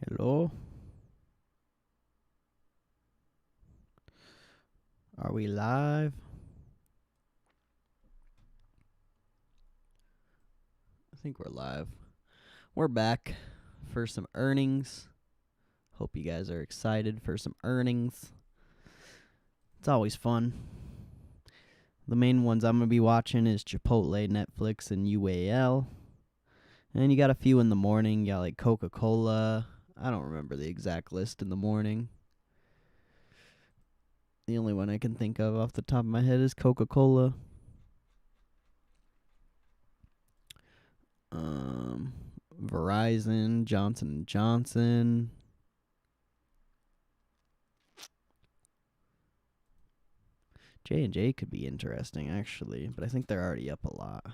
Hello? Are we live? I think we're live. We're back for some earnings. Hope you guys are excited for some earnings. It's always fun. The main ones I'm going to be watching is Chipotle, Netflix, and UAL. And you got a few in the morning. You got like Coca-Cola. I don't remember the exact list in the morning. The only one I can think of off the top of my head is Coca-Cola. Verizon, Johnson & Johnson. J&J could be interesting, actually, but I think they're already up a lot.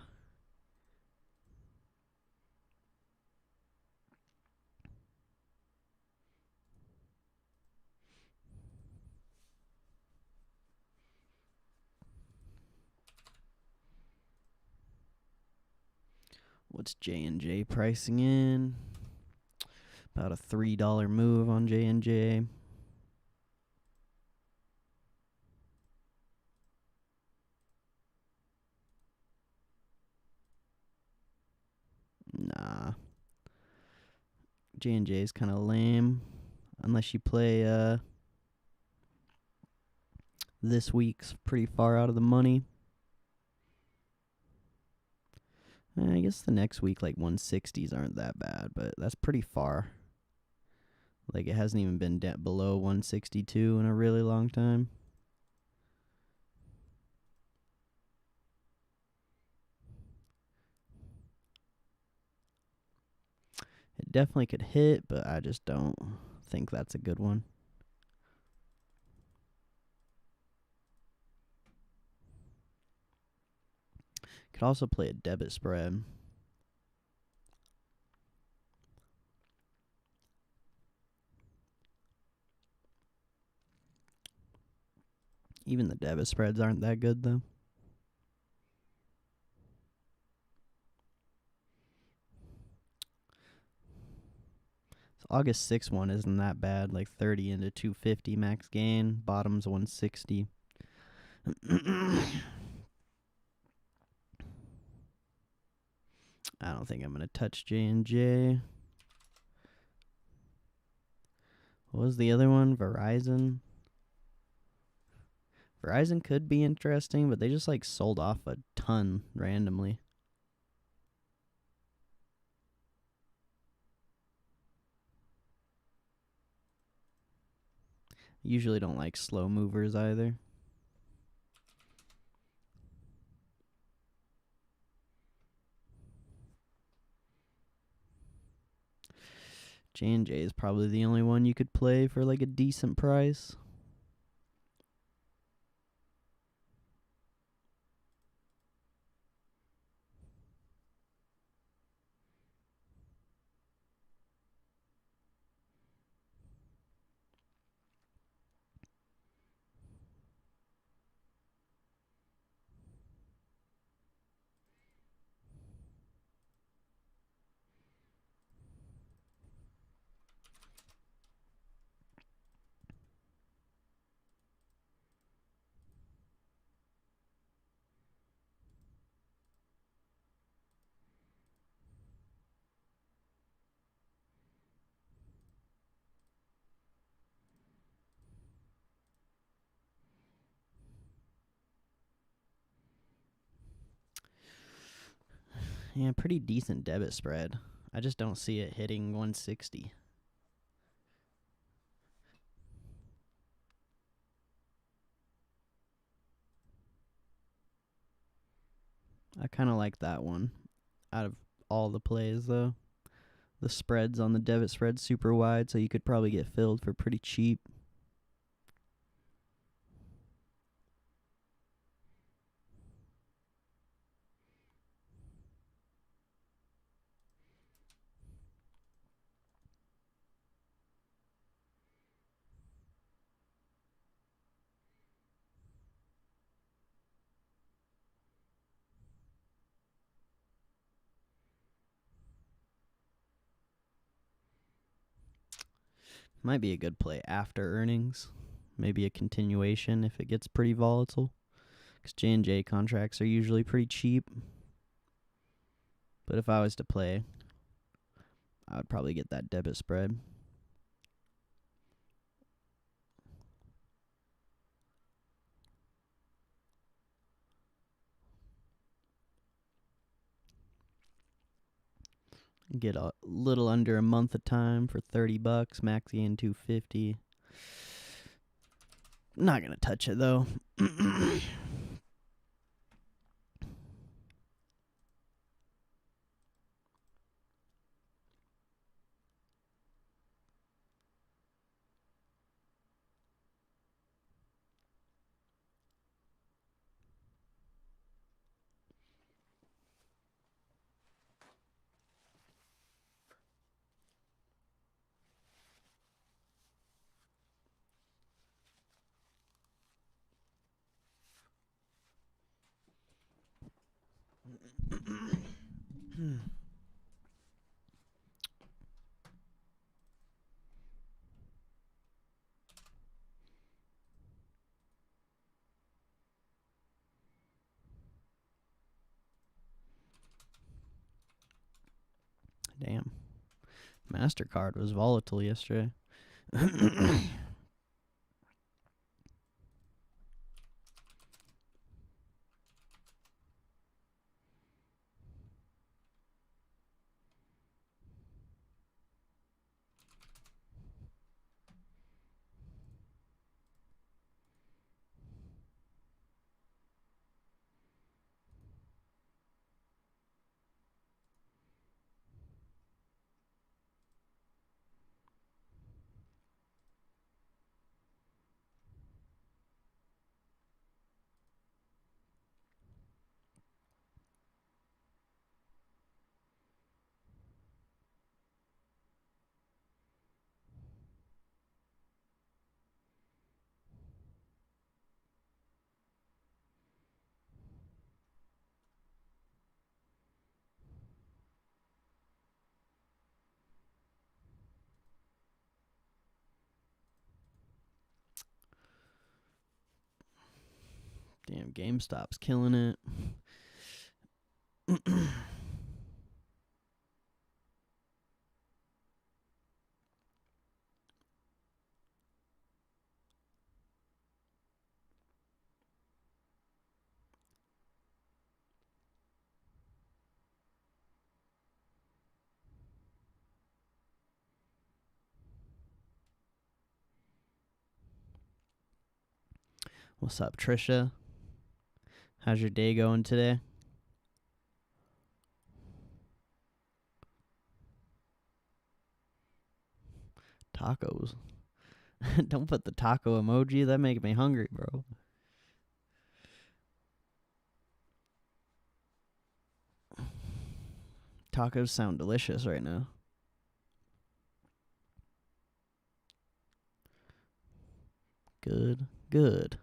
What's J&J pricing in? About a $3 move on J&J. Nah. J&J is kind of lame. Unless you play this week's pretty far out of the money. I guess the next week, like 160s aren't that bad, but that's pretty far. Like, it hasn't even been below 162 in a really long time. It definitely could hit, but I just don't think that's a good one. Could also play a debit spread. Even the debit spreads aren't that good, though. So August 6th one isn't that bad. Like 30 into 250 max gain. Bottom's 160. I don't think I'm going to touch J&J. What was the other one? Verizon? Verizon could be interesting, but they just like sold off a ton randomly. Usually don't like slow movers either. J&J is probably the only one you could play for like a decent price. Yeah, pretty decent debit spread. I just don't see it hitting 160. I kind of like that one out of all the plays, though. The spreads on the debit spread super wide, so you could probably get filled for pretty cheap. Might be a good play after earnings. Maybe a continuation if it gets pretty volatile. Because J&J contracts are usually pretty cheap. But if I was to play, I would probably get that debit spread. Get a little under a month of time for $30. Maxi in $250. Not gonna touch it though. Damn. MasterCard was volatile yesterday. Damn, GameStop's killing it. What's up, Trisha? How's your day going today? Tacos. Don't put the taco emoji. That makes me hungry, bro. Tacos sound delicious right now. Good, good.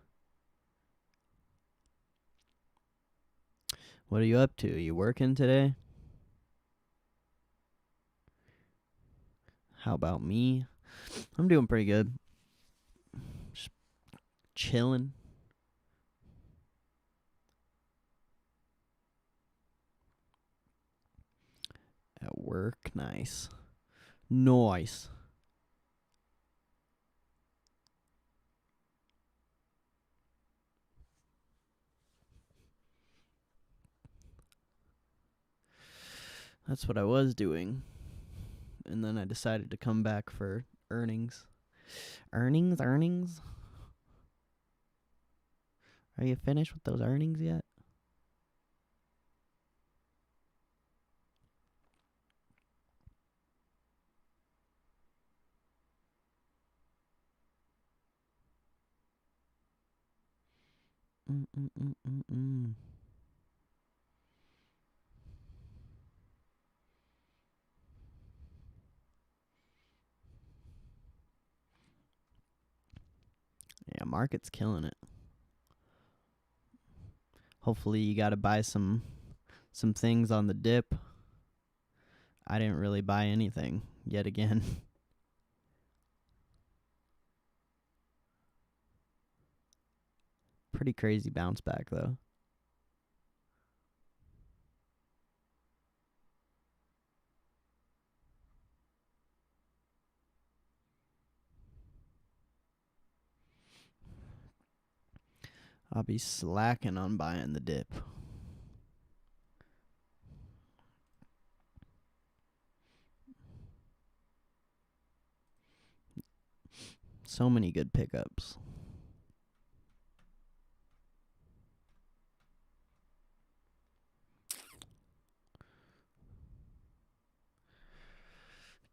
What are you up to? You working today? How about me? I'm doing pretty good. Just chilling. At work, nice. Nice. That's what I was doing. And then I decided to come back for earnings. Earnings? Are you finished with those earnings yet? Yeah, market's killing it. Hopefully you got to buy some things on the dip. I didn't really buy anything yet again. Pretty crazy bounce back, though. I'll be slacking on buying the dip. So many good pickups.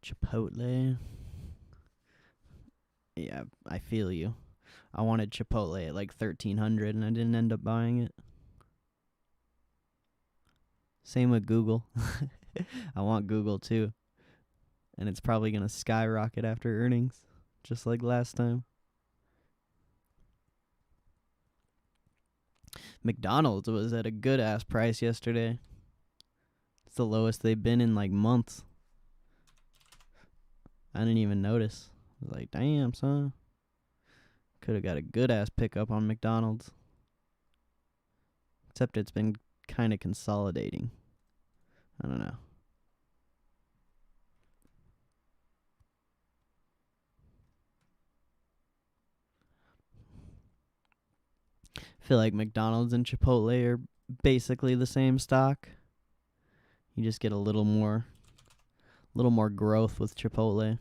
Chipotle. Yeah, I feel you. I wanted Chipotle at like 1,300 and I didn't end up buying it. Same with Google. I want Google too. And it's probably going to skyrocket after earnings, just like last time. McDonald's was at a good ass price yesterday. It's the lowest they've been in like months. I didn't even notice. I was like, damn, son. Could have got a good ass pickup on McDonald's. Except it's been kind of consolidating. I don't know. I feel like McDonald's and Chipotle are basically the same stock. You just get a little more growth with Chipotle.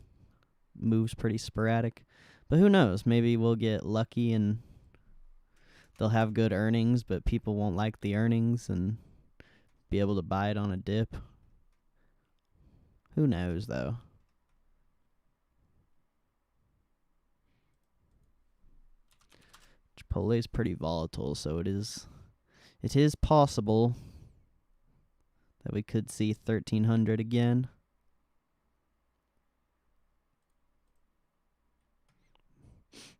Moves pretty sporadic. But who knows? Maybe we'll get lucky and they'll have good earnings, but people won't like the earnings and be able to buy it on a dip. Who knows, though? Chipotle is pretty volatile, so it is possible that we could see 1,300 again.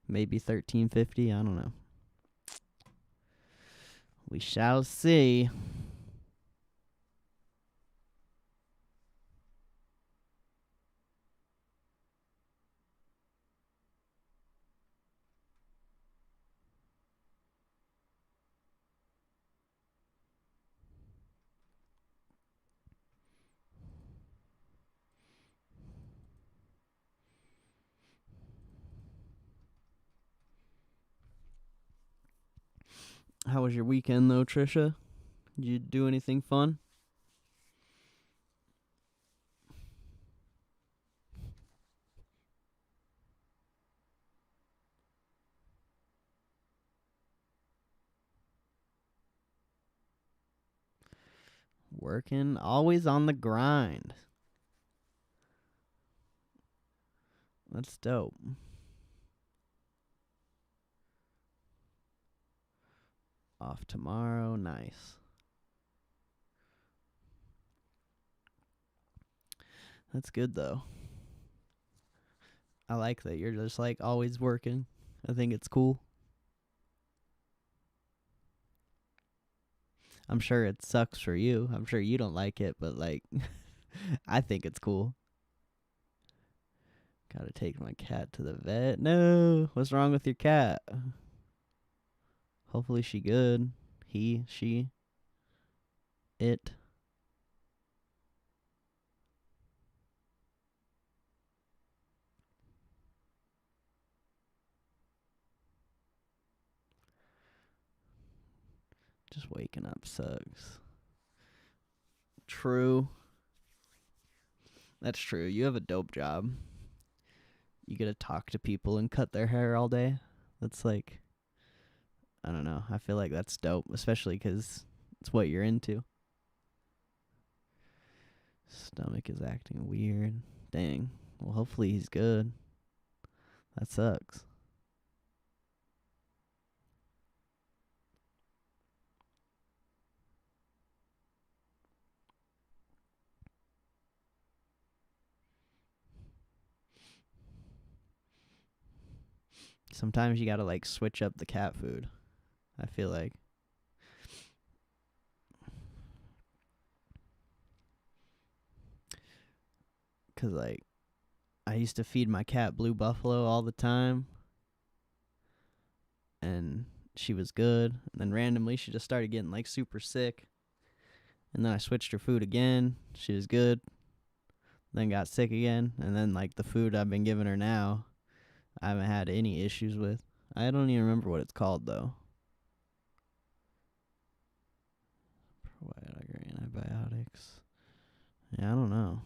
Maybe 1,350. I don't know. We shall see. How was your weekend, though, Trisha? Did you do anything fun? Working, always on the grind. That's dope. Off tomorrow, nice. That's good, though. I like that you're just like always working. I think it's cool. I'm sure it sucks for you. I'm sure you don't like it, but like, I think it's cool. Gotta take my cat to the vet. No, what's wrong with your cat? Hopefully she good. He, she, it. Just waking up sucks. True. That's true. You have a dope job. You get to talk to people and cut their hair all day. That's like, I don't know. I feel like that's dope, especially because it's what you're into. Stomach is acting weird. Dang. Well, hopefully he's good. That sucks. Sometimes you gotta like switch up the cat food. I feel like. Cause like, I used to feed my cat Blue Buffalo all the time. And she was good. And then randomly she just started getting like super sick. And then I switched her food again. She was good. Then got sick again. And then like the food I've been giving her now, I haven't had any issues with. I don't even remember what it's called though. Probiotic or antibiotics. Yeah, I don't know.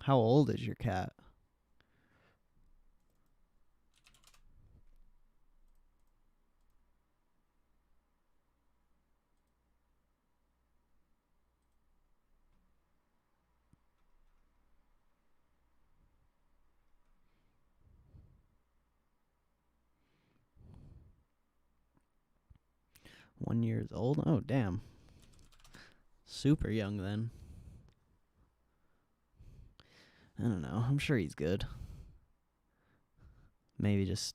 How old is your cat? One years old? Oh, damn. Super young then. I don't know. I'm sure he's good. Maybe just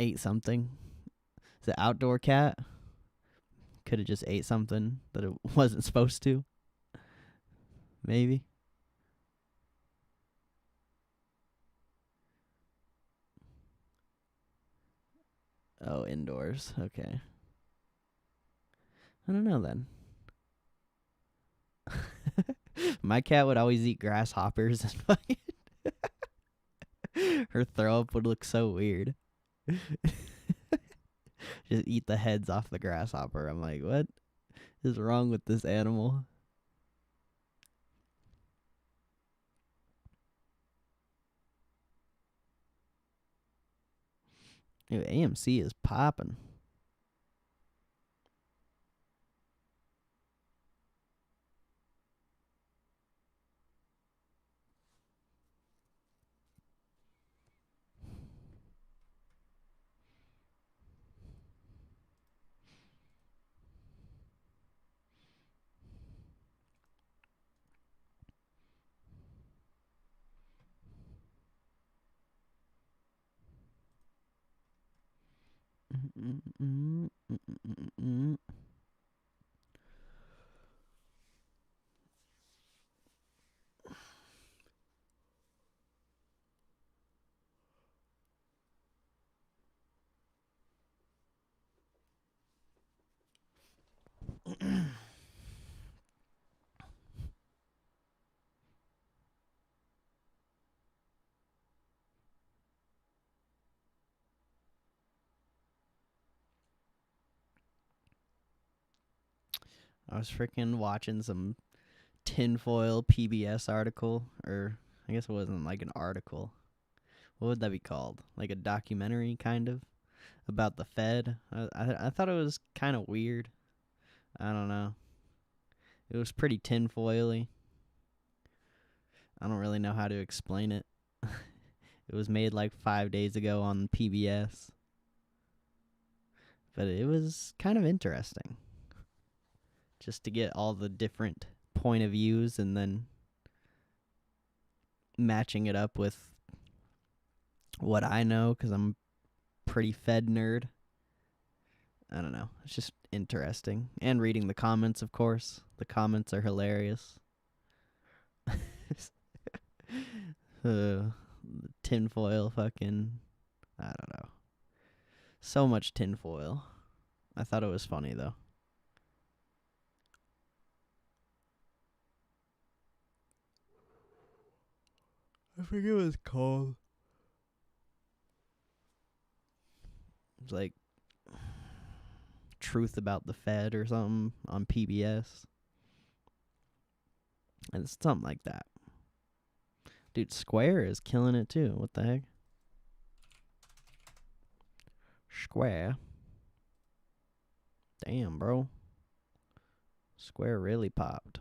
ate something. Is it outdoor cat? Could have just ate something that it wasn't supposed to. Maybe. Oh, indoors. Okay. I don't know then. My cat would always eat grasshoppers and fucking her throw up would look so weird. Just eat the heads off the grasshopper. I'm like, what is wrong with this animal? Dude, AMC is popping. I was freaking watching some tinfoil PBS article, or I guess it wasn't like an article. What would that be called? Like a documentary, kind of, about the Fed. I thought it was kind of weird. I don't know. It was pretty tinfoily. I don't really know how to explain it. It was made like 5 days ago on PBS. But it was kind of interesting. Just to get all the different point of views and then matching it up with what I know, because I'm a pretty Fed nerd. I don't know. It's just interesting. And reading the comments, of course. The comments are hilarious. Tinfoil fucking, I don't know. So much tinfoil. I thought it was funny, though. I forget what it's called. It's like Truth About the Fed or something on PBS. And it's something like that. Dude, Square is killing it too. What the heck? Square. Damn, bro. Square really popped.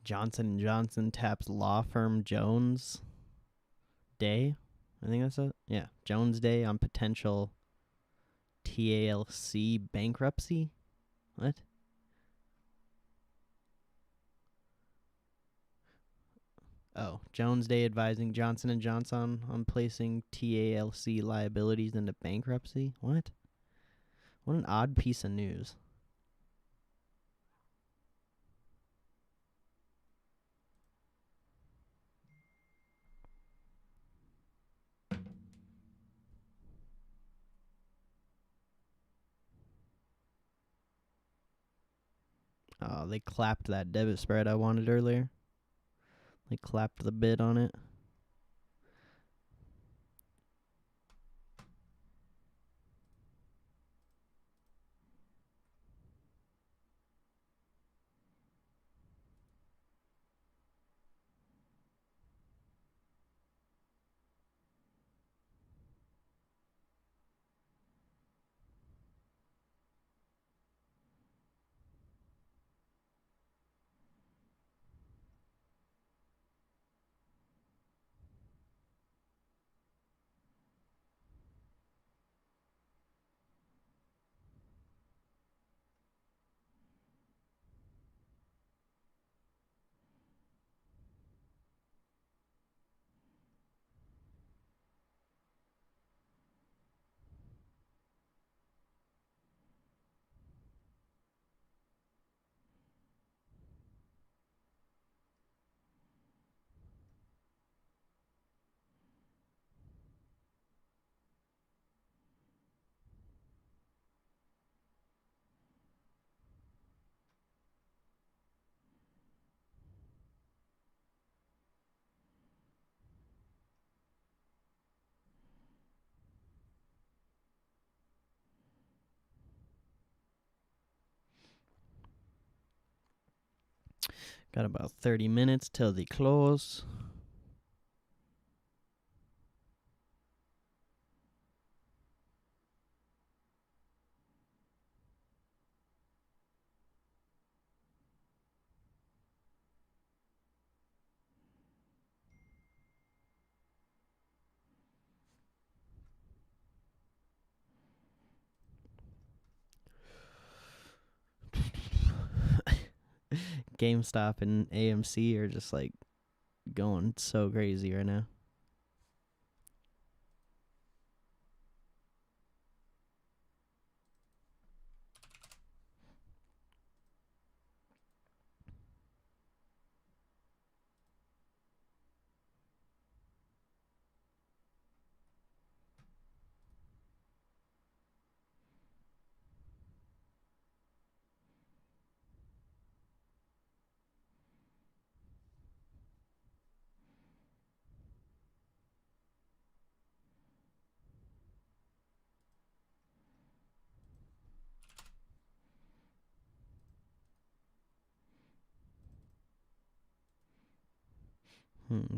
Johnson & Johnson taps law firm Jones Day. I think that's it. Yeah, Jones Day on potential TALC bankruptcy. What? Oh, Jones Day advising Johnson & Johnson on placing TALC liabilities into bankruptcy. What? What an odd piece of news. Oh, they clapped that debit spread I wanted earlier. They clapped the bid on it. Got about 30 minutes till the close. GameStop and AMC are just like going so crazy right now.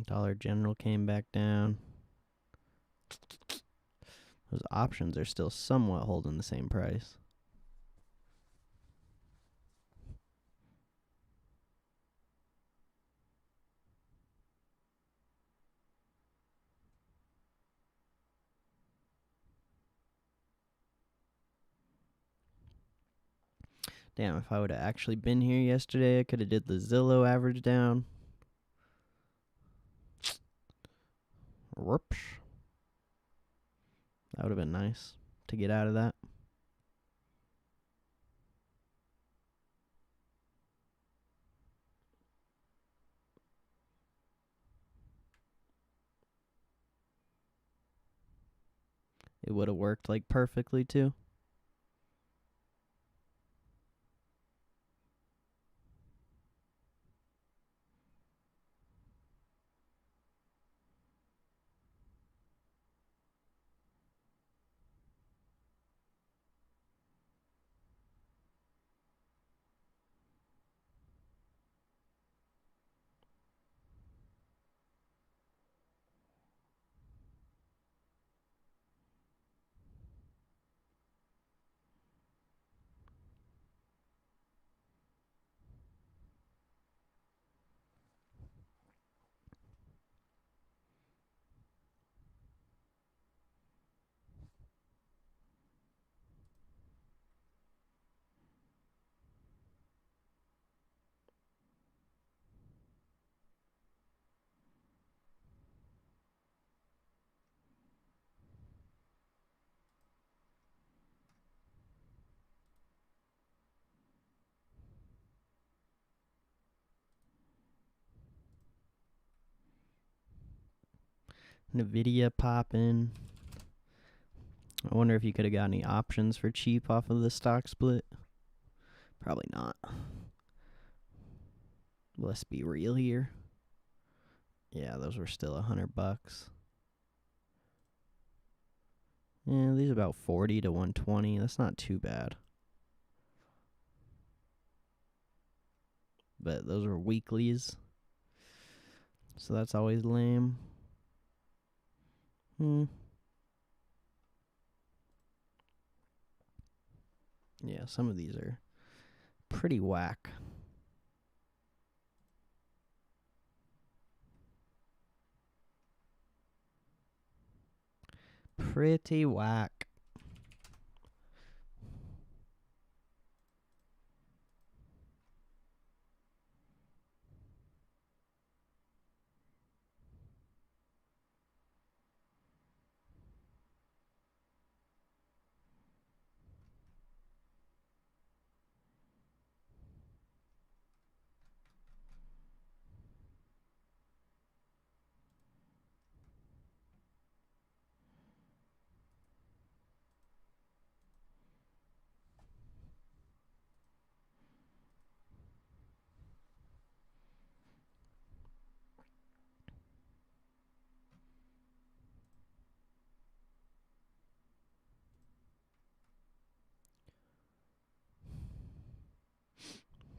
Dollar General came back down. Those options are still somewhat holding the same price. Damn, if I would have actually been here yesterday, I could have did the Zillow average down. Whoops. That would have been nice to get out of that. It would have worked like perfectly too. Nvidia popping. I wonder if you could have got any options for cheap off of the stock split. Probably not. Let's be real here. Yeah, those were still $100. Yeah, these are about 40 to 120. That's not too bad. But those were weeklies, so that's always lame. Yeah, some of these are pretty whack. Pretty whack.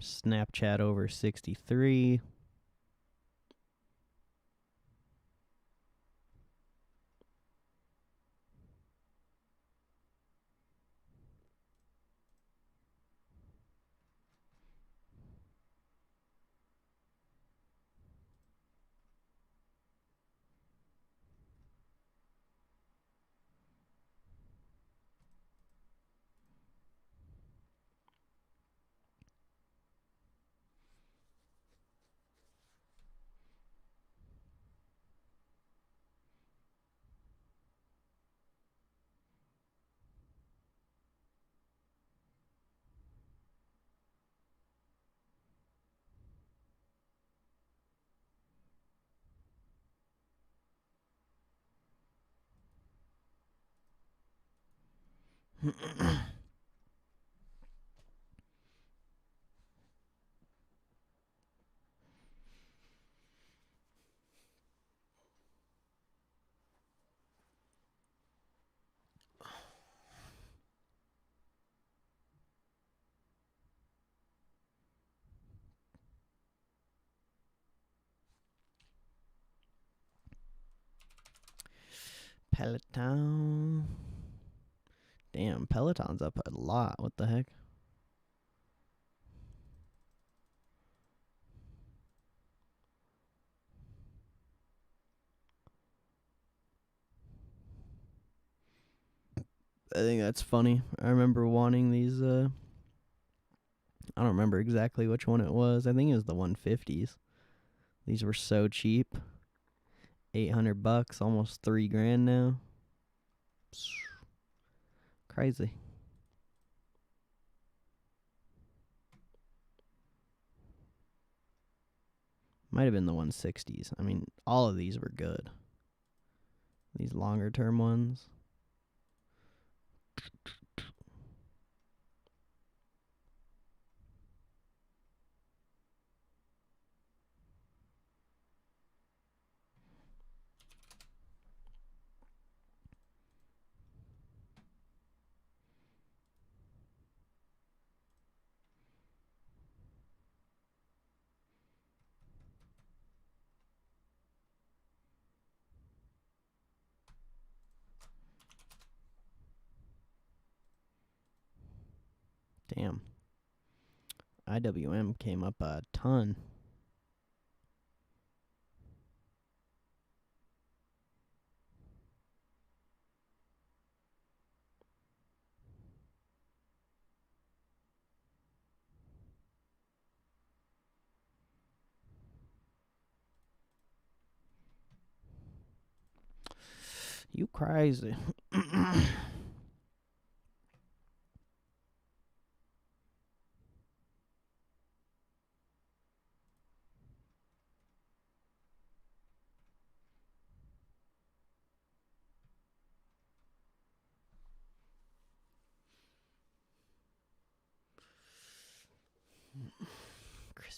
Snapchat over 63. Peloton. Damn, Peloton's up a lot. What the heck? I think that's funny. I remember wanting these. I don't remember exactly which one it was. I think it was the 150s. These were so cheap. $800, almost $3,000 now. Crazy. Might have been the 160s. I mean, all of these were good. These longer term ones. Damn. IWM came up a ton. You crazy.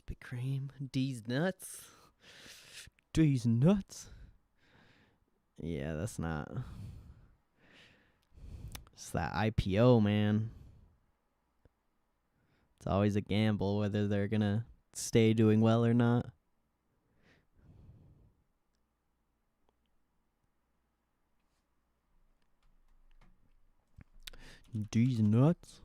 Krispy Kreme. D's nuts. D's nuts. Yeah, that's not. It's that IPO, man. It's always a gamble whether they're going to stay doing well or not. D's nuts.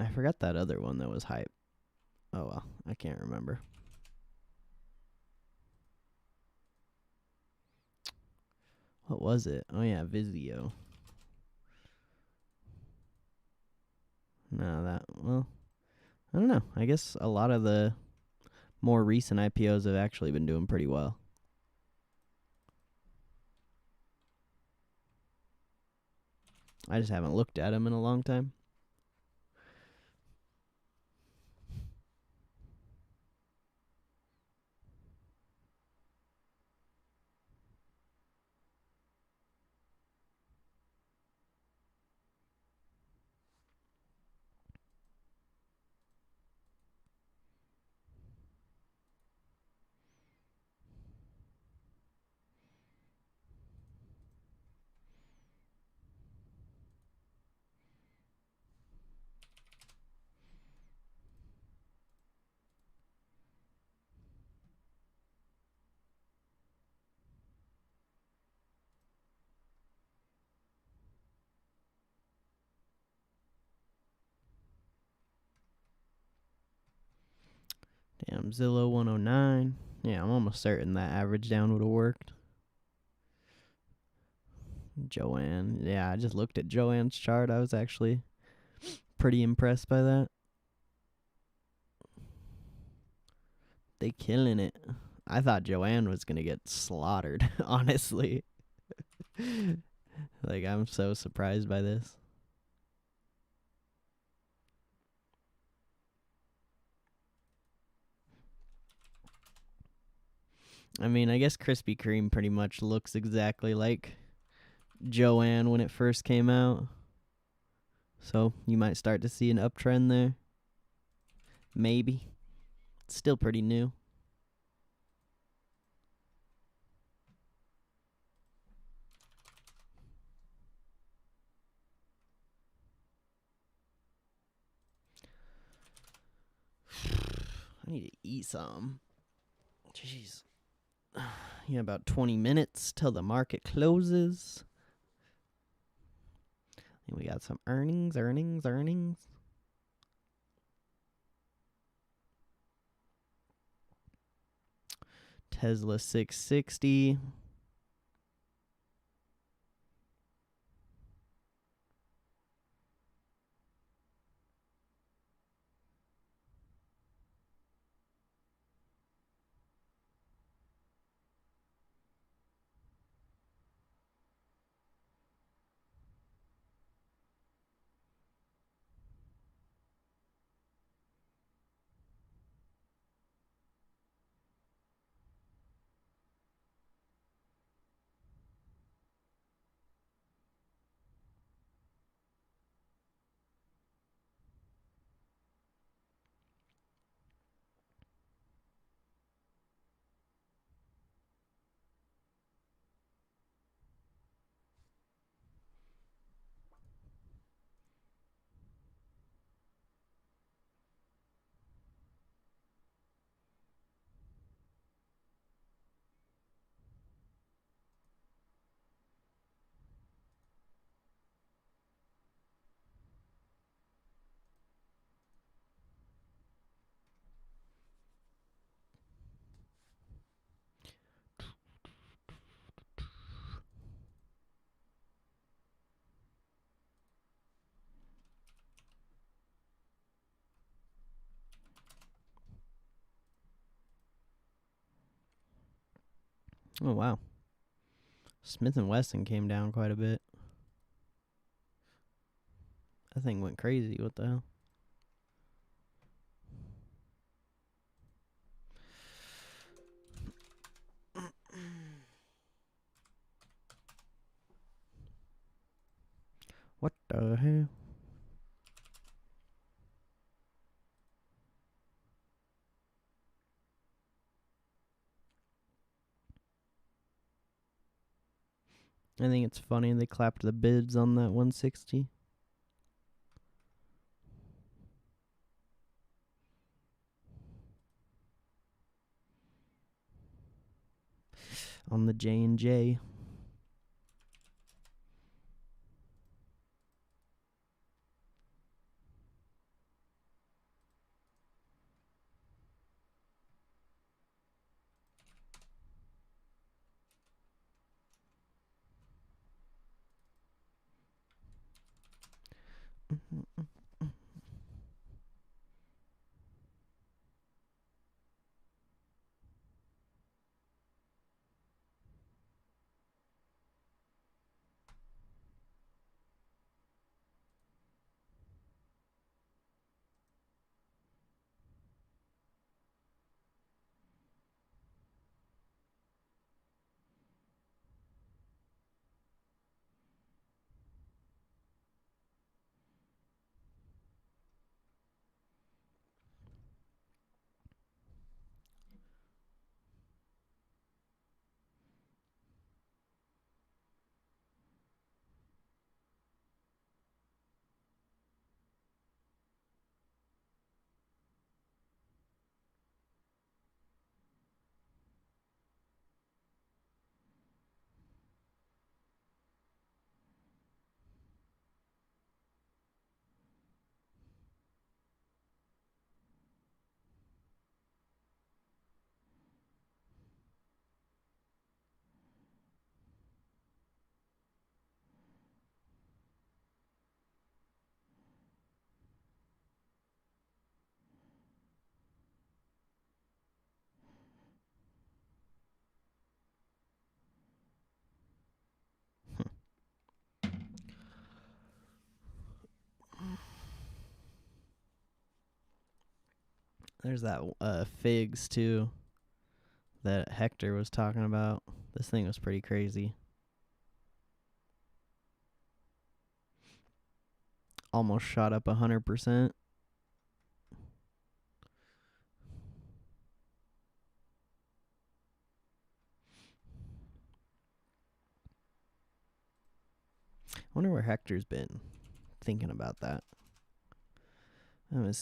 I forgot that other one that was hype. Oh, well. I can't remember. What was it? Oh, yeah, Vizio. No, well, I don't know. I guess a lot of the more recent IPOs have actually been doing pretty well. I just haven't looked at them in a long time. Damn, Zillow 109. Yeah, I'm almost certain that average down would have worked. Joanne. Yeah, I just looked at Joanne's chart. I was actually pretty impressed by that. They killing it. I thought Joanne was going to get slaughtered, honestly. Like, I'm so surprised by this. I mean, I guess Krispy Kreme pretty much looks exactly like Joanne when it first came out. So you might start to see an uptrend there. Maybe. It's still pretty new. I need to eat some. Jeez. Yeah, about 20 minutes till the market closes. And we got some earnings. Tesla 660. Oh, wow. Smith & Wesson came down quite a bit. That thing went crazy. What the hell? What the hell? I think it's funny they clapped the bids on that 160. On the J&J. There's that figs too that Hector was talking about. This thing was pretty crazy. Almost shot up 100%. I wonder where Hector's been. Thinking about that. I haven't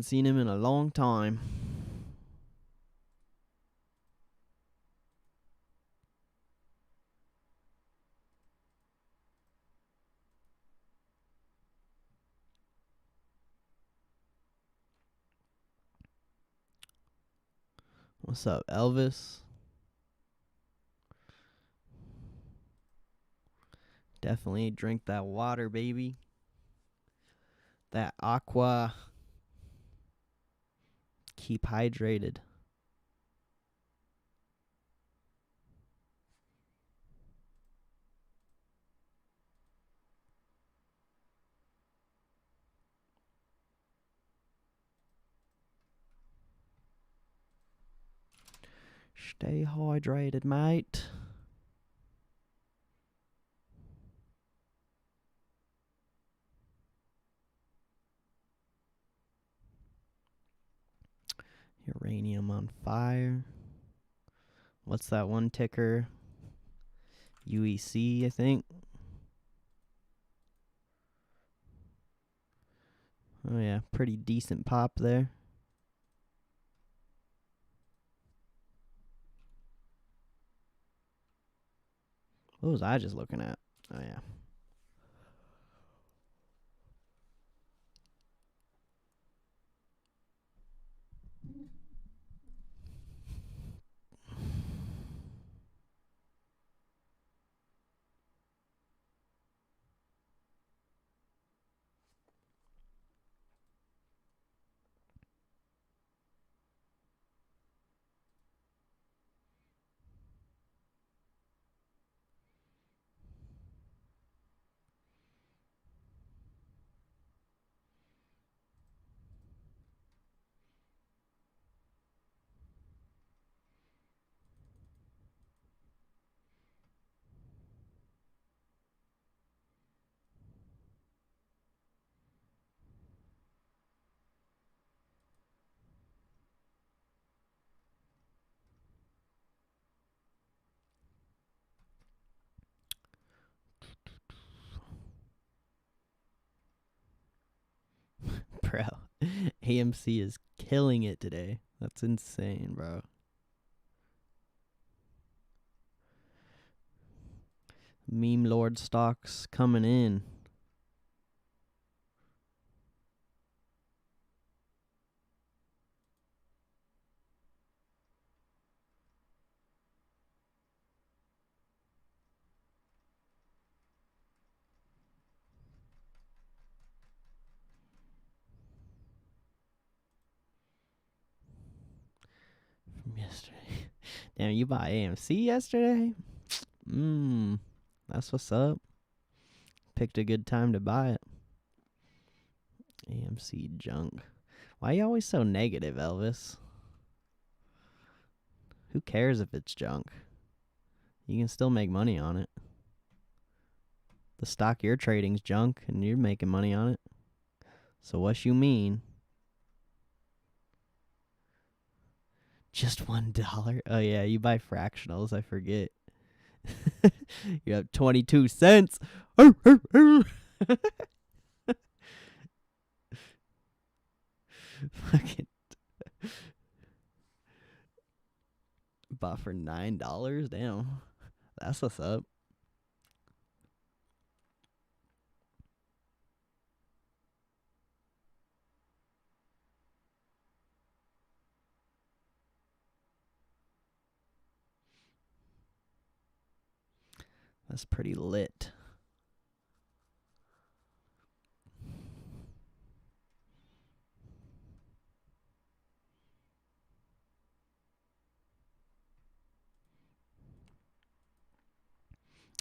seen him in a long time. What's up, Elvis? Definitely drink that water, baby. That aqua. Keep hydrated. Stay hydrated, mate. Uranium on fire. What's that one ticker? UEC, I think. Oh, yeah. Pretty decent pop there. What was I just looking at? Oh, yeah. AMC is killing it today. That's insane, bro. Meme Lord stocks coming in. From yesterday. Damn, you bought AMC yesterday? That's what's up. Picked a good time to buy it. AMC junk. Why are you always so negative, Elvis? Who cares if it's junk? You can still make money on it. The stock you're trading's junk, and you're making money on it. So what you mean? Just $1? Oh yeah, you buy fractionals. I forget. You have 22 cents. Fucking bought for $9. Damn, that's what's up. That's pretty lit.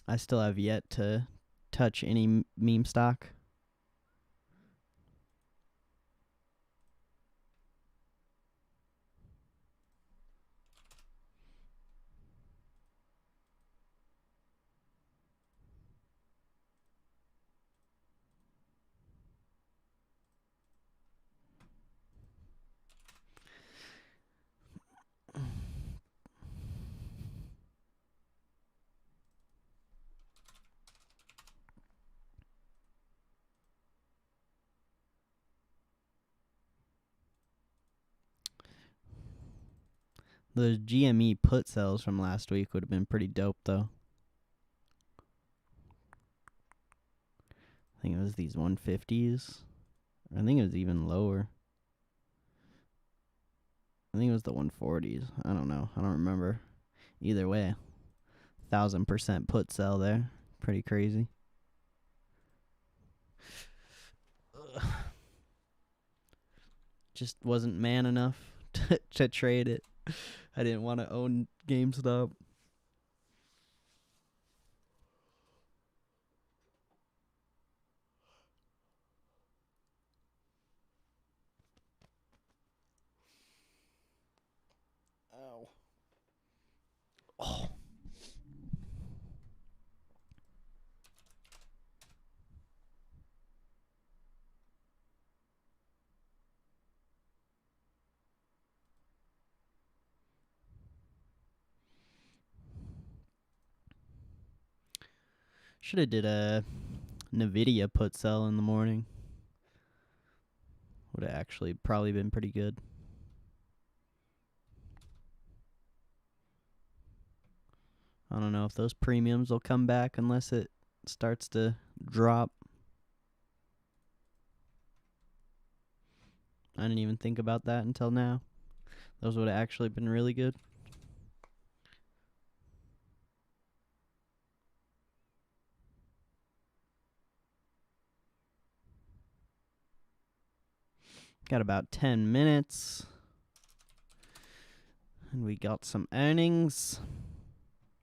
I still have yet to touch any meme stock. The GME put sells from last week would have been pretty dope, though. I think it was these 150s. I think it was even lower. I think it was the 140s. I don't know. I don't remember. Either way, 1,000% put sell there. Pretty crazy. Just wasn't man enough to trade it. I didn't want to own GameStop. Ow. Oh. Should have did a Nvidia put sell in the morning. Would have actually probably been pretty good. I don't know if those premiums will come back unless it starts to drop. I didn't even think about that until now. Those would have actually been really good. Got about 10 minutes. And we got some earnings.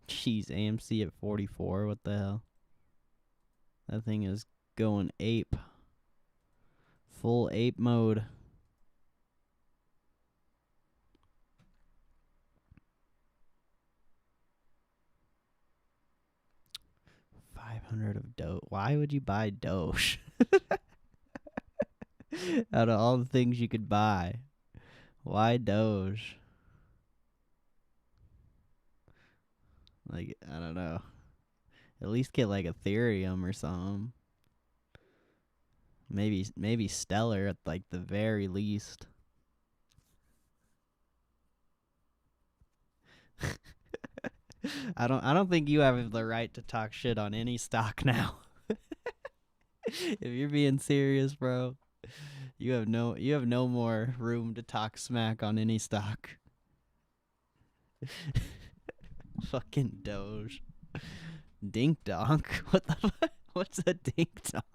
Jeez, AMC at 44. What the hell? That thing is going ape. Full ape mode. $500 of Doge. Why would you buy Doge? Out of all the things you could buy, why Doge? Like, I don't know. At least get like Ethereum or something. Maybe stellar at like the very least. I don't think you have the right to talk shit on any stock now. If you're being serious, bro, you have no more room to talk smack on any stock. Fucking Doge. Dink donk. What the fuck? What's a dink donk?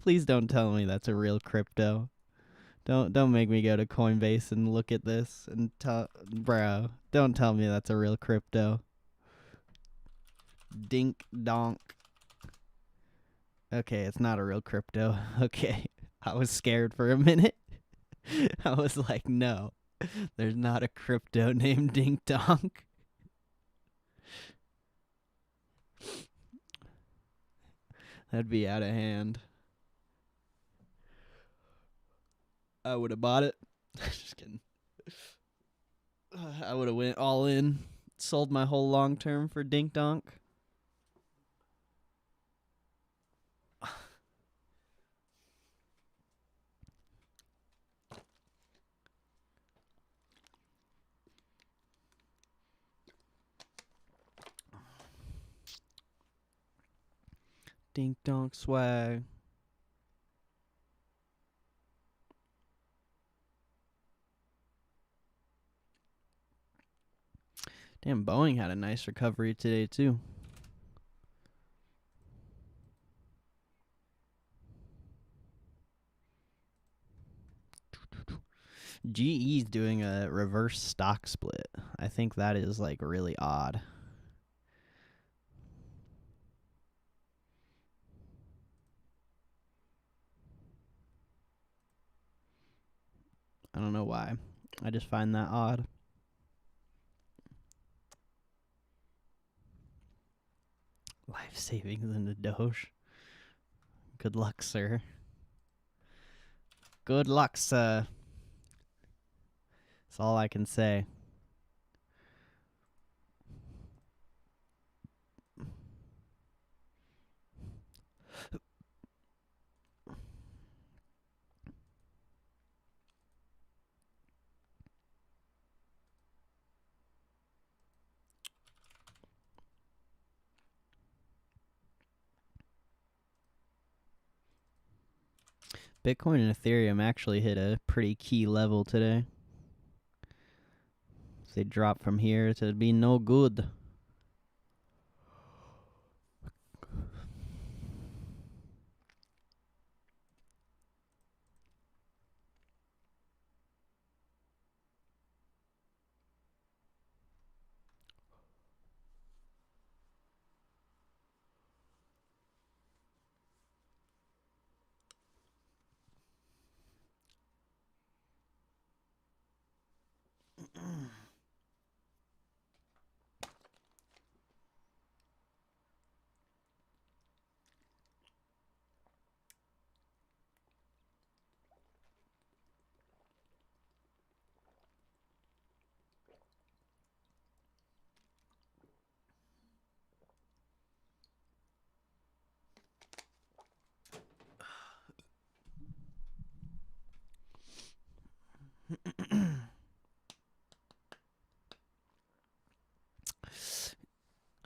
Please don't tell me that's a real crypto. Don't make me go to Coinbase and look at this and bro. Don't tell me that's a real crypto. Dink donk. Okay, it's not a real crypto. Okay. I was scared for a minute. I was like, no. There's not a crypto named Dink Donk. That'd be out of hand. I would have bought it. Just kidding. I would have went all in. Sold my whole long term for Dink Donk. Dink Donk swag. Damn, Boeing had a nice recovery today, too. GE's doing a reverse stock split. I think that is, like, really odd. I don't know why. I just find that odd. Life savings in the Doge. Good luck, sir. Good luck, sir. That's all I can say. Bitcoin and Ethereum actually hit a pretty key level today. They dropped from here to be no good.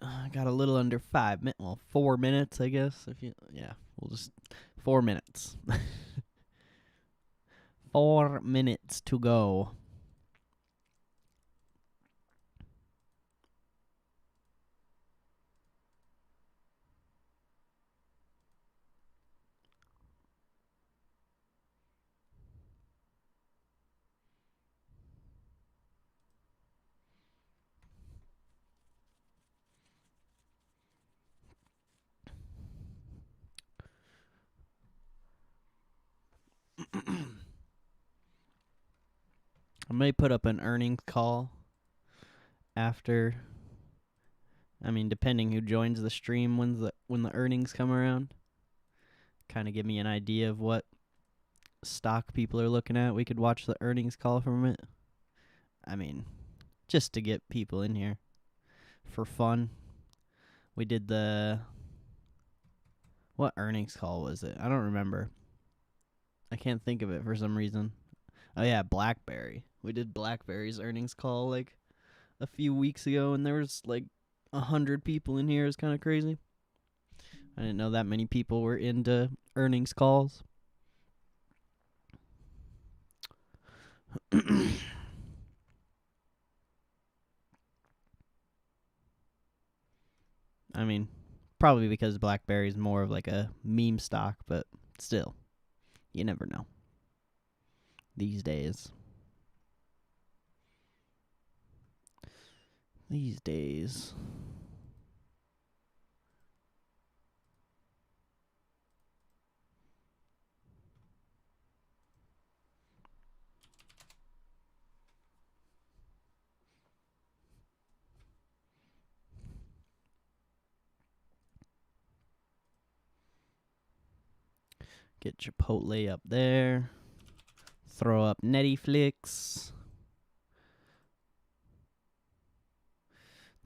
I got a little under 5 minutes. Well, 4 minutes, I guess. We'll just 4 minutes. 4 minutes to go. I may put up an earnings call after. I mean, depending who joins the stream when the earnings come around. Kind of give me an idea of what stock people are looking at. We could watch the earnings call from it. I mean, just to get people in here for fun. We did what earnings call was it? I don't remember. I can't think of it for some reason. Oh yeah, BlackBerry. We did BlackBerry's earnings call like a few weeks ago, and there was like 100 people in here. It's kind of crazy. I didn't know that many people were into earnings calls. I mean, probably because BlackBerry is more of like a meme stock, but still, you never know these days. Get Chipotle up there. Throw up Nflx.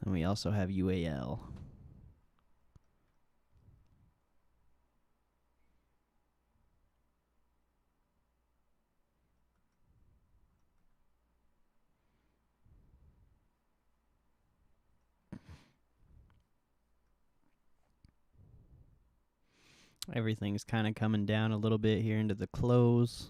And we also have UAL. Everything's kind of coming down a little bit here into the close.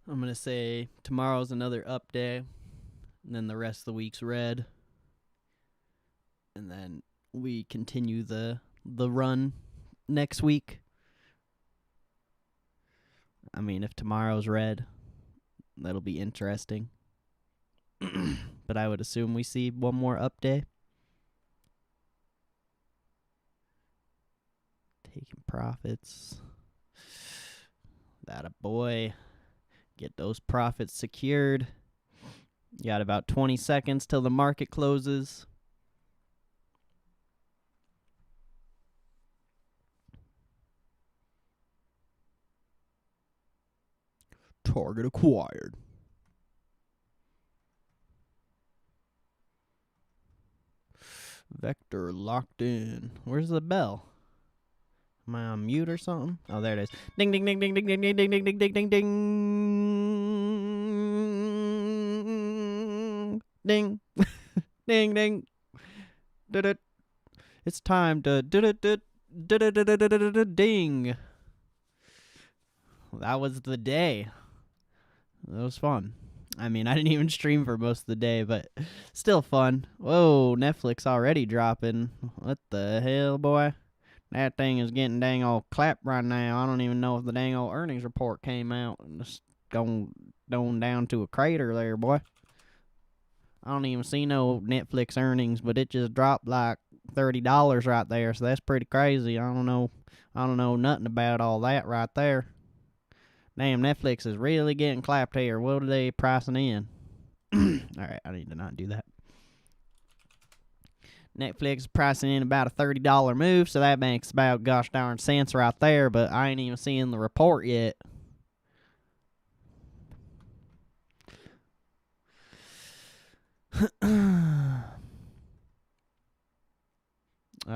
I'm going to say tomorrow's another up day, and then the rest of the week's red. And then we continue the run next week. I mean, if tomorrow's red, that'll be interesting. But I would assume we see one more up day. Taking profits. That a boy. Get those profits secured. You got about 20 seconds till the market closes. Target acquired. Vector locked in. Where's the bell? Am I on mute or something? Oh, there it is. Ding, ding, ding, ding, ding, ding, ding, ding, ding, ding, ding, ding, ding. Ding, ding. It's time to ding. That was the day. That was fun. I mean, I didn't even stream for most of the day, but still fun. Whoa, Nflx already dropping. What the hell, boy? That thing is getting dang old clapped right now. I don't even know if the dang old earnings report came out. It's going down to a crater there, boy. I don't even see no Nflx earnings, but it just dropped like $30 right there, so that's pretty crazy. I don't know nothing about all that right there. Damn, Nflx is really getting clapped here. What are they pricing in? Alright, I need to not do that. Nflx is pricing in about a $30 move, so that makes about gosh darn cents right there, but I ain't even seeing the report yet.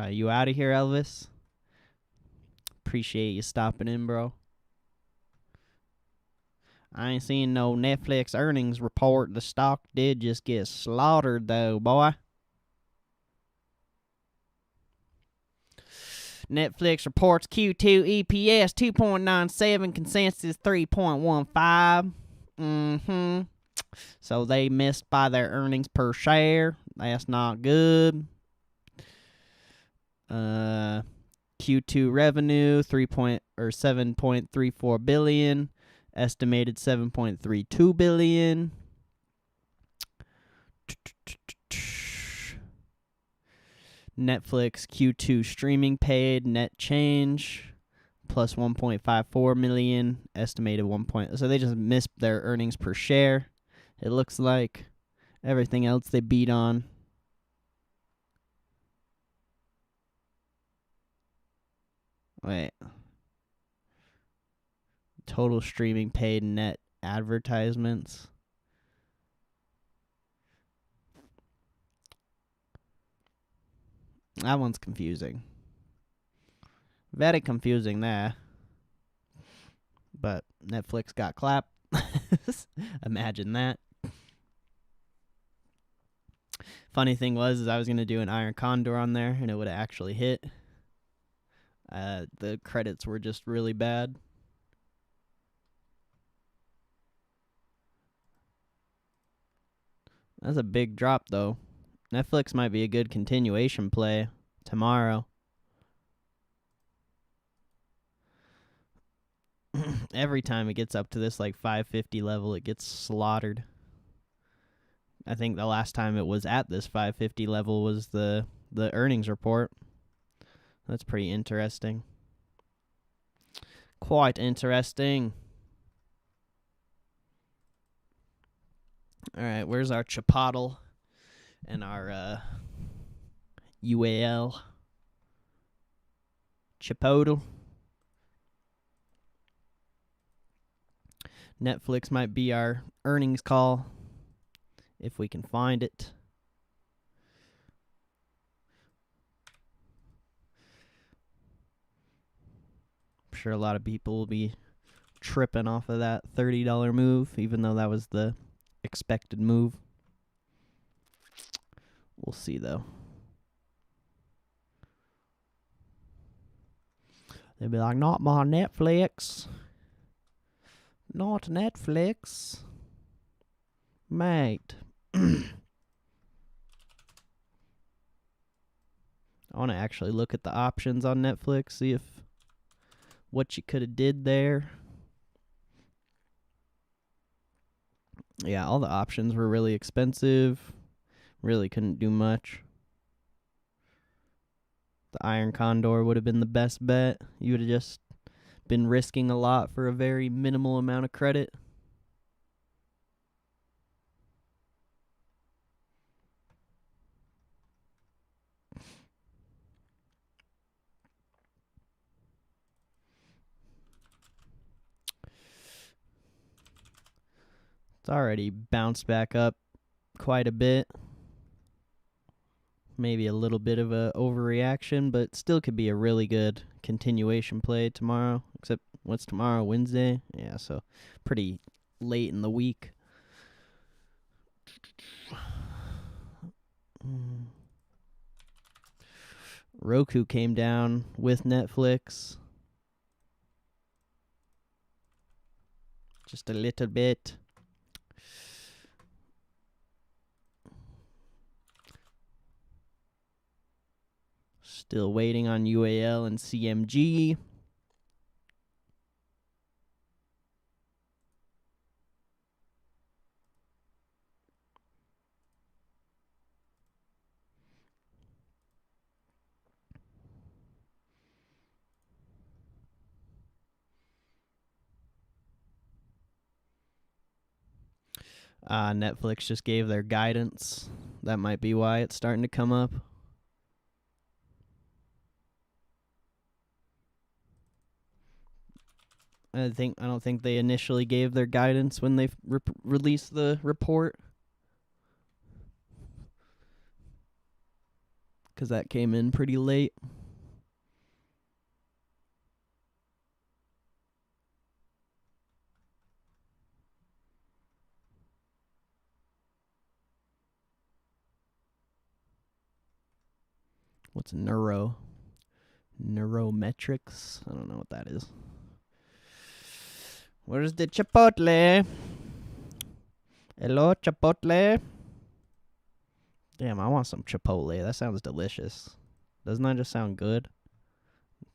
You out of here, Elvis? Appreciate you stopping in, bro. I ain't seen no Nflx earnings report. The stock did just get slaughtered, though, boy. Nflx reports Q2 EPS 2.97, consensus 3.15. So they missed by their earnings per share. That's not good. Q2 revenue 7.34 billion, estimated 7.32 billion. Nflx Q2 streaming paid net change plus 1.54 million, estimated 1. So they just missed their earnings per share. It looks like everything else they beat on. Wait. Total streaming paid net advertisements. That one's confusing. Very confusing there. But Netflix got clapped. Imagine that. Funny thing was I was going to do an Iron Condor on there, and it would have actually hit. The credits were just really bad. That's a big drop, though. Netflix might be a good continuation play tomorrow. Every time it gets up to this like 550 level, it gets slaughtered. I think the last time it was at this 550 level was the earnings report. That's pretty interesting. Quite interesting. All right, where's our Chipotle and our UAL? Chipotle. Netflix might be our earnings call if we can find it. I'm sure a lot of people will be tripping off of that $30 move, even though that was the expected move. We'll see, though. They'll be like, not my Netflix. Not Netflix. Mate. I want to actually look at the options on Netflix, see if what you could have did there. Yeah, all the options were really expensive. Really couldn't do much. The Iron Condor would have been the best bet. You would have just been risking a lot for a very minimal amount of credit. It's already bounced back up quite a bit. Maybe a little bit of a overreaction, but still could be a really good continuation play tomorrow. Except, what's tomorrow? Wednesday? Yeah, so pretty late in the week. Roku came down with Netflix. Just a little bit. Still waiting on UAL and CMG. Netflix just gave their guidance. That might be why it's starting to come up. I don't think they initially gave their guidance when they released the report, because that came in pretty late. What's neurometrics? I don't know what that is. Where's the Chipotle? Hello, Chipotle? Damn, I want some Chipotle. That sounds delicious. Doesn't that just sound good?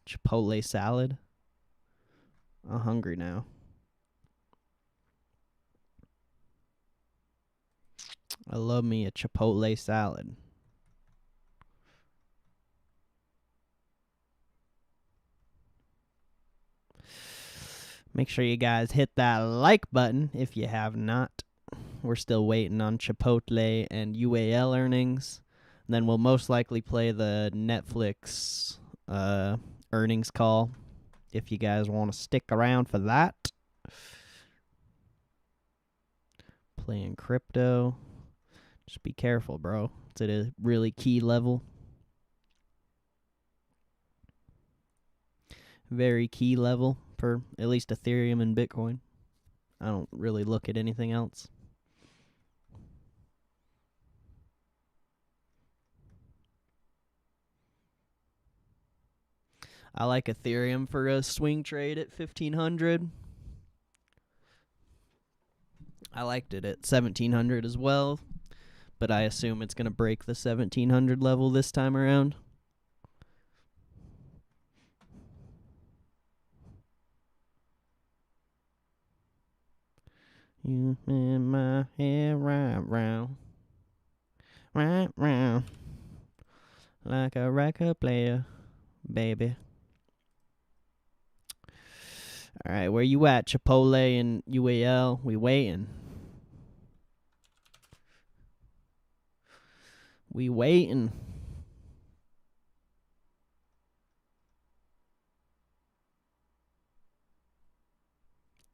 Chipotle salad? I'm hungry now. I love me a Chipotle salad. Make sure you guys hit that like button if you have not. We're still waiting on Chipotle and UAL earnings. And then we'll most likely play the Netflix earnings call if you guys want to stick around for that. Playing crypto. Just be careful, bro. It's at a really key level. very key level for at least Ethereum and Bitcoin. I don't really look at anything else. I like Ethereum for a swing trade at 1500. I liked it at 1700 as well, but I assume it's going to break the 1700 level this time around. You in my hair right round, like a record player, baby. All right, where you at, Chipotle and UAL? We waiting. We waiting.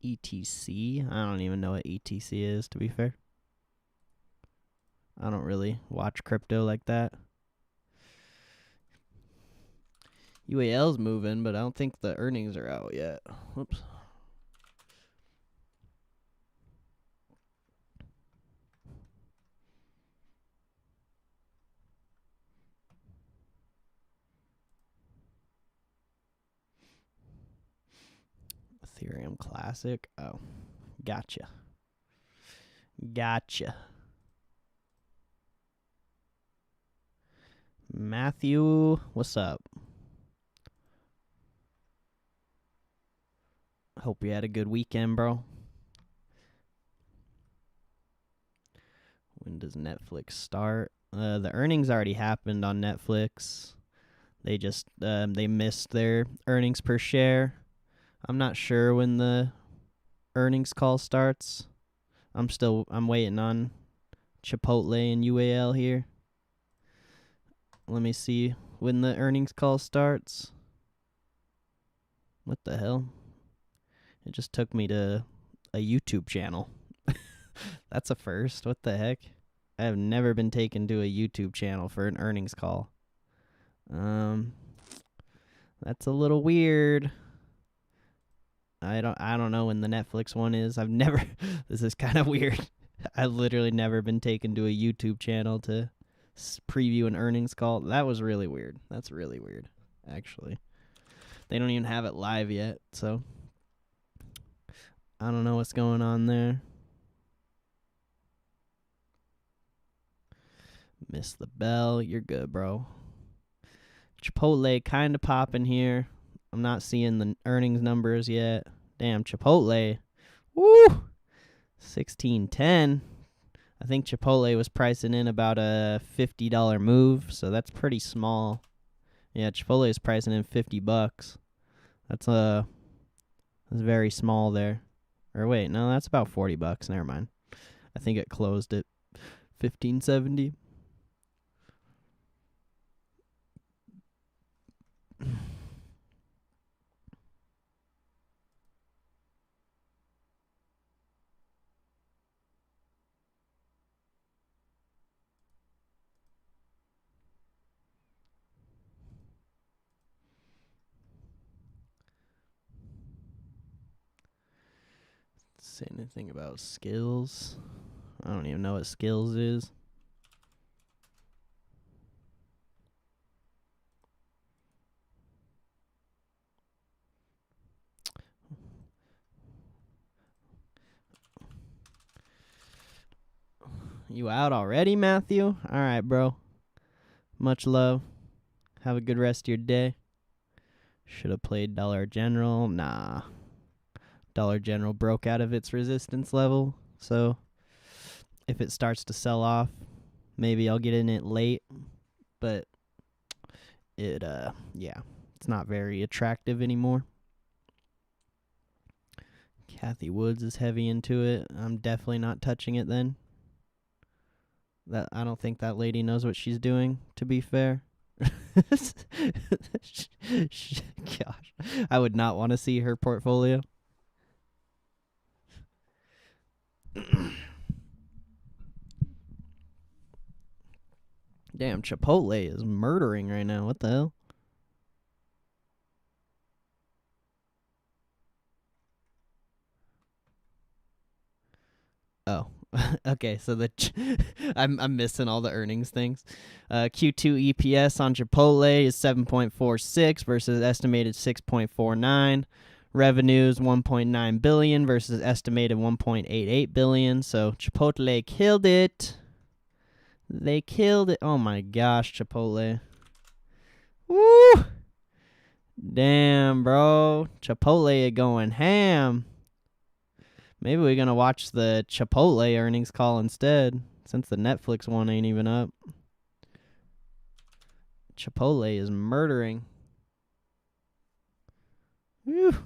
ETC? I don't even know what ETC is, to be fair. I don't really watch crypto like that. UAL's moving, but I don't think the earnings are out yet. Whoops. Ethereum Classic. Oh, gotcha. Matthew, what's up? Hope you had a good weekend, bro. When does Netflix start? The earnings already happened on Netflix. They just they missed their earnings per share. I'm not sure when the earnings call starts. I'm waiting on Chipotle and UAL here. Let me see when the earnings call starts. What the hell? It just took me to a YouTube channel. That's a first. What the heck? I have never been taken to a YouTube channel for an earnings call. That's a little weird. I don't know when the Netflix one is. I've never this is kind of weird. I've literally never been taken to a YouTube channel to preview an earnings call. That was really weird. That's really weird, actually. They don't even have it live yet, so I don't know what's going on there. Missed the bell. You're good, bro. Chipotle kind of popping here. I'm not seeing the earnings numbers yet. Damn, Chipotle. Woo! 16.10. I think Chipotle was pricing in about a $50 move, so that's pretty small. Yeah, Chipotle is pricing in $50. That's very small there. Or wait, no, that's about $40. Never mind. I think it closed at $15.70. Say anything about skills? I don't even know what skills is. You out already, Matthew? All right, bro. Much love. Have a good rest of your day. Should have played Dollar General. Nah. Dollar General broke out of its resistance level. So if it starts to sell off, maybe I'll get in it late. But it's not very attractive anymore. Kathy Woods is heavy into it. I'm definitely not touching it then. I don't think that lady knows what she's doing, to be fair. Gosh, I would not want to see her portfolio. Damn, Chipotle is murdering right now. What the hell? Oh, okay. So I'm missing all the earnings things. Q2 EPS on Chipotle is 7.46 versus estimated 6.49. Revenues 1.9 billion versus estimated 1.88 billion. So Chipotle killed it. They killed it. Oh my gosh, Chipotle. Woo! Damn, bro. Chipotle going ham. Maybe we're going to watch the Chipotle earnings call instead, since the Netflix one ain't even up. Chipotle is murdering. Whew.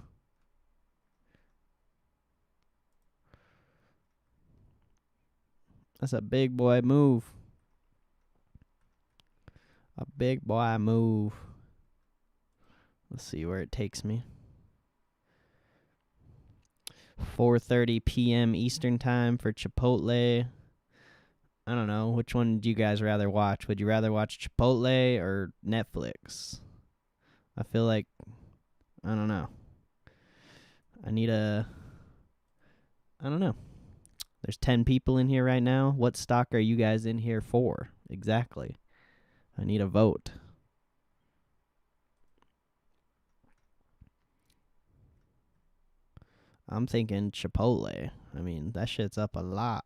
That's a big boy move. A big boy move. Let's see where it takes me. 4:30 p.m. Eastern time for Chipotle. I don't know. Which one do you guys rather watch? Would you rather watch Chipotle or Netflix? I feel like, I don't know. I don't know. There's 10 people in here right now. What stock are you guys in here for? Exactly. I need a vote. I'm thinking Chipotle. I mean, that shit's up a lot.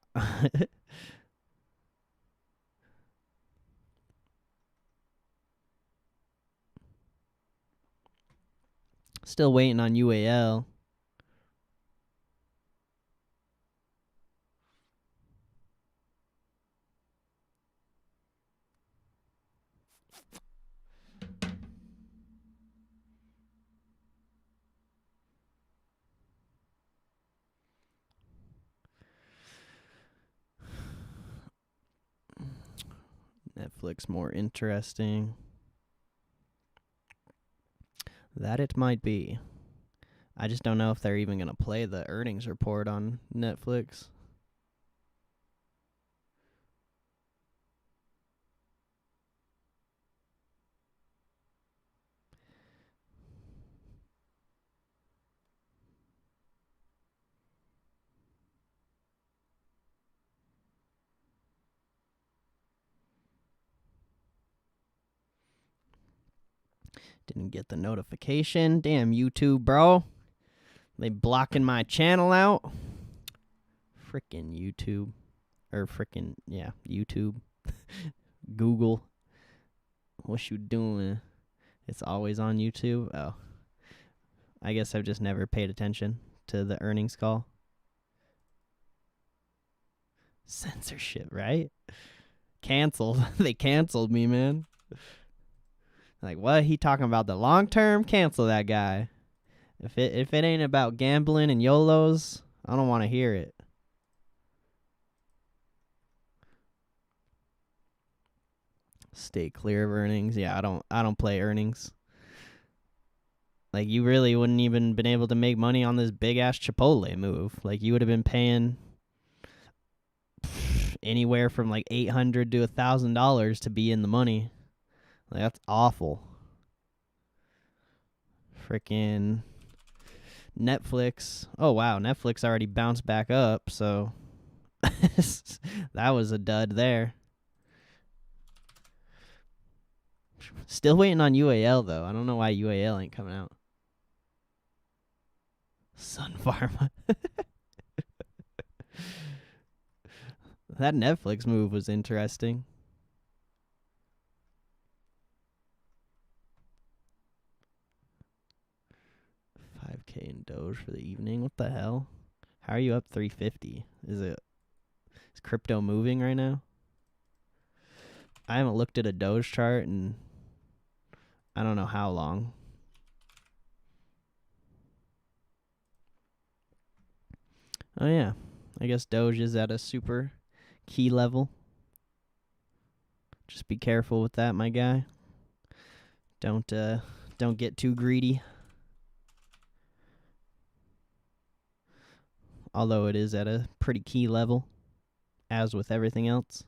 Still waiting on UAL. Netflix more interesting. That it might be. I just don't know if they're even going to play the earnings report on Netflix. Didn't get the notification. Damn YouTube, bro. They blocking my channel out. Frickin' YouTube. Or frickin', yeah, YouTube. Google. What you doing? It's always on YouTube? Oh. I guess I've just never paid attention to the earnings call. Censorship, right? Canceled. They canceled me, man. Like, what? He talking about the long term? Cancel that guy. If it ain't about gambling and YOLOs, I don't want to hear it. Stay clear of earnings. Yeah, I don't play earnings. Like, you really wouldn't even been able to make money on this big ass Chipotle move. Like, you would have been paying anywhere from like $800 to $1,000 to be in the money. Like, that's awful. Freaking Netflix. Oh wow, Netflix already bounced back up, so that was a dud there. Still waiting on UAL though. I don't know why UAL ain't coming out. Sun Pharma. That Netflix move was interesting. $5K in Doge for the evening. What the hell? How are you up 350? Is crypto moving right now? I haven't looked at a Doge chart in I don't know how long. Oh yeah. I guess Doge is at a super key level. Just be careful with that, my guy. Don't get too greedy. Although it is at a pretty key level, as with everything else.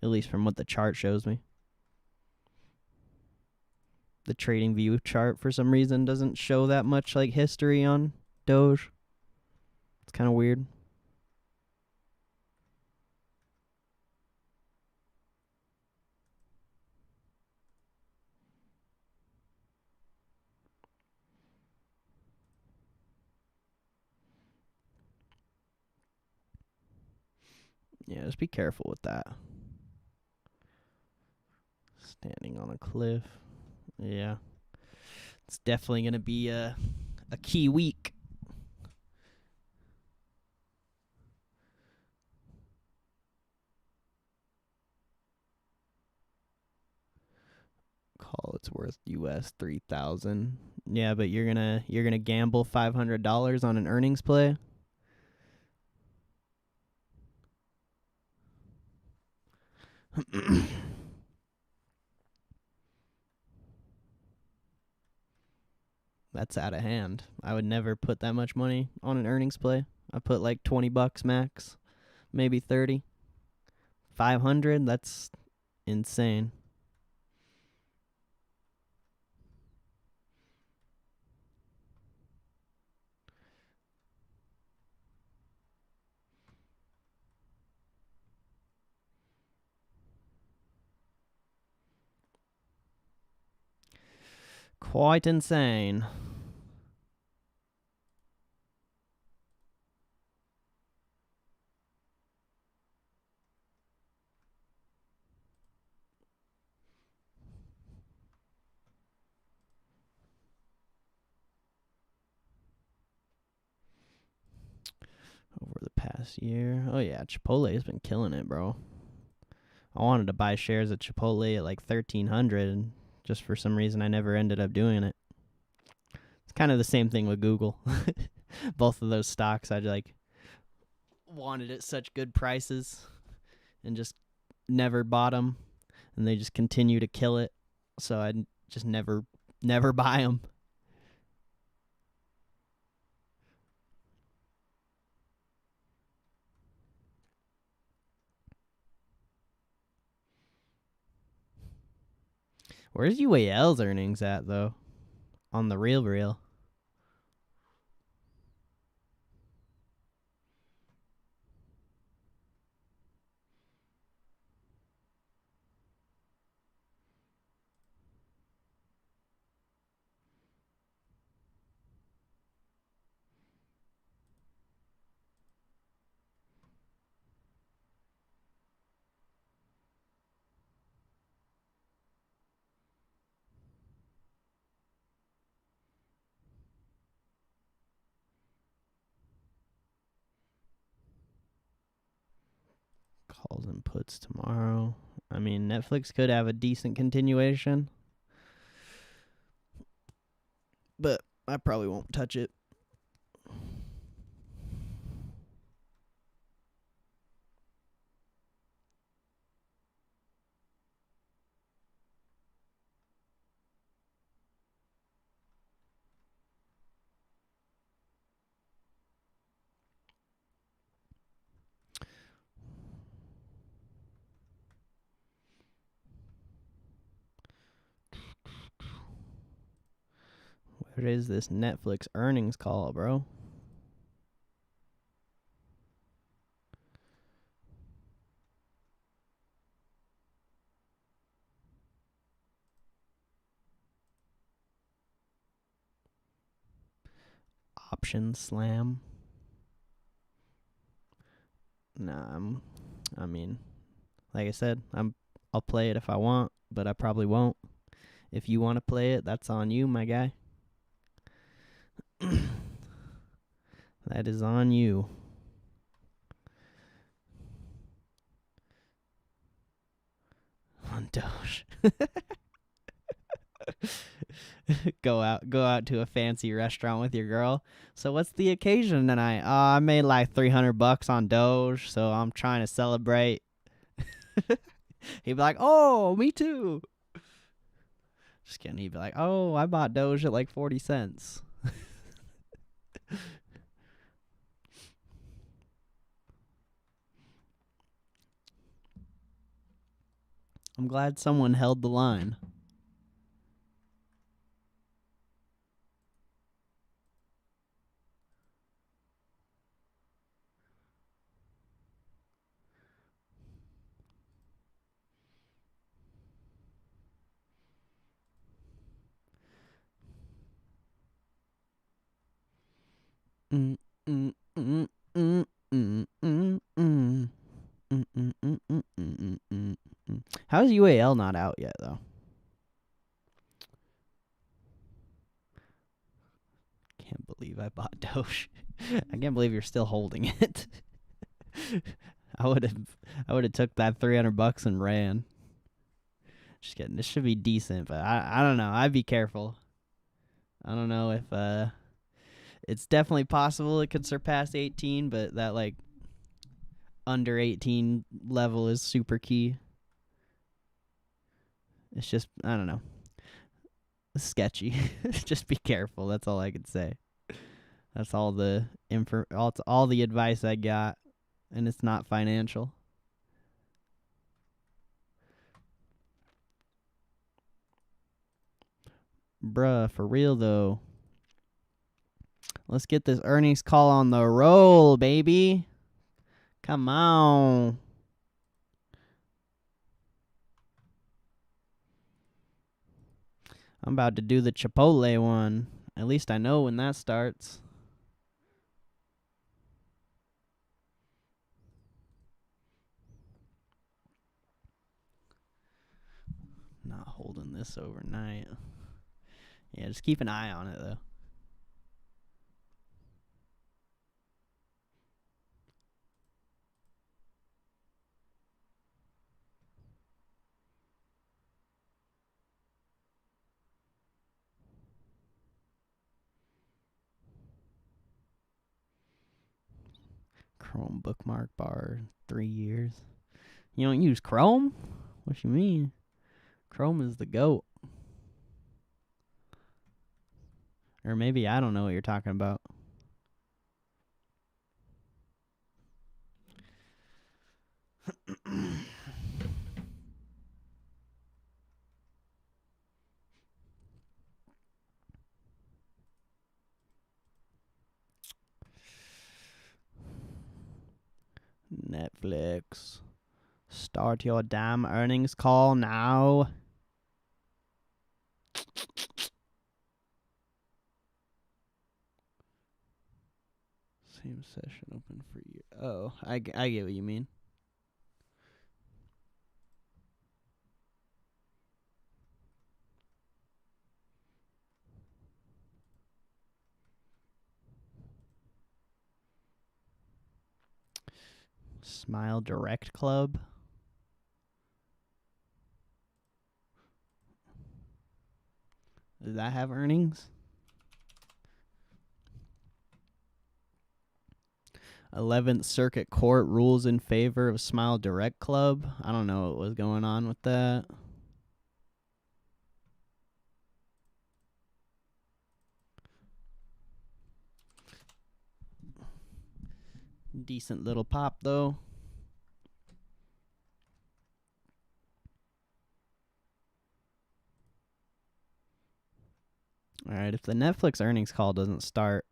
At least from what the chart shows me. The trading view chart, for some reason, doesn't show that much like history on Doge. kind of weird. Yeah, just be careful with that. Standing on a cliff. Yeah. It's definitely going to be a key week. Call it's worth US 3,000. Yeah, but you're gonna gamble $500 on an earnings play. That's out of hand. I would never put that much money on an earnings play. I put like $20 max, maybe 30. 500, that's insane. Quite insane. Over the past year. Oh yeah, Chipotle has been killing it, bro. I wanted to buy shares of Chipotle at like 1,300, and just for some reason I never ended up doing it. It's kind of the same thing with Google. Both of those stocks, I like wanted at such good prices and just never bought them, and they just continue to kill it. So I just never buy them. Where's UAL's earnings at though? On the real. Calls and puts tomorrow. I mean, Netflix could have a decent continuation, but I probably won't touch it. What is this Netflix earnings call, bro? Option slam. Nah, I mean, like I said, I'll play it if I want, but I probably won't. If you want to play it, that's on you, my guy. That is on you. On Doge. Go out to a fancy restaurant with your girl. So what's the occasion tonight? I made like $300 on Doge, so I'm trying to celebrate. He'd be like, "Oh, me too." Just kidding. He'd be like, "Oh, I bought Doge at like 40 cents." I'm glad someone held the line. Mm, mm, mm, mm, mm, mm, mm. How's UAL not out yet, though? Can't believe I bought Doge. I can't believe you're still holding it. I would have took that $300 and ran. Just kidding. This should be decent, but I don't know. I'd be careful. I don't know if it's definitely possible it could surpass 18, but that like under 18 level is super key. It's just I don't know. Sketchy. Just be careful. That's all I could say. That's all the all the advice I got, and it's not financial. Bruh, for real though. Let's get this earnings call on the roll, baby. Come on. I'm about to do the Chipotle one. At least I know when that starts. Not holding this overnight. Yeah, just keep an eye on it, though. Chrome bookmark bar, 3 years. You don't use Chrome? What you mean? Chrome is the GOAT. Or maybe I don't know what you're talking about. Netflix. Start your damn earnings call now. Same session open for you. Oh, I get what you mean. Smile Direct Club. Does that have earnings? 11th Circuit Court rules in favor of Smile Direct Club. I don't know what was going on with that. Decent little pop, though. All right, if the Netflix earnings call doesn't start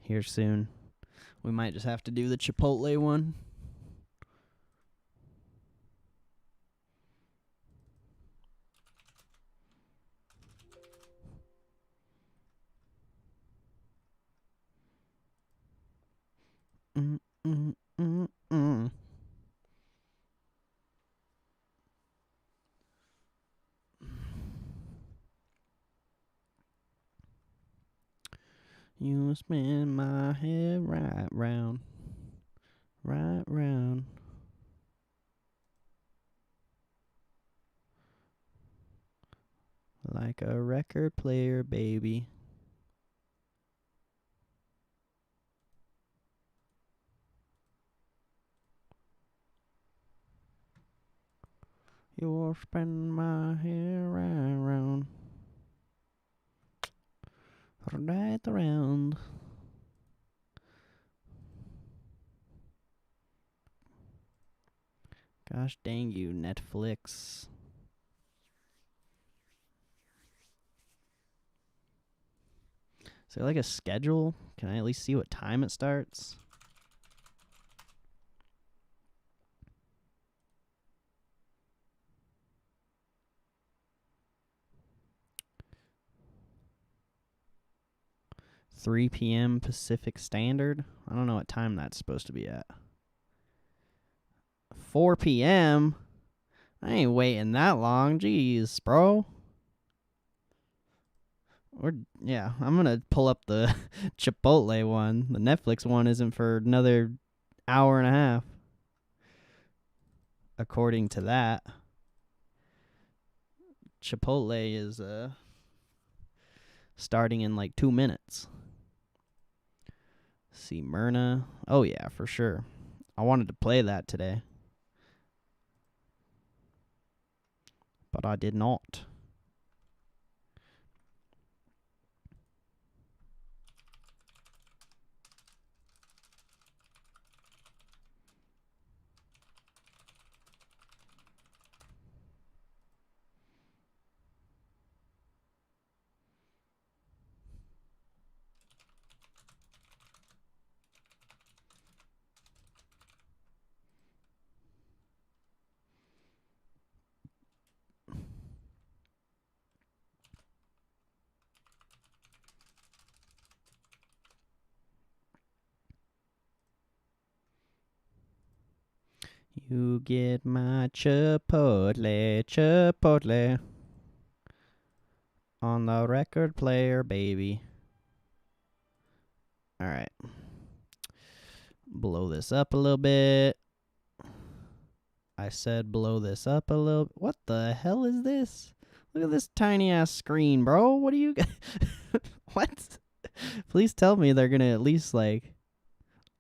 here soon, we might just have to do the Chipotle one. You spin my head right round. Like a record player, baby. You're spinning my head right round. Right around. Gosh dang you, Netflix. Is there like a schedule? Can I at least see what time it starts? 3 p.m. Pacific Standard. I don't know what time that's supposed to be at. 4 p.m.? I ain't waiting that long. Jeez, bro. I'm going to pull up the Chipotle one. The Netflix one isn't for another hour and a half. According to that. Chipotle is starting in like 2 minutes. See, Myrna. Oh, yeah, for sure. I wanted to play that today. But I did not. You get my Chipotle on the record player, baby. All right. Blow this up a little bit. I said blow this up a little. What the hell is this? Look at this tiny ass screen, bro. What do you... What? Please tell me they're going to at least, like,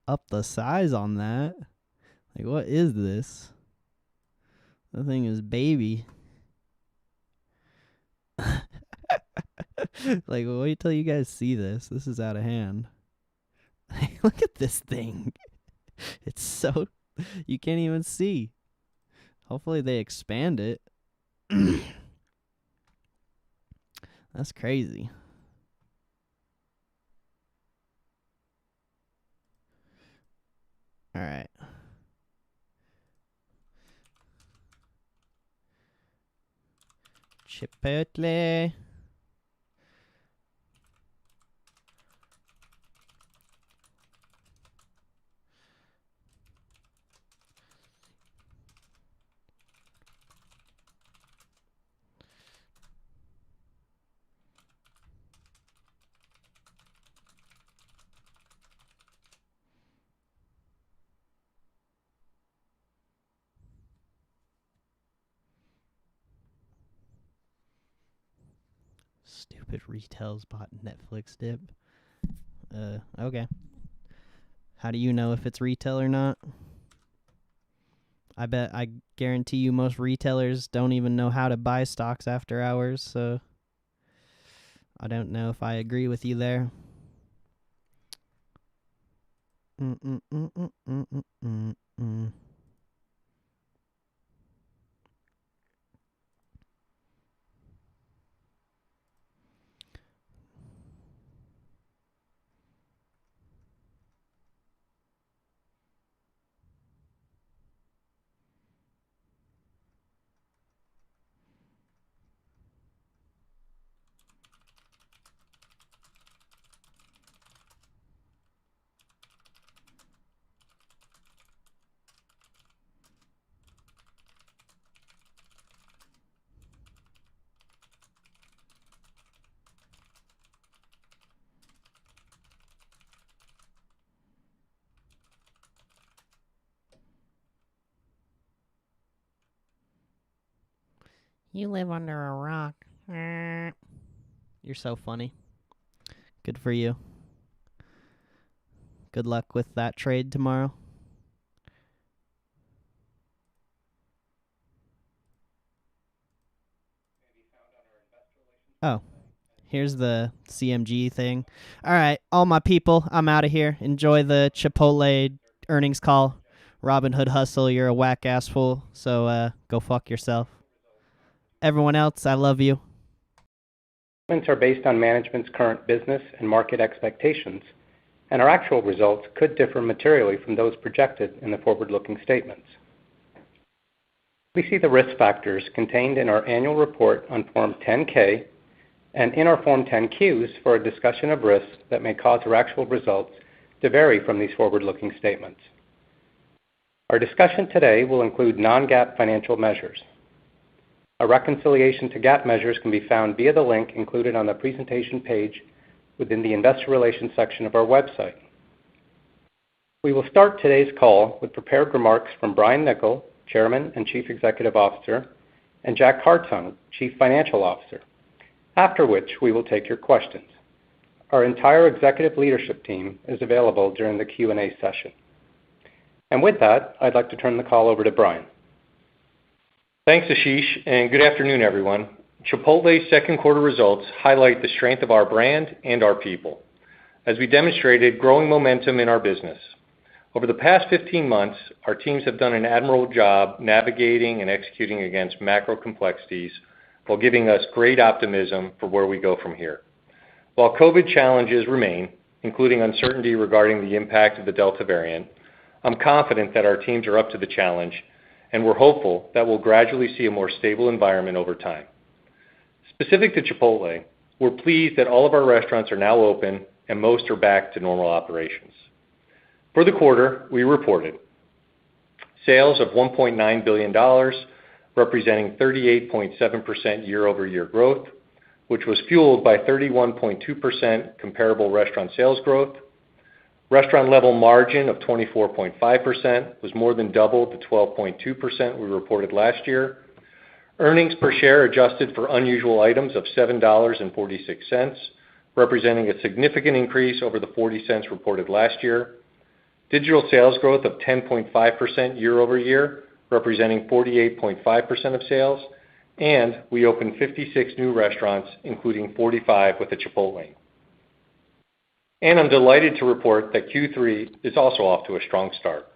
up the size on that. Like, what is this? The thing is baby. Like, wait till you guys see this. This is out of hand. Look at this thing. It's so... You can't even see. Hopefully they expand it. That's crazy. All right. Chipotle. Stupid retail's bought Netflix dip. Okay. How do you know if it's retail or not? I guarantee you most retailers don't even know how to buy stocks after hours, so I don't know if I agree with you there. You live under a rock. You're so funny. Good for you. Good luck with that trade tomorrow. Oh, here's the CMG thing. All right, all my people, I'm out of here. Enjoy the Chipotle earnings call. Robinhood Hustle, you're a whack ass fool, so go fuck yourself. Everyone else, I love you. Statements are based on management's current business and market expectations, and our actual results could differ materially from those projected in the forward-looking statements. We see the risk factors contained in our annual report on Form 10-K and in our Form 10-Qs for a discussion of risks that may cause our actual results to vary from these forward-looking statements. Our discussion today will include non-GAAP financial measures. A reconciliation to GAAP measures can be found via the link included on the presentation page within the Investor Relations section of our website. We will start today's call with prepared remarks from Brian Niccol, Chairman and Chief Executive Officer, and Jack Hartung, Chief Financial Officer, after which we will take your questions. Our entire executive leadership team is available during the Q&A session. And with that, I'd like to turn the call over to Brian. Thanks, Ashish, and good afternoon, everyone. Chipotle's second quarter results highlight the strength of our brand and our people, as we demonstrated growing momentum in our business. Over the past 15 months, our teams have done an admirable job navigating and executing against macro complexities while giving us great optimism for where we go from here. While COVID challenges remain, including uncertainty regarding the impact of the Delta variant, I'm confident that our teams are up to the challenge, and we're hopeful that we'll gradually see a more stable environment over time. Specific to Chipotle, we're pleased that all of our restaurants are now open and most are back to normal operations. For the quarter, we reported sales of $1.9 billion, representing 38.7% year-over-year growth, which was fueled by 31.2% comparable restaurant sales growth. Restaurant level margin of 24.5% was more than double the 12.2% we reported last year. Earnings per share adjusted for unusual items of $7.46, representing a significant increase over the 40 cents reported last year. Digital sales growth of 10.5% year-over-year, representing 48.5% of sales, and we opened 56 new restaurants, including 45 with a Chipotlane. And I'm delighted to report that Q3 is also off to a strong start.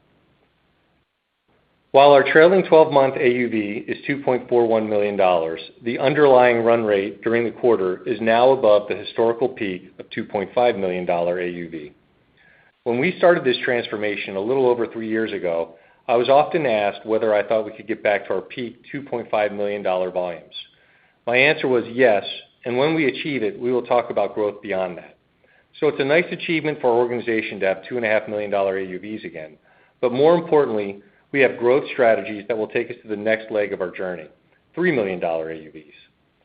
While our trailing 12-month AUV is $2.41 million, the underlying run rate during the quarter is now above the historical peak of $2.5 million AUV. When we started this transformation a little over 3 years ago, I was often asked whether I thought we could get back to our peak $2.5 million volumes. My answer was yes, and when we achieve it, we will talk about growth beyond that. So it's a nice achievement for our organization to have $2.5 million AUVs again. But more importantly, we have growth strategies that will take us to the next leg of our journey, $3 million AUVs,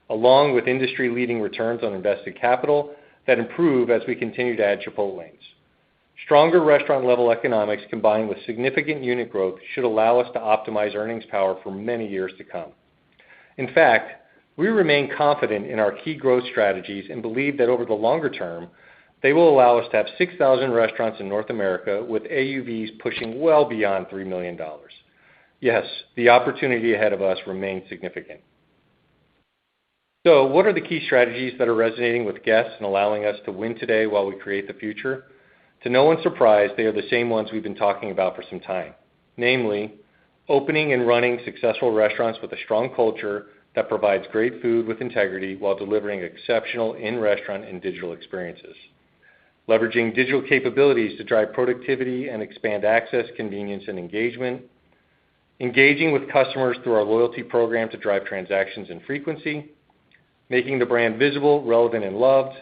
along with industry-leading returns on invested capital that improve as we continue to add Chipotlanes. Stronger restaurant-level economics combined with significant unit growth should allow us to optimize earnings power for many years to come. In fact, we remain confident in our key growth strategies and believe that over the longer term, they will allow us to have 6,000 restaurants in North America with AUVs pushing well beyond $3 million. Yes, the opportunity ahead of us remains significant. So what are the key strategies that are resonating with guests and allowing us to win today while we create the future? To no one's surprise, they are the same ones we've been talking about for some time, namely, opening and running successful restaurants with a strong culture that provides great food with integrity while delivering exceptional in-restaurant and digital experiences. Leveraging digital capabilities to drive productivity and expand access, convenience, and engagement. Engaging with customers through our loyalty program to drive transactions and frequency. Making the brand visible, relevant, and loved.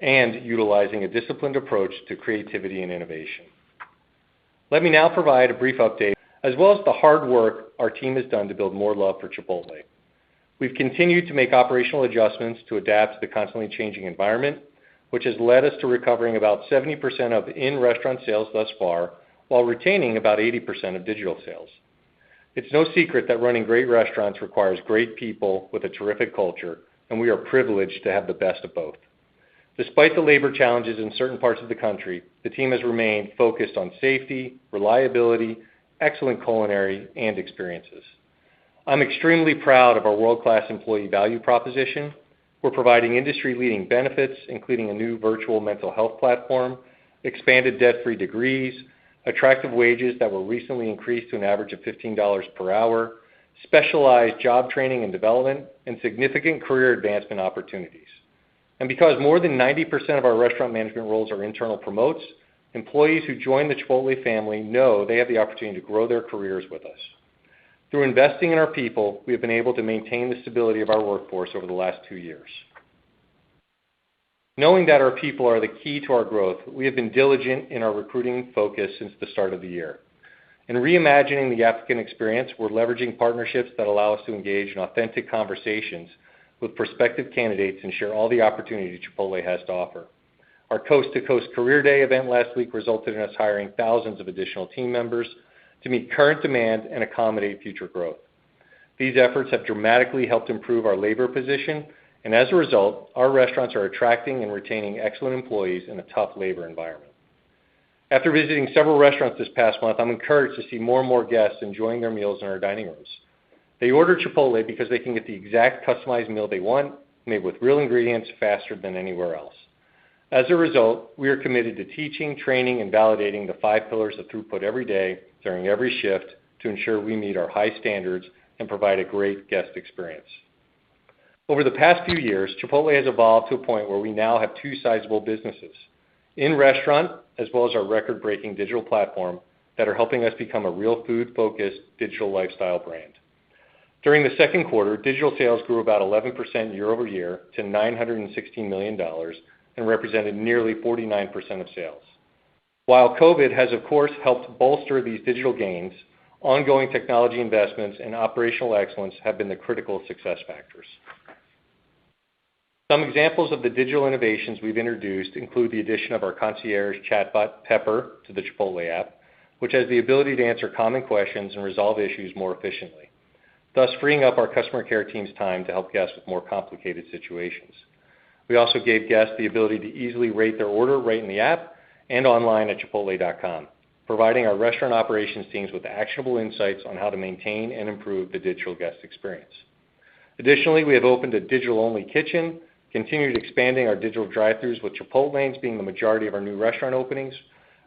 And utilizing a disciplined approach to creativity and innovation. Let me now provide a brief update, as well as the hard work our team has done to build more love for Chipotle. We've continued to make operational adjustments to adapt to the constantly changing environment, which has led us to recovering about 70% of in-restaurant sales thus far, while retaining about 80% of digital sales. It's no secret that running great restaurants requires great people with a terrific culture, and we are privileged to have the best of both. Despite the labor challenges in certain parts of the country, the team has remained focused on safety, reliability, excellent culinary, and experiences. I'm extremely proud of our world-class employee value proposition. We're providing industry-leading benefits, including a new virtual mental health platform, expanded debt-free degrees, attractive wages that were recently increased to an average of $15 per hour, specialized job training and development, and significant career advancement opportunities. And because more than 90% of our restaurant management roles are internal promotes, employees who join the Chipotle family know they have the opportunity to grow their careers with us. Through investing in our people, we have been able to maintain the stability of our workforce over the last 2 years. Knowing that our people are the key to our growth, we have been diligent in our recruiting focus since the start of the year. In reimagining the applicant experience, we're leveraging partnerships that allow us to engage in authentic conversations with prospective candidates and share all the opportunity Chipotle has to offer. Our Coast to Coast Career Day event last week resulted in us hiring thousands of additional team members to meet current demand and accommodate future growth. These efforts have dramatically helped improve our labor position, and as a result, our restaurants are attracting and retaining excellent employees in a tough labor environment. After visiting several restaurants this past month, I'm encouraged to see more and more guests enjoying their meals in our dining rooms. They order Chipotle because they can get the exact customized meal they want, made with real ingredients faster than anywhere else. As a result, we are committed to teaching, training, and validating the 5 pillars of throughput every day during every shift to ensure we meet our high standards and provide a great guest experience. Over the past few years, Chipotle has evolved to a point where we now have 2 sizable businesses, in-restaurant as well as our record-breaking digital platform that are helping us become a real food-focused digital lifestyle brand. During the second quarter, digital sales grew about 11% year over year to $916 million and represented nearly 49% of sales. While COVID has, of course, helped bolster these digital gains, ongoing technology investments and operational excellence have been the critical success factors. Some examples of the digital innovations we've introduced include the addition of our concierge chatbot, Pepper, to the Chipotle app, which has the ability to answer common questions and resolve issues more efficiently, thus freeing up our customer care team's time to help guests with more complicated situations. We also gave guests the ability to easily rate their order right in the app and online at Chipotle.com, providing our restaurant operations teams with actionable insights on how to maintain and improve the digital guest experience. Additionally, we have opened a digital-only kitchen, continued expanding our digital drive-thrus with Chipotlanes being the majority of our new restaurant openings,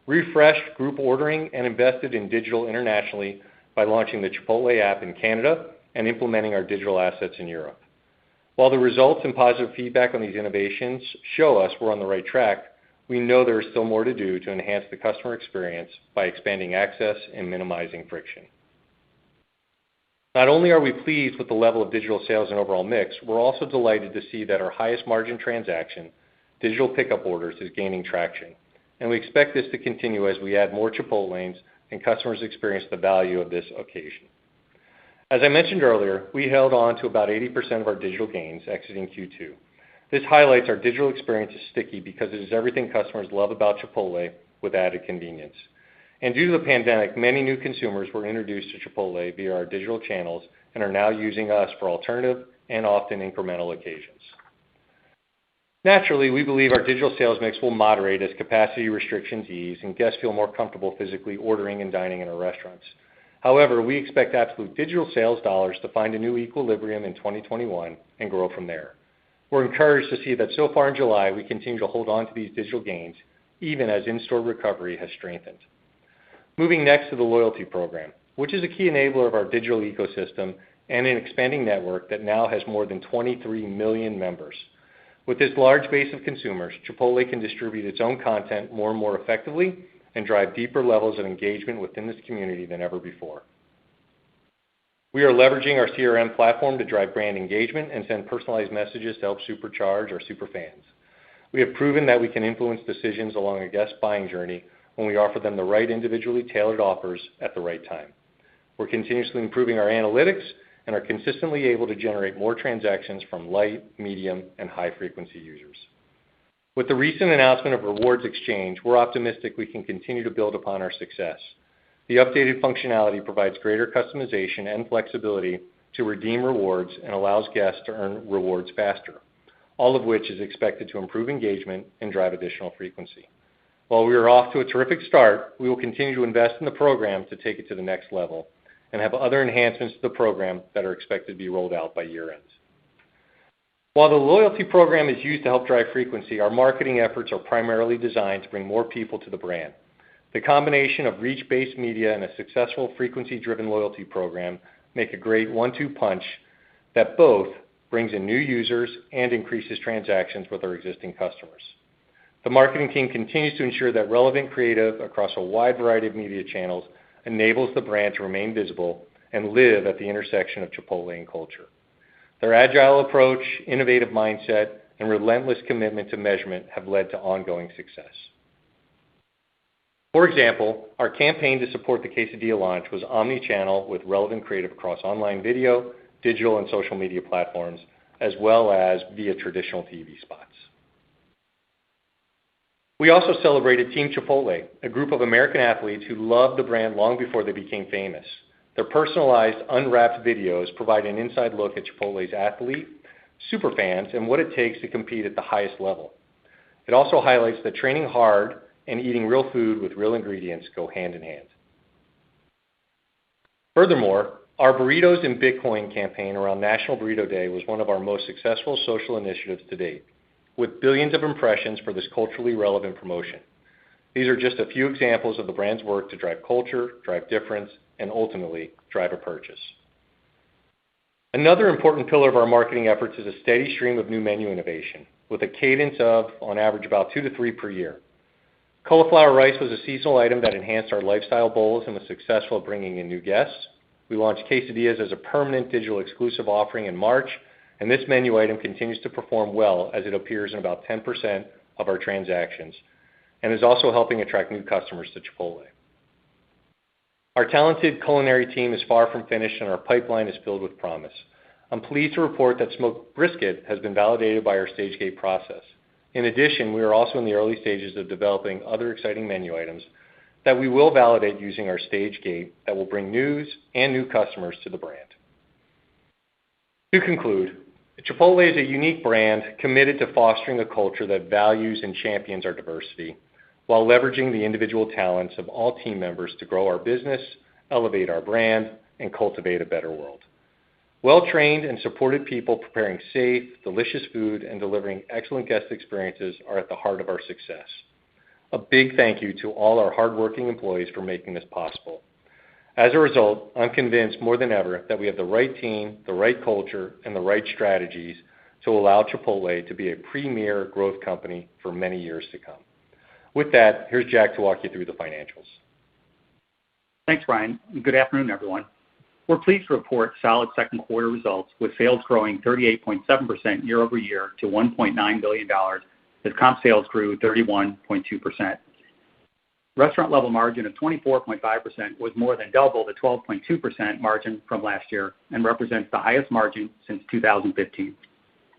refreshed group ordering, and invested in digital internationally by launching the Chipotle app in Canada and implementing our digital assets in Europe. While the results and positive feedback on these innovations show us we're on the right track, we know there is still more to do to enhance the customer experience by expanding access and minimizing friction. Not only are we pleased with the level of digital sales and overall mix, we're also delighted to see that our highest margin transaction, digital pickup orders, is gaining traction, and we expect this to continue as we add more Chipotlanes and customers experience the value of this occasion. As I mentioned earlier, we held on to about 80% of our digital gains exiting Q2. This highlights our digital experience is sticky because it is everything customers love about Chipotle with added convenience. And due to the pandemic, many new consumers were introduced to Chipotle via our digital channels and are now using us for alternative and often incremental occasions. Naturally, we believe our digital sales mix will moderate as capacity restrictions ease and guests feel more comfortable physically ordering and dining in our restaurants. However, we expect absolute digital sales dollars to find a new equilibrium in 2021 and grow from there. We're encouraged to see that so far in July, we continue to hold on to these digital gains, even as in-store recovery has strengthened. Moving next to the loyalty program, which is a key enabler of our digital ecosystem and an expanding network that now has more than 23 million members. With this large base of consumers, Chipotle can distribute its own content more and more effectively and drive deeper levels of engagement within this community than ever before. We are leveraging our CRM platform to drive brand engagement and send personalized messages to help supercharge our superfans. We have proven that we can influence decisions along a guest buying journey when we offer them the right individually tailored offers at the right time. We're continuously improving our analytics and are consistently able to generate more transactions from light, medium, and high-frequency users. With the recent announcement of Rewards Exchange, we're optimistic we can continue to build upon our success. The updated functionality provides greater customization and flexibility to redeem rewards and allows guests to earn rewards faster, all of which is expected to improve engagement and drive additional frequency. While we are off to a terrific start, we will continue to invest in the program to take it to the next level and have other enhancements to the program that are expected to be rolled out by year-end. While the loyalty program is used to help drive frequency, our marketing efforts are primarily designed to bring more people to the brand. The combination of reach-based media and a successful frequency-driven loyalty program make a great one-two punch that both brings in new users and increases transactions with our existing customers. The marketing team continues to ensure that relevant creative across a wide variety of media channels enables the brand to remain visible and live at the intersection of Chipotle and culture. Their agile approach, innovative mindset, and relentless commitment to measurement have led to ongoing success. For example, our campaign to support the quesadilla launch was omni-channel with relevant creative across online video, digital, and social media platforms, as well as via traditional TV spots. We also celebrated Team Chipotle, a group of American athletes who loved the brand long before they became famous. Their personalized, unwrapped videos provide an inside look at Chipotle's athlete, superfans, and what it takes to compete at the highest level. It also highlights that training hard and eating real food with real ingredients go hand in hand. Furthermore, our Burritos in Bitcoin campaign around National Burrito Day was one of our most successful social initiatives to date, with billions of impressions for this culturally relevant promotion. These are just a few examples of the brand's work to drive culture, drive difference, and ultimately drive a purchase. Another important pillar of our marketing efforts is a steady stream of new menu innovation, with a cadence of, on average, about 2 to 3 per year. Cauliflower rice was a seasonal item that enhanced our lifestyle bowls and was successful at bringing in new guests. We launched quesadillas as a permanent digital exclusive offering in March, and this menu item continues to perform well as it appears in about 10% of our transactions and is also helping attract new customers to Chipotle. Our talented culinary team is far from finished and our pipeline is filled with promise. I'm pleased to report that smoked brisket has been validated by our stage gate process. In addition, we are also in the early stages of developing other exciting menu items that we will validate using our stage gate that will bring news and new customers to the brand. To conclude, Chipotle is a unique brand committed to fostering a culture that values and champions our diversity while leveraging the individual talents of all team members to grow our business, elevate our brand, and cultivate a better world. Well-trained and supported people preparing safe, delicious food and delivering excellent guest experiences are at the heart of our success. A big thank you to all our hardworking employees for making this possible. As a result, I'm convinced more than ever that we have the right team, the right culture, and the right strategies to allow Chipotle to be a premier growth company for many years to come. With that, here's Jack to walk you through the financials. Thanks, Brian. Good afternoon, everyone. We're pleased to report solid second quarter results with sales growing 38.7% year over year to $1.9 billion as comp sales grew 31.2%. Restaurant level margin of 24.5% was more than double the 12.2% margin from last year and represents the highest margin since 2015.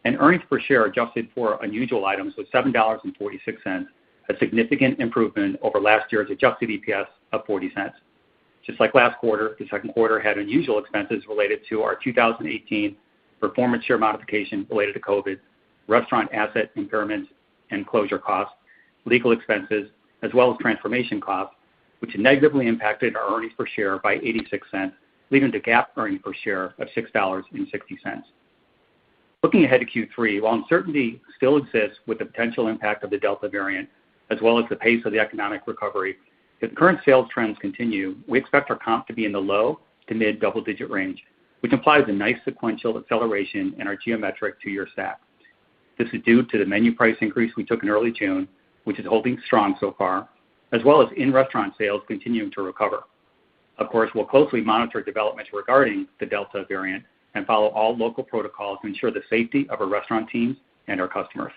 And earnings per share adjusted for unusual items was $7.46, a significant improvement over last year's adjusted EPS of 40 cents. Just like last quarter, the second quarter had unusual expenses related to our 2018 performance share modification related to COVID, restaurant asset impairments and closure costs, legal expenses, as well as transformation costs, which negatively impacted our earnings per share by 86 cents, leading to GAAP earnings per share of $6.60. Looking ahead to Q3, while uncertainty still exists with the potential impact of the Delta variant, as well as the pace of the economic recovery, if current sales trends continue, we expect our comp to be in the low to mid double-digit range, which implies a nice sequential acceleration in our geometric two-year stack. This is due to the menu price increase we took in early June, which is holding strong so far, as well as in-restaurant sales continuing to recover. Of course, we'll closely monitor developments regarding the Delta variant and follow all local protocols to ensure the safety of our restaurant teams and our customers.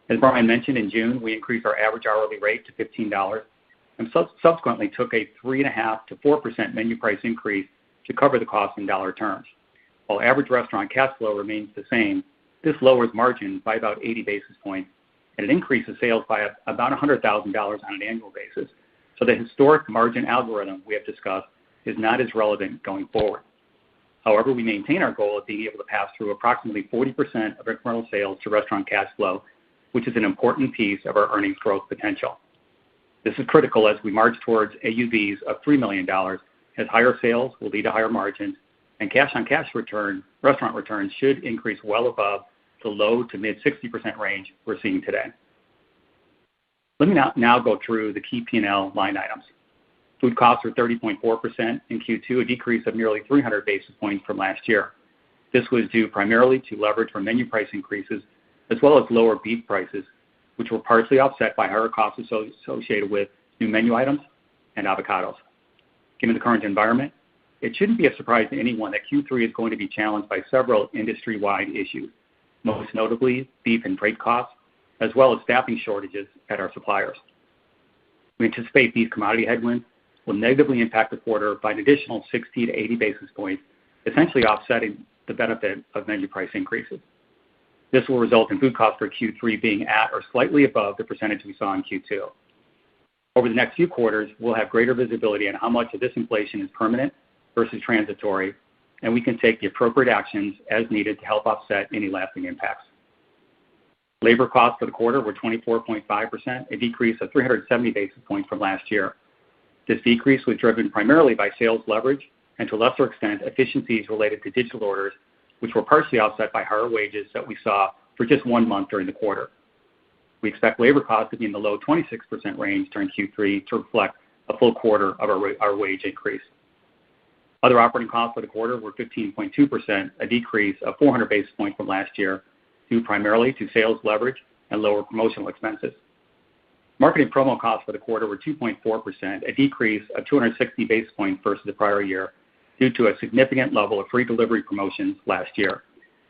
As Brian mentioned, in June, we increased our average hourly rate to $15 and subsequently took a 3.5% to 4% menu price increase to cover the cost in dollar terms. While average restaurant cash flow remains the same, this lowers margin by about 80 basis points, and it increases sales by about $100,000 on an annual basis. So the historic margin algorithm we have discussed is not as relevant going forward. However, we maintain our goal of being able to pass through approximately 40% of incremental sales to restaurant cash flow, which is an important piece of our earnings growth potential. This is critical as we march towards AUVs of $3 million, as higher sales will lead to higher margins, and cash-on-cash restaurant returns should increase well above the low to mid 60% range we're seeing today. Let me now go through the key P&L line items. Food costs are 30.4% in Q2, a decrease of nearly 300 basis points from last year. This was due primarily to leverage from menu price increases, as well as lower beef prices, which were partially offset by higher costs associated with new menu items and avocados. Given the current environment, it shouldn't be a surprise to anyone that Q3 is going to be challenged by several industry-wide issues. most notably beef and freight costs, as well as staffing shortages at our suppliers. We anticipate these commodity headwinds will negatively impact the quarter by an additional 60 to 80 basis points, essentially offsetting the benefit of menu price increases. This will result in food costs for Q3 being at or slightly above the percentage we saw in Q2. Over the next few quarters, we'll have greater visibility on how much of this inflation is permanent versus transitory, and we can take the appropriate actions as needed to help offset any lasting impacts. Labor costs for the quarter were 24.5%, a decrease of 370 basis points from last year. This decrease was driven primarily by sales leverage and to a lesser extent efficiencies related to digital orders, which were partially offset by higher wages that we saw for just 1 month during the quarter. We expect labor costs to be in the low 26% range during Q3 to reflect a full quarter of our wage increase. Other operating costs for the quarter were 15.2%, a decrease of 400 basis points from last year, due primarily to sales leverage and lower promotional expenses. Marketing promo costs for the quarter were 2.4%, a decrease of 260 basis points versus the prior year, due to a significant level of free delivery promotions last year.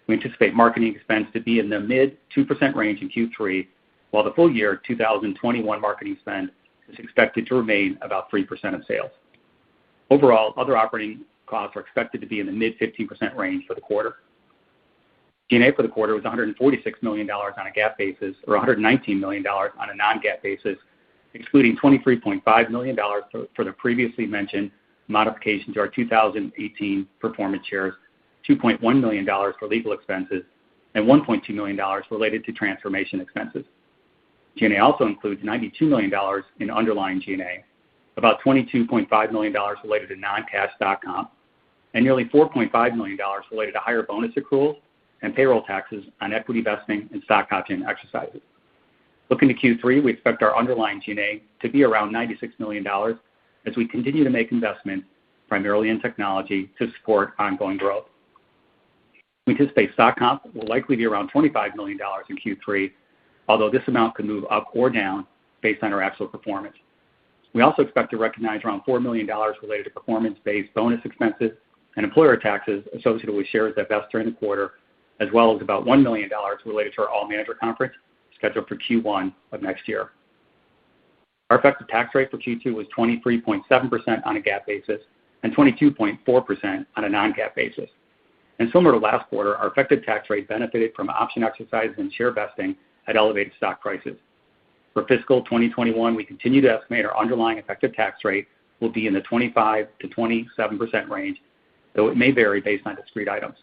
We anticipate marketing expense to be in the mid 2% range in Q3, while the full year 2021 marketing spend is expected to remain about 3% of sales. Overall, other operating costs are expected to be in the mid 15% range for the quarter. G&A for the quarter was $146 million on a GAAP basis, or $119 million on a non-GAAP basis, excluding $23.5 million for the previously mentioned modification to our 2018 performance shares, $2.1 million for legal expenses, and $1.2 million related to transformation expenses. G&A also includes $92 million in underlying G&A, about $22.5 million related to non-cash stock comp, and nearly $4.5 million related to higher bonus accruals and payroll taxes on equity vesting and stock option exercises. Looking to Q3, we expect our underlying G&A to be around $96 million as we continue to make investments, primarily in technology, to support ongoing growth. We anticipate stock comp will likely be around $25 million in Q3, although this amount could move up or down based on our actual performance. We also expect to recognize around $4 million related to performance-based bonus expenses and employer taxes associated with shares that vest during the quarter, as well as about $1 million related to our All-Manager Conference scheduled for Q1 of next year. Our effective tax rate for Q2 was 23.7% on a GAAP basis and 22.4% on a non-GAAP basis. And similar to last quarter, our effective tax rate benefited from option exercises and share vesting at elevated stock prices. For fiscal 2021, we continue to estimate our underlying effective tax rate will be in the 25 to 27% range, though it may vary based on discrete items.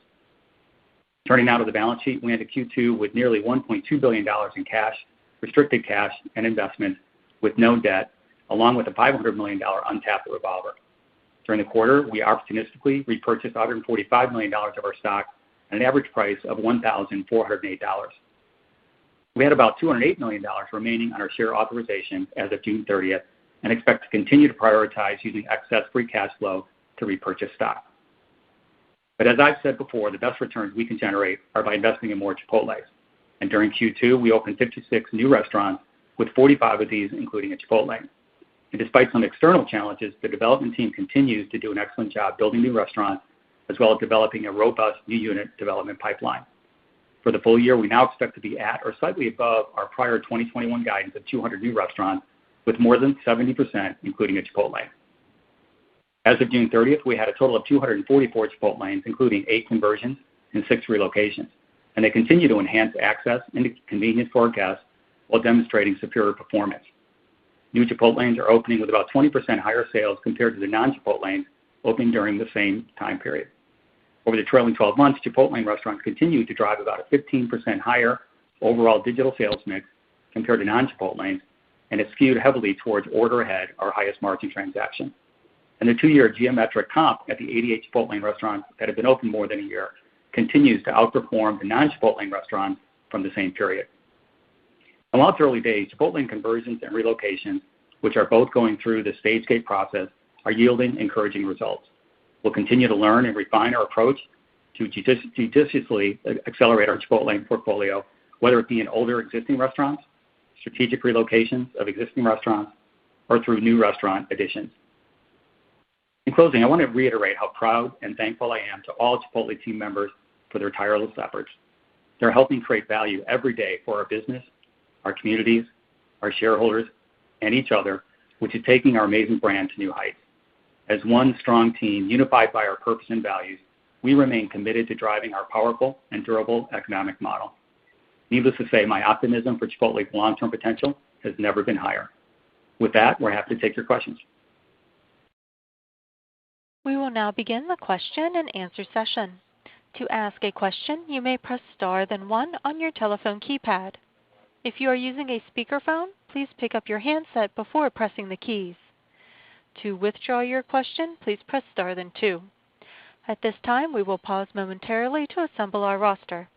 Turning now to the balance sheet, we ended Q2 with nearly $1.2 billion in cash, restricted cash, and investments with no debt, along with a $500 million untapped revolver. During the quarter, we opportunistically repurchased $145 million of our stock at an average price of $1,408. We had about $208 million remaining on our share authorization as of June 30th and expect to continue to prioritize using excess free cash flow to repurchase stock. But as I've said before, the best returns we can generate are by investing in more Chipotles. And during Q2, we opened 56 new restaurants, with 45 of these including a Chipotle. And despite some external challenges, the development team continues to do an excellent job building new restaurants, as well as developing a robust new unit development pipeline. For the full year, we now expect to be at or slightly above our prior 2021 guidance of 200 new restaurants, with more than 70% including a Chipotle. As of June 30th, we had a total of 244 Chipotlanes, including 8 conversions and 6 relocations, and they continue to enhance access and convenience for our guests while demonstrating superior performance. New Chipotlanes are opening with about 20% higher sales compared to the non-Chipotlanes opening during the same time period. Over the trailing 12 months, Chipotlane restaurants continue to drive about a 15% higher overall digital sales mix compared to non-Chipotlanes, and it's skewed heavily towards order ahead, our highest margin transaction. And the 2-year geometric comp at the 88 Chipotlane restaurants that have been open more than a year continues to outperform the non-Chipotlane restaurants from the same period. And while it's early days, Chipotlane conversions and relocations, which are both going through the stage gate process, are yielding encouraging results. We'll continue to learn and refine our approach to judiciously accelerate our Chipotlane portfolio, whether it be in older existing restaurants, strategic relocations of existing restaurants, or through new restaurant additions. In closing, I want to reiterate how proud and thankful I am to all Chipotle team members for their tireless efforts. They're helping create value every day for our business, our communities, our shareholders, and each other, which is taking our amazing brand to new heights. As one strong team unified by our purpose and values, we remain committed to driving our powerful and durable economic model. Needless to say, my optimism for Chipotle's long-term potential has never been higher. With that, we're happy to take your questions. We will now begin the question and answer session. To ask a question, you may press star then 1 on your telephone keypad. If you are using a speakerphone, please pick up your handset before pressing the keys. To withdraw your question, please press star then 2. At this time, we will pause momentarily to assemble our roster.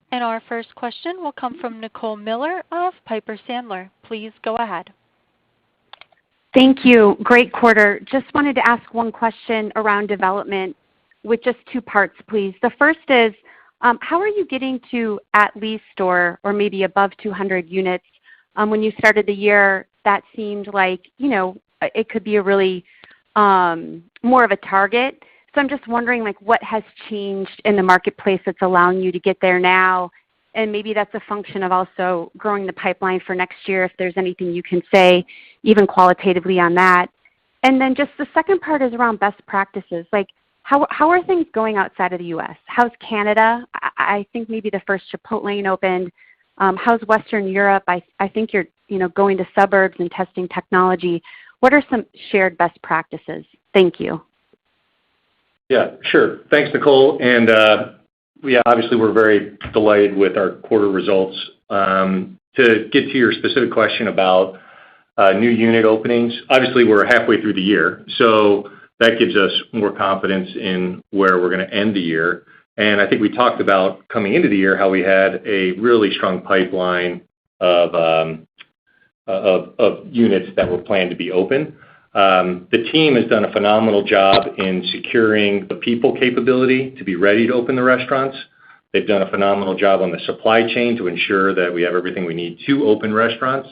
And our first question will come from Nicole Miller of Piper Sandler. Please go ahead. Thank you. Great quarter. Just wanted to ask one question around development with just 2 parts, please. The first is, how are you getting to at least or maybe above 200 units? When you started the year, that seemed like, it could be a really more of a target. So I'm just wondering, what has changed in the marketplace that's allowing you to get there now? And maybe that's a function of also growing the pipeline for next year, if there's anything you can say, even qualitatively on that. And then just the second part is around best practices. How are things going outside of the U.S.? How's Canada? I think maybe the first Chipotle opened. How's Western Europe? I think you're going to suburbs and testing technology. What are some shared best practices? Thank you. Yeah, sure. Thanks, Nicole. And obviously we're very delighted with our quarter results. To get to your specific question about new unit openings, obviously we're halfway through the year, so that gives us more confidence in where we're going to end the year. And I think we talked about coming into the year how we had a really strong pipeline of units that were planned to be open. The team has done a phenomenal job in securing the people capability to be ready to open the restaurants. They've done a phenomenal job on the supply chain to ensure that we have everything we need to open restaurants.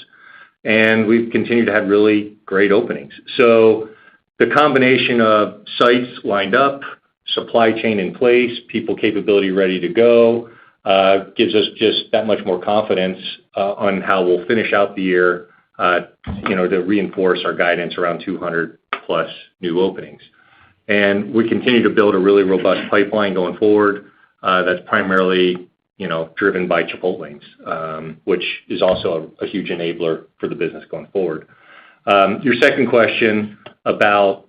And we've continued to have really great openings. So the combination of sites lined up, supply chain in place, people capability ready to go, gives us just that much more confidence on how we'll finish out the year, to reinforce our guidance around 200 plus new openings. And we continue to build a really robust pipeline going forward that's primarily, driven by Chipotle's, which is also a huge enabler for the business going forward. Your second question about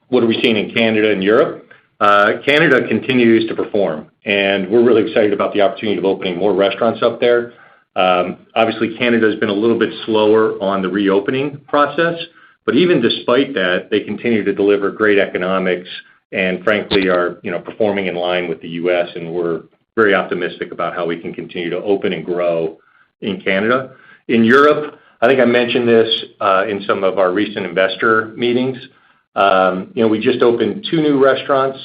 what are we seeing in Canada and Europe? Canada continues to perform, and we're really excited about the opportunity of opening more restaurants up there. Obviously, Canada has been a little bit slower on the reopening process, but even despite that, they continue to deliver great economics and frankly are performing in line with the U.S., and we're very optimistic about how we can continue to open and grow in Canada. In Europe, I think I mentioned this in some of our recent investor meetings. We just opened 2 new restaurants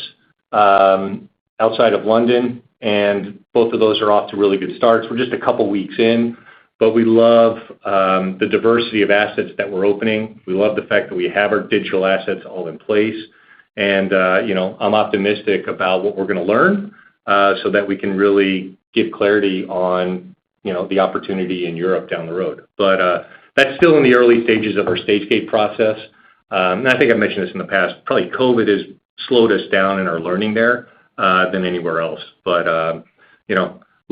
outside of London, and both of those are off to really good starts. We're just a couple weeks in, but we love the diversity of assets that we're opening. We love the fact that we have our digital assets all in place. And, I'm optimistic about what we're going to learn so that we can really give clarity on, the opportunity in Europe down the road. But that's still in the early stages of our stage gate process. And I think I mentioned this in the past. Probably COVID has slowed us down in our learning there than anywhere else. But,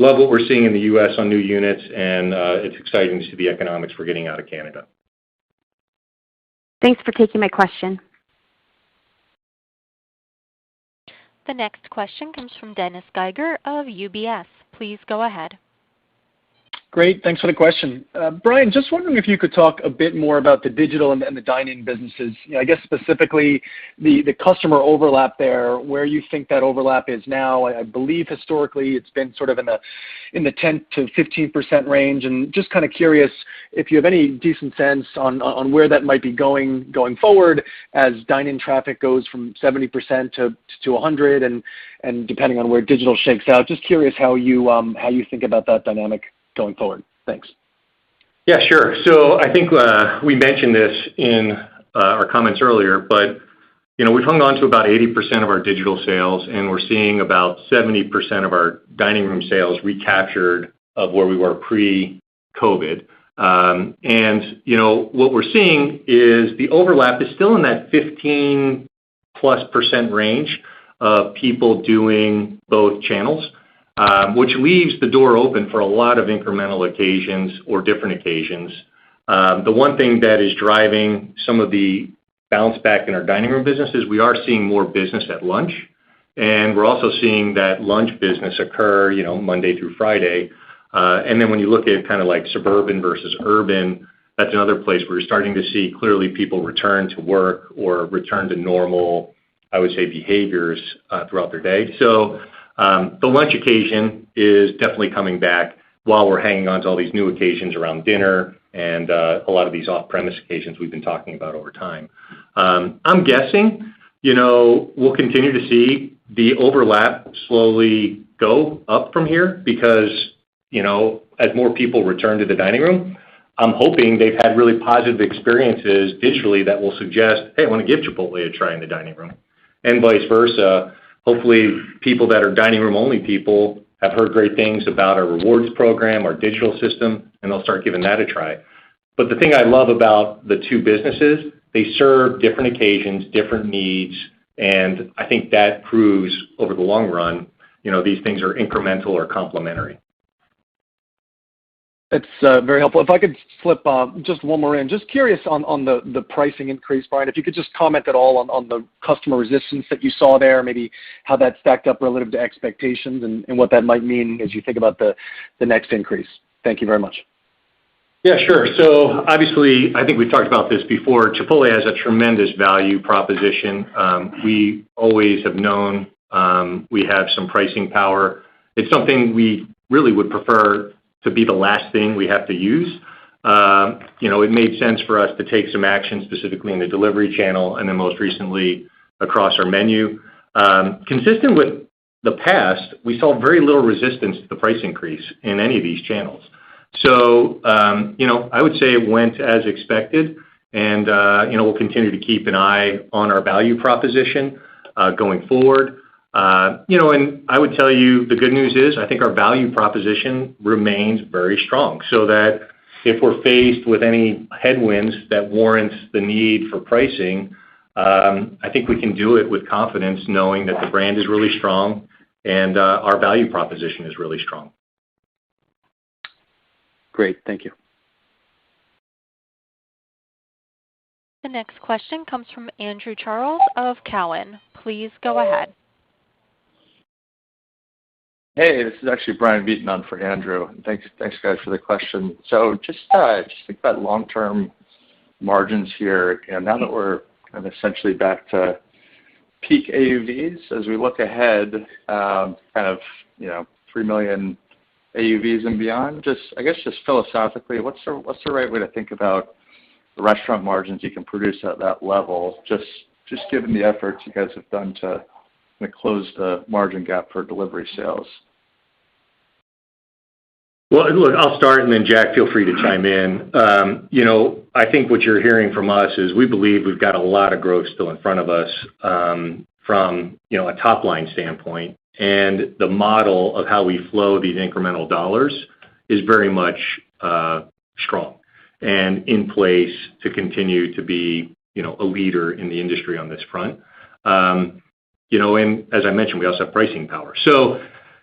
love what we're seeing in the U.S. on new units, and it's exciting to see the economics we're getting out of Canada. Thanks for taking my question. The next question comes from Dennis Geiger of UBS. Please go ahead. Great. Thanks for the question. Brian, just wondering if you could talk a bit more about the digital and the dine-in businesses. I guess specifically the customer overlap there, where you think that overlap is now. I believe historically it's been sort of in the 10 to 15% range, and just kind of curious if you have any decent sense on where that might be going forward as dine-in traffic goes from 70% to 100, and depending on where digital shakes out. Just curious how you think about that dynamic going forward. Thanks. Yeah, sure. So I think we mentioned this in our comments earlier, but we've hung on to about 80% of our digital sales, and we're seeing about 70% of our dining room sales recaptured of where we were pre-COVID. What we're seeing is the overlap is still in that 15+% range of people doing both channels, which leaves the door open for a lot of incremental occasions or different occasions. The one thing that is driving some of the bounce back in our dining room business is we are seeing more business at lunch, and we're also seeing that lunch business occur, Monday through Friday. And then when you look at kind of like suburban versus urban, that's another place where you're starting to see clearly people return to work or return to normal, I would say, behaviors throughout their day. So the lunch occasion is definitely coming back while we're hanging on to all these new occasions around dinner and a lot of these off-premise occasions we've been talking about over time. I'm guessing, we'll continue to see the overlap slowly go up from here because, as more people return to the dining room, I'm hoping they've had really positive experiences digitally that will suggest, hey, I want to give Chipotle a try in the dining room, and vice versa. Hopefully, people that are dining room only people have heard great things about our rewards program, our digital system, and they'll start giving that a try. But the thing I love about the two businesses, they serve different occasions, different needs, and I think that proves over the long run, these things are incremental or complementary. It's very helpful. If I could slip just one more in, just curious on the pricing increase, Brian, if you could just comment at all on the customer resistance that you saw there, maybe how that stacked up relative to expectations and what that might mean as you think about the next increase. Thank you very much. Yeah, sure. So obviously, I think we've talked about this before. Chipotle has a tremendous value proposition. We always have known we have some pricing power. It's something we really would prefer to be the last thing we have to use. It made sense for us to take some action specifically in the delivery channel and then most recently across our menu. Consistent with the past, we saw very little resistance to the price increase in any of these channels. So, I would say it went as expected, and, we'll continue to keep an eye on our value proposition going forward. And I would tell you the good news is I think our value proposition remains very strong, so that if we're faced with any headwinds that warrants the need for pricing, I think we can do it with confidence knowing that the brand is really strong and our value proposition is really strong. Great. Thank you. The next question comes from Andrew Charles of Cowen. Please go ahead. Hey, this is actually Brian Beaton on for Andrew. Thanks guys for the question. So just think about long-term margins here. Now that we're kind of essentially back to peak AUVs, as we look ahead, 3 million AUVs and beyond. Just philosophically, what's the right way to think about the restaurant margins you can produce at that level? Just given the efforts you guys have done to close the margin gap for delivery sales. Well, look, I'll start and then Jack, feel free to chime in. I think what you're hearing from us is we believe we've got a lot of growth still in front of us from a top line standpoint. And the model of how we flow these incremental dollars is very much strong and in place to continue to be a leader in the industry on this front. And as I mentioned, we also have pricing power. So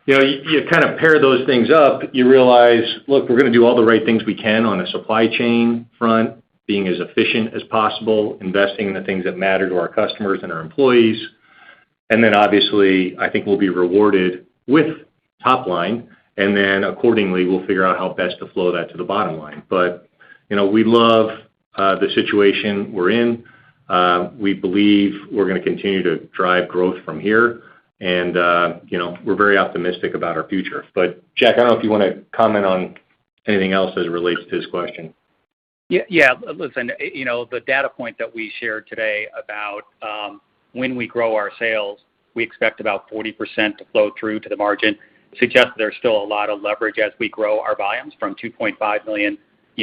you kind of pair those things up, you realize, look, we're going to do all the right things we can on a supply chain front, being as efficient as possible, investing in the things that matter to our customers and our employees. And then obviously, I think we'll be rewarded with top line, and then accordingly, we'll figure out how best to flow that to the bottom line. But, we love the situation we're in. We believe we're going to continue to drive growth from here. And, we're very optimistic about our future. But Jack, I don't know if you want to comment on anything else as it relates to his question. Yeah. Listen, the data point that we shared today about when we grow our sales, we expect about 40% to flow through to the margin. Suggests there's still a lot of leverage as we grow our volumes from 2.5 million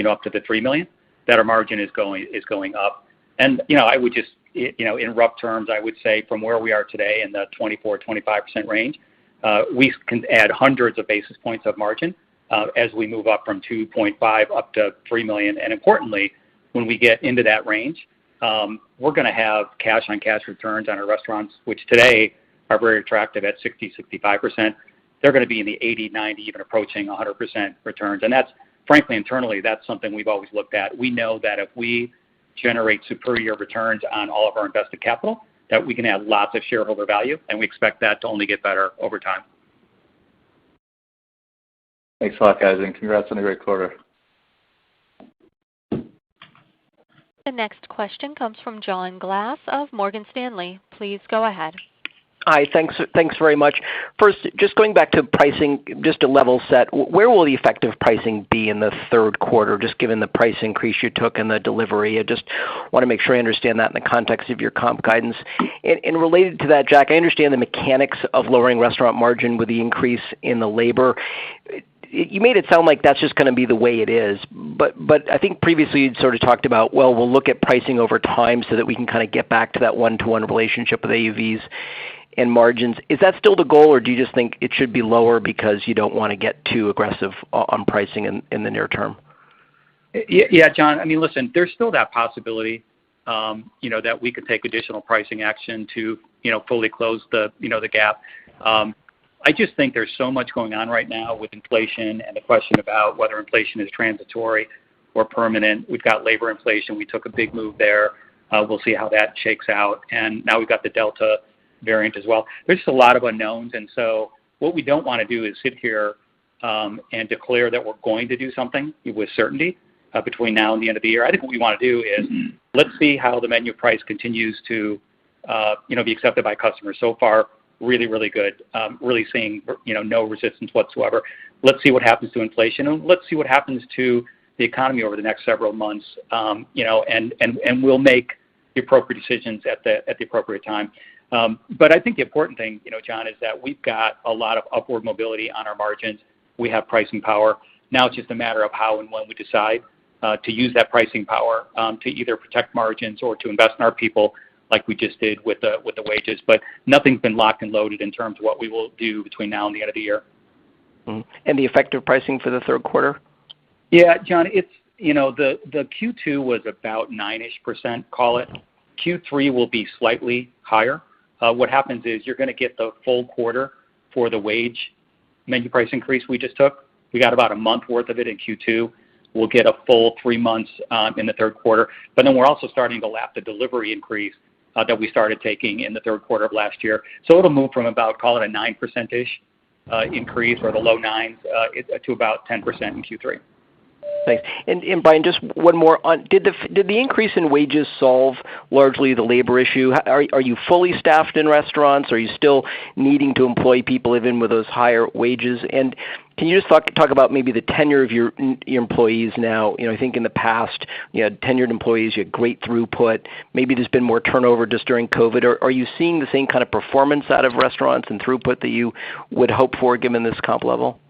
up to the $3 million, that our margin is going up. And, I would just, in rough terms, I would say from where we are today in the 24-25% range, we can add hundreds of basis points of margin as we move up from 2.5 up to 3 million. And importantly, when we get into that range, we're going to have cash-on-cash returns on our restaurants, which today are very attractive at 60-65%. They're going to be in the 80, 90, even approaching 100% returns. And that's, frankly, internally, that's something we've always looked at. We know that if we generate superior returns on all of our invested capital, that we can add lots of shareholder value, and we expect that to only get better over time. Thanks a lot, guys, and congrats on a great quarter. The next question comes from John Glass of Morgan Stanley. Please go ahead. Hi, thanks very much. First, just going back to pricing, just to level set, where will the effective pricing be in the third quarter, just given the price increase you took in the delivery? I just want to make sure I understand that in the context of your comp guidance. And related to that, Jack, I understand the mechanics of lowering restaurant margin with the increase in the labor. You made it sound like that's just going to be the way it is, but I think previously you'd sort of talked about, well, we'll look at pricing over time so that we can kind of get back to that one-to-one relationship with AUVs and margins. Is that still the goal, or do you just think it should be lower because you don't want to get too aggressive on pricing in the near term? Yeah, John. I mean, listen, there's still that possibility, that we could take additional pricing action to, fully close the gap. I just think there's so much going on right now with inflation and the question about whether inflation is transitory or permanent. We've got labor inflation. We took a big move there. We'll see how that shakes out. And now we've got the Delta variant as well. There's just a lot of unknowns. And so what we don't want to do is sit here and declare that we're going to do something with certainty between now and the end of the year. I think what we want to do is let's see how the menu price continues to be accepted by customers. So far, really, really good. Really seeing no resistance whatsoever. Let's see what happens to inflation, and let's see what happens to the economy over the next several months. And we'll make the appropriate decisions at the appropriate time. But I think the important thing, John, is that we've got a lot of upward mobility on our margins. We have pricing power. Now it's just a matter of how and when we decide to use that pricing power to either protect margins or to invest in our people, like we just did with the wages. But nothing's been locked and loaded in terms of what we will do between now and the end of the year. Mm-hmm. And the effective pricing for the third quarter? Yeah, John, it's the Q2 was about 9-ish%, call it. Q3 will be slightly higher. What happens is you're going to get the full quarter for the wage menu price increase we just took. We got about a month worth of it in Q2. We'll get a full 3 months in the third quarter. But then we're also starting to lap the delivery increase that we started taking in the third quarter of last year. So it'll move from about, call it a 9%-ish increase, or the low 9s, to about 10% in Q3. Thanks. And Brian, just one more on did the increase in wages solve largely the labor issue? Are you fully staffed in restaurants? Are you still needing to employ people even with those higher wages? And can you just talk about maybe the tenure of your employees now? I think in the past you had tenured employees, you had great throughput. Maybe there's been more turnover just during COVID. Are you seeing the same kind of performance out of restaurants and throughput that you would hope for given this comp level?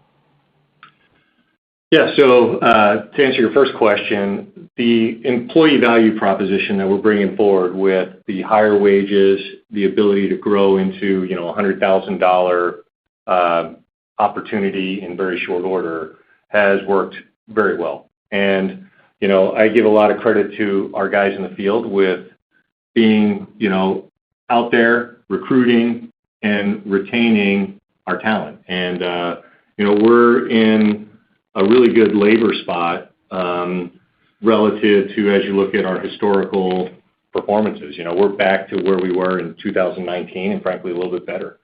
Yeah, so to answer your first question, the employee value proposition that we're bringing forward with the higher wages, the ability to grow into $100,000 opportunity in very short order has worked very well. And I give a lot of credit to our guys in the field with being out there recruiting and retaining our talent. And we're in a really good labor spot relative to, as you look at our historical performances. We're back to where we were in 2019 and frankly a little bit better,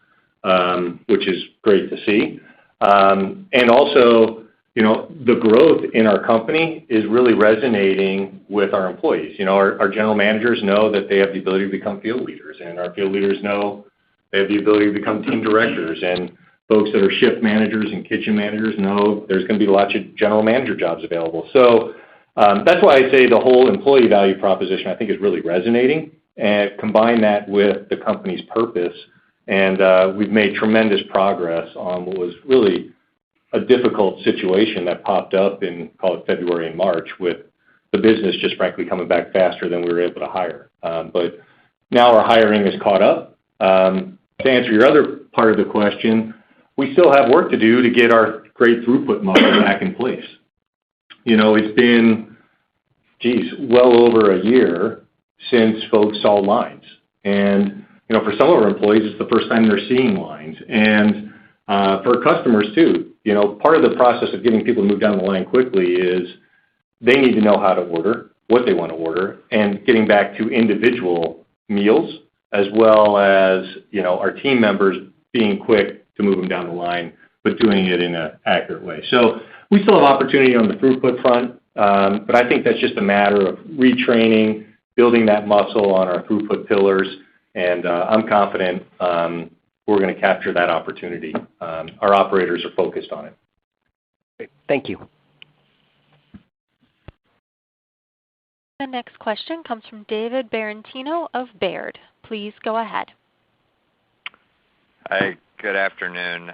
which is great to see. And also, the growth in our company is really resonating with our employees. Our general managers know that they have the ability to become field leaders, and our field leaders know they have the ability to become team directors, and folks that are shift managers and kitchen managers know there's going to be lots of general manager jobs available. So that's why I say the whole employee value proposition I think is really resonating, and combine that with the company's purpose. And we've made tremendous progress on what was really a difficult situation that popped up in, call it February and March, with the business just frankly coming back faster than we were able to hire. But now our hiring is caught up. To answer your other part of the question, we still have work to do to get our great throughput model back in place. It's been, well over a year since folks saw lines. And, for some of our employees, it's the first time they're seeing lines. And for customers too, part of the process of getting people to move down the line quickly is they need to know how to order, what they want to order, and getting back to individual meals, as well as, our team members being quick to move them down the line, but doing it in an accurate way. So we still have opportunity on the throughput front, but I think that's just a matter of retraining, building that muscle on our throughput pillars, and I'm confident we're going to capture that opportunity. Our operators are focused on it. Great. Thank you. The next question comes from David Barentino of Baird. Please go ahead. Hi, good afternoon.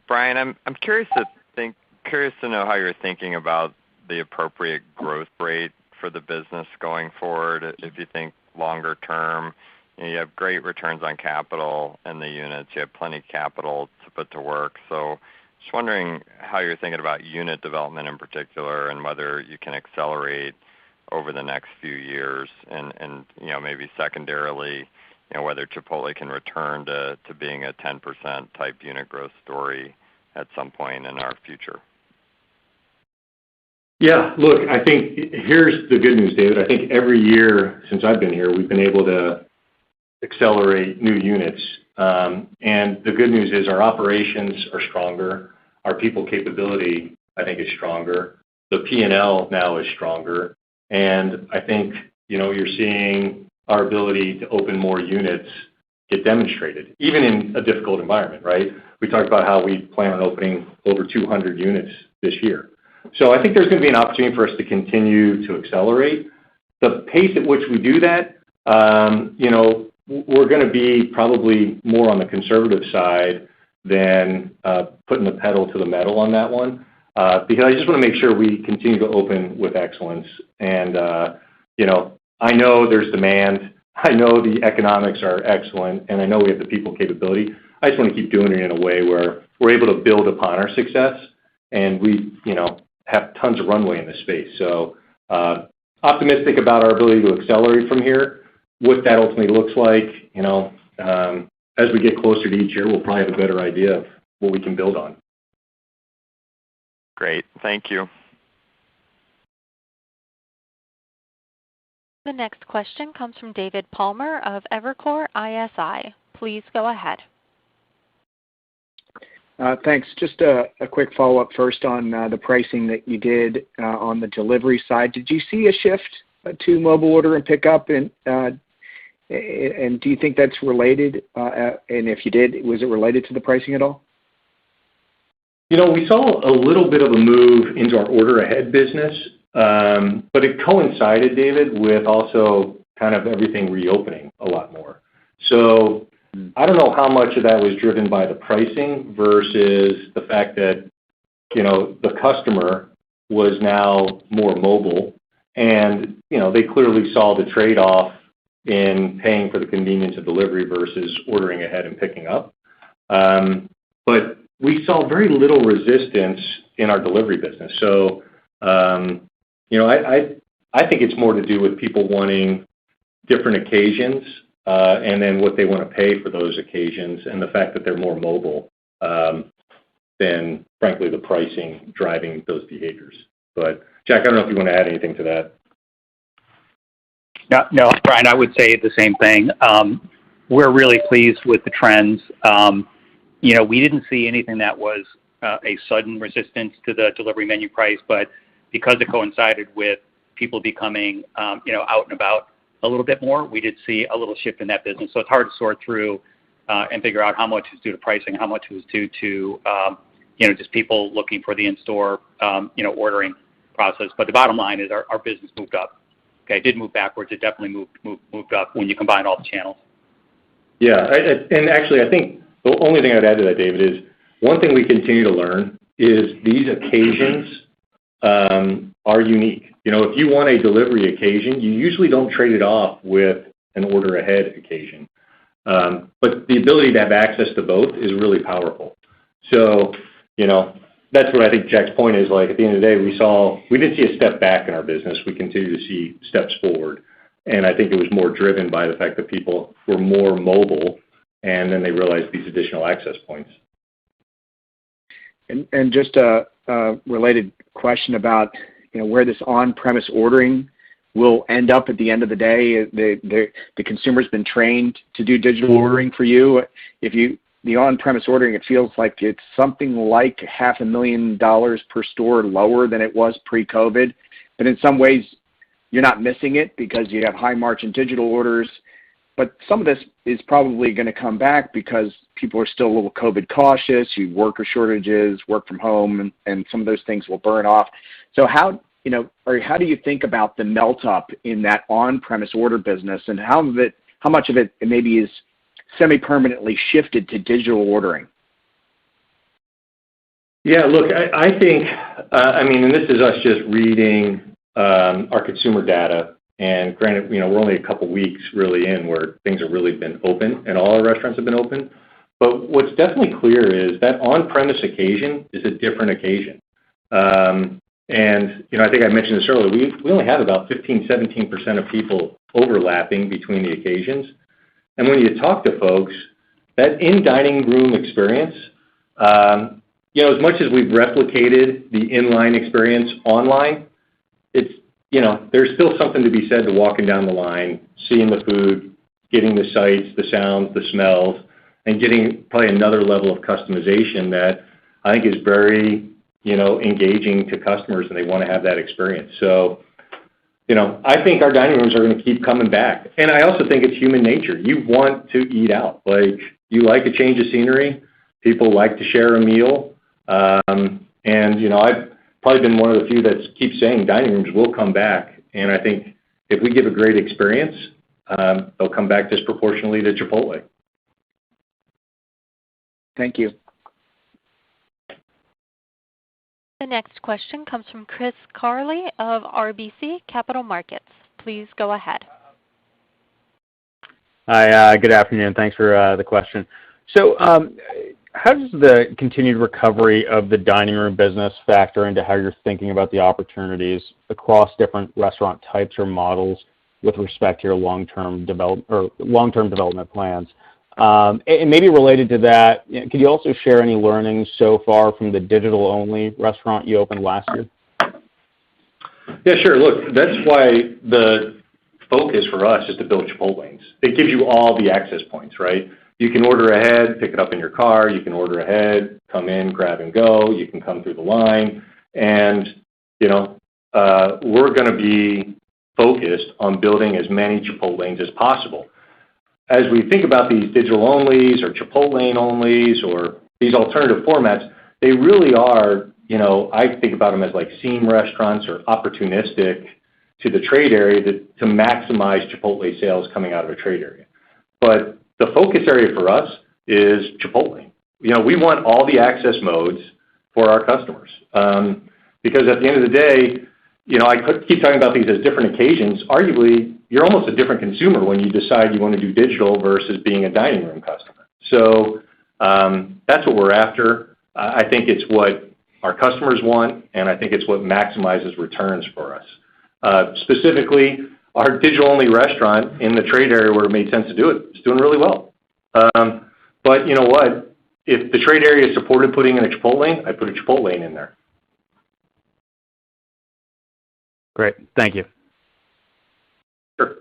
Brian, I'm curious to know how you're thinking about the appropriate growth rate for the business going forward. If you think longer term, you have great returns on capital in the units, you have plenty of capital to put to work. So just wondering how you're thinking about unit development in particular, and whether you can accelerate over the next few years, and maybe secondarily, whether Chipotle can return to being a 10% type unit growth story at some point in our future. Yeah, look, I think here's the good news, David. I think every year since I've been here, we've been able to accelerate new units. And the good news is our operations are stronger. Our people capability, I think, is stronger. The P&L now is stronger. And I think, you're seeing our ability to open more units get demonstrated, even in a difficult environment, right? We talked about how we plan on opening over 200 units this year. So I think there's going to be an opportunity for us to continue to accelerate. The pace at which we do that, we're going to be probably more on the conservative side than putting the pedal to the metal on that one, because I just want to make sure we continue to open with excellence. And, I know there's demand. I know the economics are excellent, and I know we have the people capability. I just want to keep doing it in a way where we're able to build upon our success, and we, have tons of runway in this space. So optimistic about our ability to accelerate from here. What that ultimately looks like, as we get closer to each year, we'll probably have a better idea of what we can build on. Great. Thank you. The next question comes from David Palmer of Evercore ISI. Please go ahead. Thanks. Just a quick follow-up first on the pricing that you did on the delivery side. Did you see a shift to mobile order and pickup, and do you think that's related? And if you did, was it related to the pricing at all? We saw a little bit of a move into our order ahead business, but it coincided, David, with also kind of everything reopening a lot more. So I don't know how much of that was driven by the pricing versus the fact that, the customer was now more mobile, and, they clearly saw the trade-off in paying for the convenience of delivery versus ordering ahead and picking up. But we saw very little resistance in our delivery business. So, I think it's more to do with people wanting different occasions, and then what they want to pay for those occasions, and the fact that they're more mobile than, frankly, the pricing driving those behaviors. But, Jack, I don't know if you want to add anything to that. No, Brian, I would say the same thing. We're really pleased with the trends. We didn't see anything that was a sudden resistance to the delivery menu price, but because it coincided with people becoming, out and about a little bit more, we did see a little shift in that business. So it's hard to sort through and figure out how much is due to pricing, how much was due to, just people looking for the in-store, ordering process. But the bottom line is our business moved up. Okay, it did move backwards. It definitely moved up when you combine all the channels. Yeah, and actually, I think the only thing I'd add to that, David, is one thing we continue to learn is these occasions are unique. If you want a delivery occasion, you usually don't trade it off with an order ahead occasion. But the ability to have access to both is really powerful. So, that's what I think Jack's point is. Like, at the end of the day, we didn't see a step back in our business. We continue to see steps forward. And I think it was more driven by the fact that people were more mobile, and then they realized these additional access points. And just a related question about where this on-premise ordering will end up at the end of the day. The consumer's been trained to do digital ordering for you. The on-premise ordering, it feels like it's something like $500,000 per store lower than it was pre-COVID. But in some ways, you're not missing it because you have high margin digital orders. But some of this is probably going to come back because people are still a little COVID cautious, worker shortages, work from home, and some of those things will burn off. So how do you think about the melt up in that on-premise order business, and how much of it maybe is semi-permanently shifted to digital ordering? Yeah, look, I think, and this is us just reading our consumer data, and granted, we're only a couple weeks really in where things have really been open and all our restaurants have been open. But what's definitely clear is that on-premise occasion is a different occasion. And I think I mentioned this earlier, we only have about 15-17% of people overlapping between the occasions. And when you talk to folks, that in-dining room experience, as much as we've replicated the in-line experience online, it's, there's still something to be said to walking down the line, seeing the food, getting the sights, the sounds, the smells, and getting probably another level of customization that I think is very, engaging to customers, and they want to have that experience. So, I think our dining rooms are going to keep coming back. And I also think it's human nature. You want to eat out. Like, you like a change of scenery. People like to share a meal. And, I've probably been one of the few that keeps saying dining rooms will come back. And I think if we give a great experience, they'll come back disproportionately to Chipotle. Thank you. The next question comes from Chris Carley of RBC Capital Markets. Please go ahead. Hi, good afternoon. Thanks for the question. So how does the continued recovery of the dining room business factor into how you're thinking about the opportunities across different restaurant types or models with respect to your long-term development plans? And maybe related to that, could you also share any learnings so far from the digital-only restaurant you opened last year? Yeah, sure. Look, that's why the focus for us is to build Chipotlanes. It gives you all the access points, right? You can order ahead, pick it up in your car. You can order ahead, come in, grab and go. You can come through the line. And, we're going to be focused on building as many Chipotlanes as possible. As we think about these digital-onlys or Chipotlane-onlys or these alternative formats, they really are, I think about them as like seam restaurants or opportunistic to the trade area to maximize Chipotle sales coming out of a trade area. But the focus area for us is Chipotle. We want all the access modes for our customers. Because at the end of the day, I keep talking about these as different occasions. Arguably, you're almost a different consumer when you decide you want to do digital versus being a dining room customer. So that's what we're after. I think it's what our customers want, and I think it's what maximizes returns for us. Specifically, our digital-only restaurant in the trade area where it made sense to do it is doing really well. But you know what? If the trade area supported putting in a Chipotlane, I'd put a Chipotlane in there. Great. Thank you. Sure.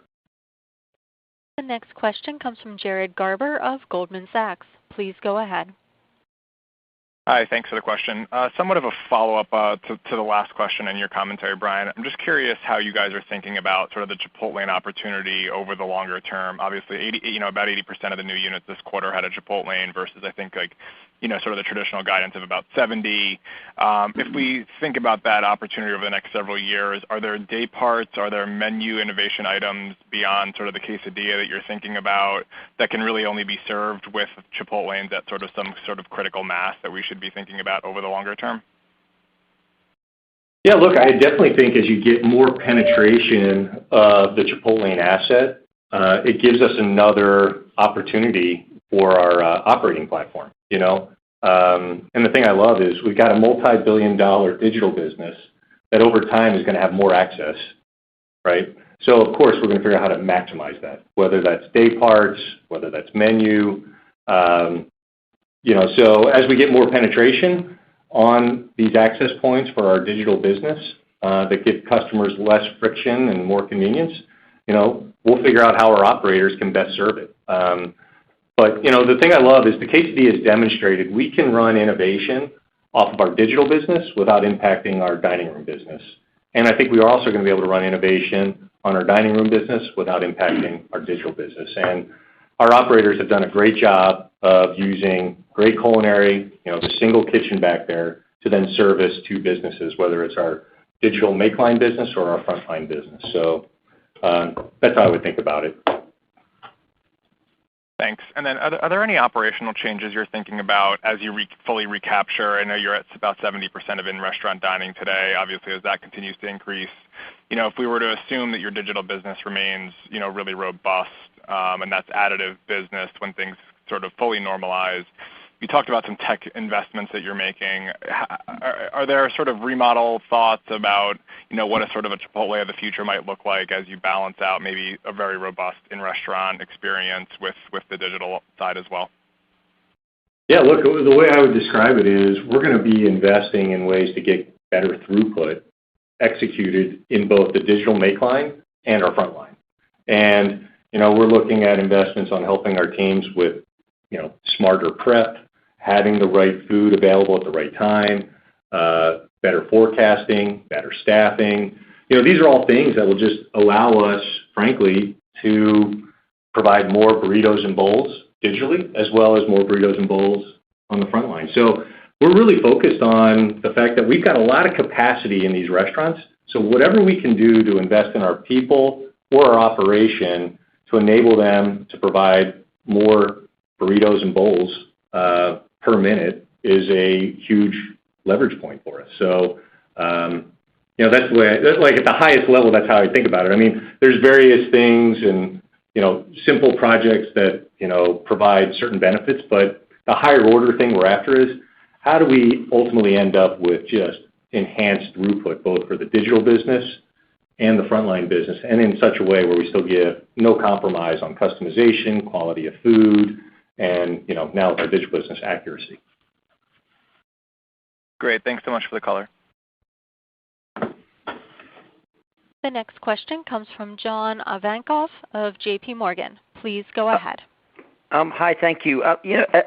The next question comes from Jared Garber of Goldman Sachs. Please go ahead. Hi, thanks for the question. Somewhat of a follow-up to the last question in your commentary, Brian. I'm just curious how you guys are thinking about sort of the Chipotlane opportunity over the longer term. Obviously, about 80% of the new units this quarter had a Chipotlane versus I think like sort of the traditional guidance of about 70. If we think about that opportunity over the next several years, are there day parts, are there menu innovation items beyond sort of the quesadilla that you're thinking about that can really only be served with Chipotlanes at sort of some sort of critical mass that we should be thinking about over the longer term? Yeah, look, I definitely think as you get more penetration of the Chipotlane asset, it gives us another opportunity for our operating platform, And the thing I love is we've got a multi-billion-dollar digital business that over time is going to have more access, right? So, of course, we're going to figure out how to maximize that, whether that's day parts, whether that's menu. So as we get more penetration on these access points for our digital business that give customers less friction and more convenience, we'll figure out how our operators can best serve it. But the thing I love is the quesadilla has demonstrated we can run innovation off of our digital business without impacting our dining room business. And I think we are also going to be able to run innovation on our dining room business without impacting our digital business. And our operators have done a great job of using great culinary, the single kitchen back there to then service two businesses, whether it's our digital make line business or our frontline business. So that's how I would think about it. Thanks. And then are there any operational changes you're thinking about as you fully recapture? I know you're at about 70% of in-restaurant dining today. Obviously, as that continues to increase, if we were to assume that your digital business remains, really robust, and that's additive business when things sort of fully normalize, you talked about some tech investments that you're making. Are there sort of remodel thoughts about, what a sort of a Chipotle of the future might look like as you balance out maybe a very robust in-restaurant experience with the digital side as well? Yeah, look, the way I would describe it is we're going to be investing in ways to get better throughput executed in both the digital make line and our front line. And, we're looking at investments on helping our teams with, smarter prep, having the right food available at the right time, better forecasting, better staffing. These are all things that will just allow us, frankly, to provide more burritos and bowls digitally, as well as more burritos and bowls on the front line. So we're really focused on the fact that we've got a lot of capacity in these restaurants. So whatever we can do to invest in our people or our operation to enable them to provide more burritos and bowls per minute is a huge leverage point for us. So, that's the way, like at the highest level, that's how I think about it. I mean, there's various things and, simple projects that, provide certain benefits, but the higher order thing we're after is how do we ultimately end up with just enhanced throughput, both for the digital business and the frontline business, and in such a way where we still give no compromise on customization, quality of food, and, now with our digital business, accuracy. Great. Thanks so much for the color. The next question comes from John Ivankoe of J.P. Morgan. Please go ahead. Hi, thank you. I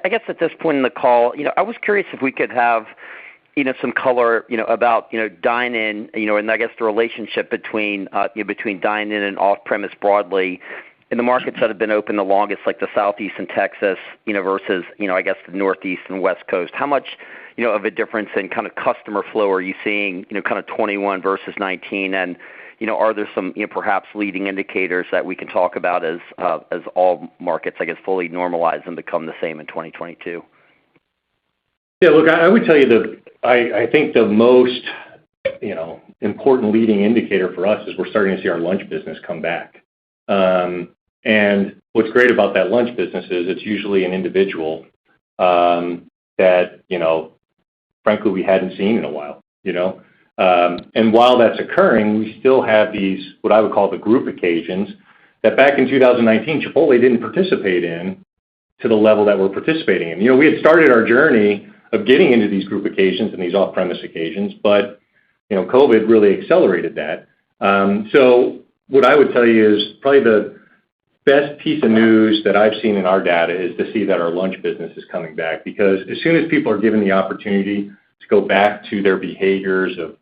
guess at this point in the call, I was curious if we could have, some color, about, dine-in, and I guess the relationship between dine-in and off-premise broadly in the markets that have been open the longest, like the Southeast and Texas, versus, I guess the Northeast and West Coast. How much, of a difference in kind of customer flow are you seeing, kind of 21 versus 19? And, are there some, perhaps leading indicators that we can talk about as all markets, I guess, fully normalize and become the same in 2022? Yeah, look, I would tell you I think the most, important leading indicator for us is we're starting to see our lunch business come back. And what's great about that lunch business is it's usually an individual that, frankly, we hadn't seen in a while, And while that's occurring, we still have these, what I would call the group occasions, that back in 2019, Chipotle didn't participate in to the level that we're participating in. We had started our journey of getting into these group occasions and these off-premise occasions, but, COVID really accelerated that. So what I would tell you is probably the best piece of news that I've seen in our data is to see that our lunch business is coming back, because as soon as people are given the opportunity to go back to their behaviors of,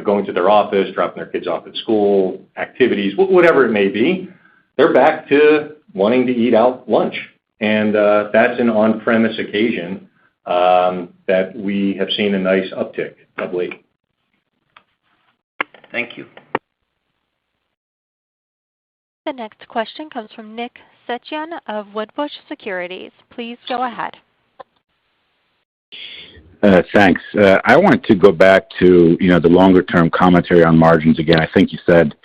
going to their office, dropping their kids off at school, activities, whatever it may be, they're back to wanting to eat out lunch. And that's an on-premise occasion that we have seen a nice uptick of late. Thank you. The next question comes from Nick Setyan of Wedbush Securities. Please go ahead. Thanks. I wanted to go back to, the longer-term commentary on margins again. I think you said,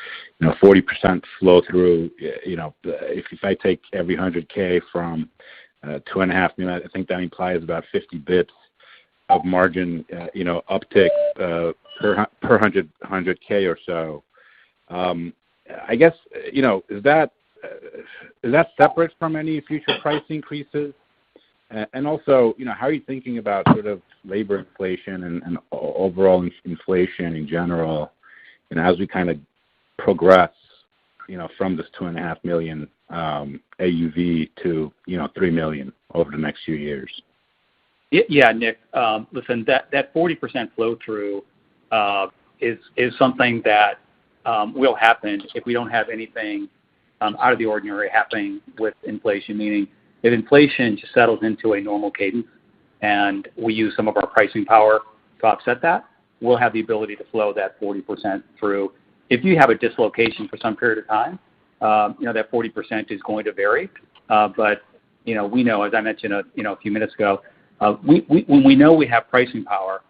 40% flow through. If I take every 100K from 2.5 million, I think that implies about 50 bits of margin, uptick per 100K or so. I guess, is that separate from any future price increases? And also, how are you thinking about sort of labor inflation and overall inflation in general, as we kind of progress, from this 2.5 million AUV to, 3 million over the next few years? Yeah, Nick. Listen, that 40% flow through is something that will happen if we don't have anything out of the ordinary happening with inflation, meaning if inflation just settles into a normal cadence and we use some of our pricing power to offset that, we'll have the ability to flow that 40% through. If you have a dislocation for some period of time, that 40% is going to vary. But we know, as I mentioned a few minutes ago, when we know we have pricing power,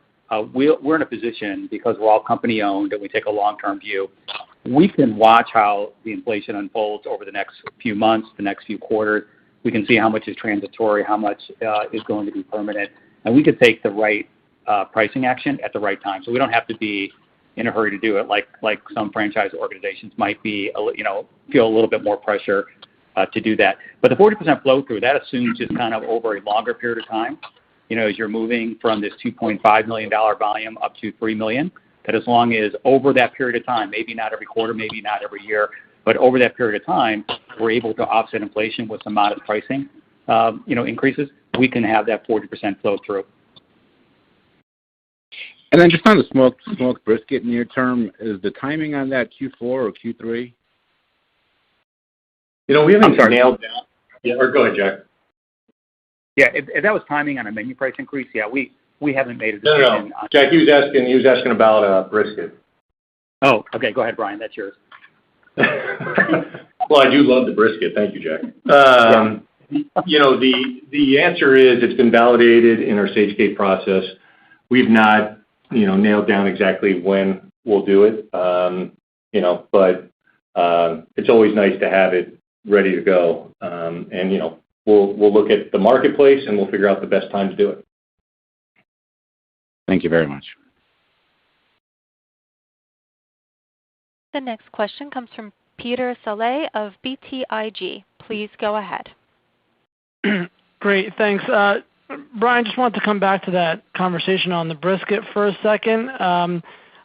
we're in a position, because we're all company owned and we take a long-term view, we can watch how the inflation unfolds over the next few months, the next few quarters. We can see how much is transitory, how much is going to be permanent, and we could take the right pricing action at the right time. So we don't have to be in a hurry to do it, like some franchise organizations might be, feel a little bit more pressure to do that. But the 40% flow through, that assumes just kind of over a longer period of time, as you're moving from this $2.5 million volume up to 3 million, that as long as over that period of time, maybe not every quarter, maybe not every year, but over that period of time, we're able to offset inflation with some modest pricing, increases, we can have that 40% flow through. And then just on the smoked brisket near term, is the timing on that Q4 or Q3? We haven't nailed down. Yeah, or go ahead, Jack. Yeah, if that was timing on a menu price increase, yeah, we haven't made a decision. No. Jack, he was asking about brisket. Oh, okay. Go ahead, Brian. That's yours. Well, I do love the brisket. Thank you, Jack. The answer is it's been validated in our stage gate process. We've not, nailed down exactly when we'll do it. But it's always nice to have it ready to go. And we'll look at the marketplace and we'll figure out the best time to do it. Thank you very much. The next question comes from Peter Saleh of BTIG. Please go ahead. Great, thanks. Brian, just wanted to come back to that conversation on the brisket for a second.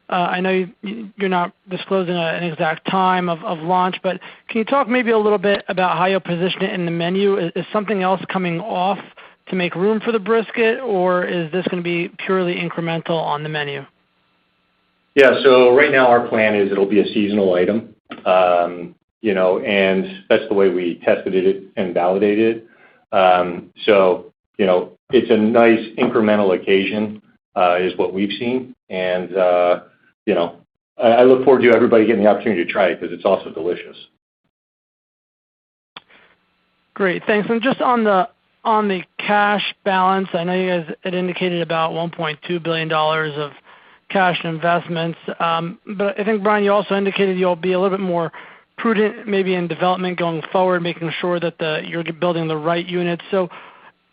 I know you're not disclosing an exact time of launch, but can you talk maybe a little bit about how you'll position it in the menu? Is something else coming off to make room for the brisket, or is this going to be purely incremental on the menu? Yeah, so right now our plan is it'll be a seasonal item, and that's the way we tested it and validated it. It's a nice incremental occasion, is what we've seen. And, I look forward to everybody getting the opportunity to try it because it's also delicious. Great, thanks. And just on the cash balance, I know you guys had indicated about $1.2 billion of cash and investments. But I think, Brian, you also indicated you'll be a little bit more prudent maybe in development going forward, making sure that you're building the right units. So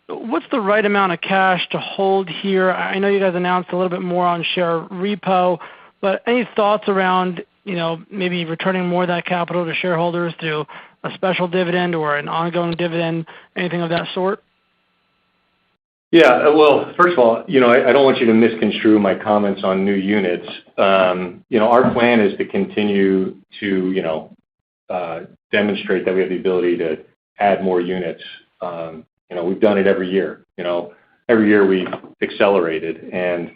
what's the right amount of cash to hold here? I know you guys announced a little bit more on share repo, but any thoughts around, maybe returning more of that capital to shareholders through a special dividend or an ongoing dividend, anything of that sort? Yeah, well, first of all, I don't want you to misconstrue my comments on new units. Our plan is to continue to, demonstrate that we have the ability to add more units. We've done it every year. Every year we've accelerated, and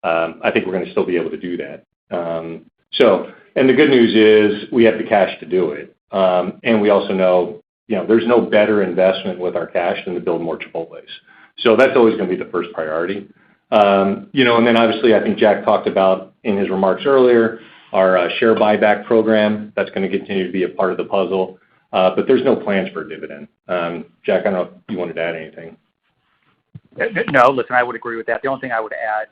I think we're going to still be able to do that. And the good news is we have the cash to do it. And we also know, there's no better investment with our cash than to build more Chipotles. So that's always going to be the first priority. And then obviously I think Jack talked about in his remarks earlier our share buyback program. That's going to continue to be a part of the puzzle, but there's no plans for a dividend. Jack, I don't know if you wanted to add anything. No, listen, I would agree with that. The only thing I would add,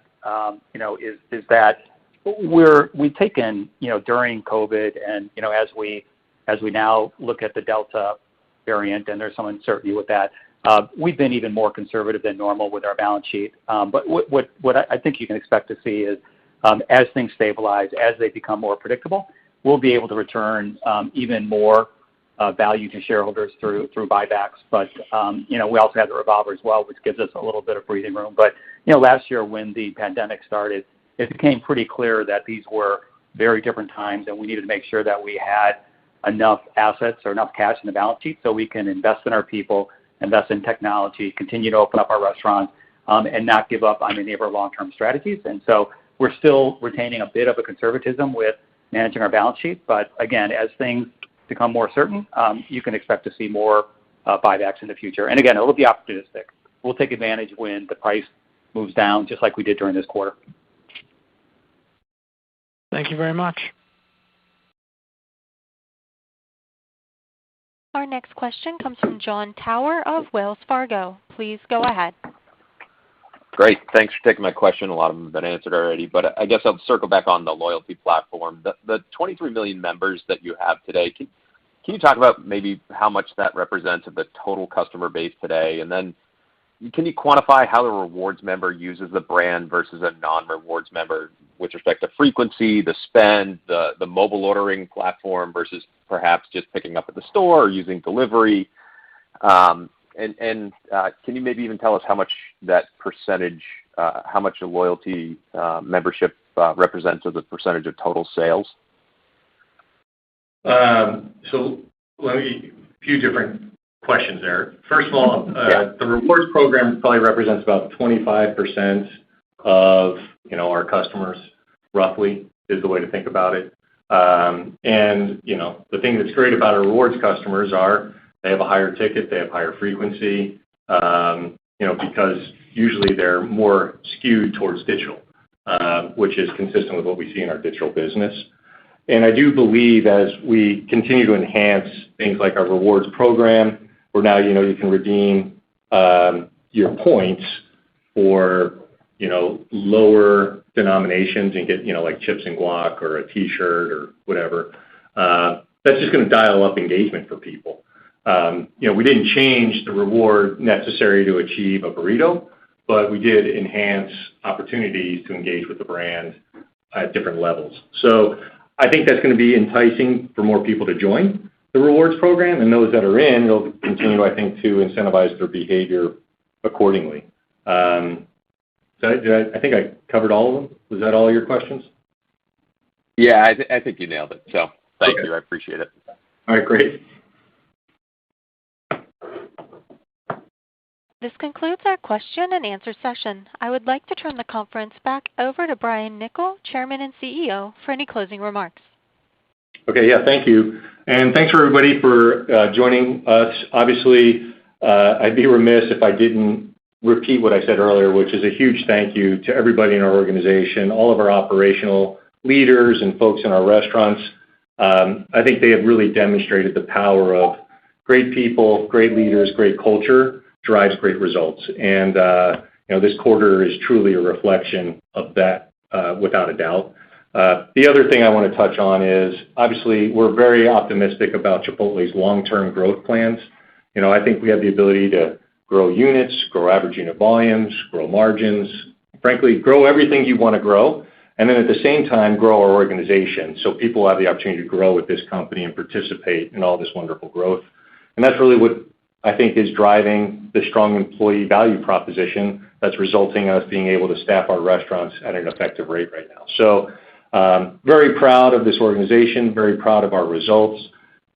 is that we've taken, during COVID and, as we now look at the Delta variant and there's some uncertainty with that, we've been even more conservative than normal with our balance sheet. But what I think you can expect to see is as things stabilize, as they become more predictable, we'll be able to return even more value to shareholders through buybacks. But, we also have the revolver as well, which gives us a little bit of breathing room. But, last year when the pandemic started, it became pretty clear that these were very different times and we needed to make sure that we had enough assets or enough cash in the balance sheet so we can invest in our people, invest in technology, continue to open up our restaurants, and not give up on any of our long-term strategies. And so we're still retaining a bit of a conservatism with managing our balance sheet. But again, as things become more certain, you can expect to see more buybacks in the future. And again, it'll be opportunistic. We'll take advantage when the price moves down, just like we did during this quarter. Thank you very much. Our next question comes from Jon Tower of Wells Fargo. Please go ahead. Great. Thanks for taking my question. A lot of them have been answered already, but I guess I'll circle back on the loyalty platform. The 23 million members that you have today, can you talk about maybe how much that represents of the total customer base today? And then can you quantify how the rewards member uses the brand versus a non-rewards member with respect to frequency, the spend, the mobile ordering platform versus perhaps just picking up at the store or using delivery? And can you maybe even tell us how much that percentage, how much a loyalty membership represents as a percentage of total sales? So let me, a few different questions there. First of all, the rewards program probably represents about 25% of, our customers, roughly, is the way to think about it. And, the thing that's great about our rewards customers are they have a higher ticket, they have higher frequency, because usually they're more skewed towards digital, which is consistent with what we see in our digital business. And I do believe as we continue to enhance things like our rewards program, where now, you can redeem your points for, lower denominations and get, like chips and guac or a T-shirt or whatever. That's just going to dial up engagement for people. We didn't change the reward necessary to achieve a burrito, but we did enhance opportunities to engage with the brand at different levels. So I think that's going to be enticing for more people to join the rewards program, and those that are in, it'll continue, I think, to incentivize their behavior accordingly. I think I covered all of them. Was that all your questions? Yeah, I think you nailed it. So thank you. I appreciate it. All right, great. This concludes our question and answer session. I would like to turn the conference back over to Brian Niccol, Chairman and CEO, for any closing remarks. Okay, yeah, thank you. And thanks for everybody for joining us. Obviously, I'd be remiss if I didn't repeat what I said earlier, which is a huge thank you to everybody in our organization, all of our operational leaders and folks in our restaurants. I think they have really demonstrated the power of great people, great leaders, great culture drives great results. And, this quarter is truly a reflection of that, without a doubt. The other thing I want to touch on is, obviously, we're very optimistic about Chipotle's long-term growth plans. I think we have the ability to grow units, grow average unit volumes, grow margins, frankly, grow everything you want to grow, and then at the same time, grow our organization so people have the opportunity to grow with this company and participate in all this wonderful growth. And that's really what I think is driving the strong employee value proposition that's resulting in us being able to staff our restaurants at an effective rate right now. So very proud of this organization, very proud of our results,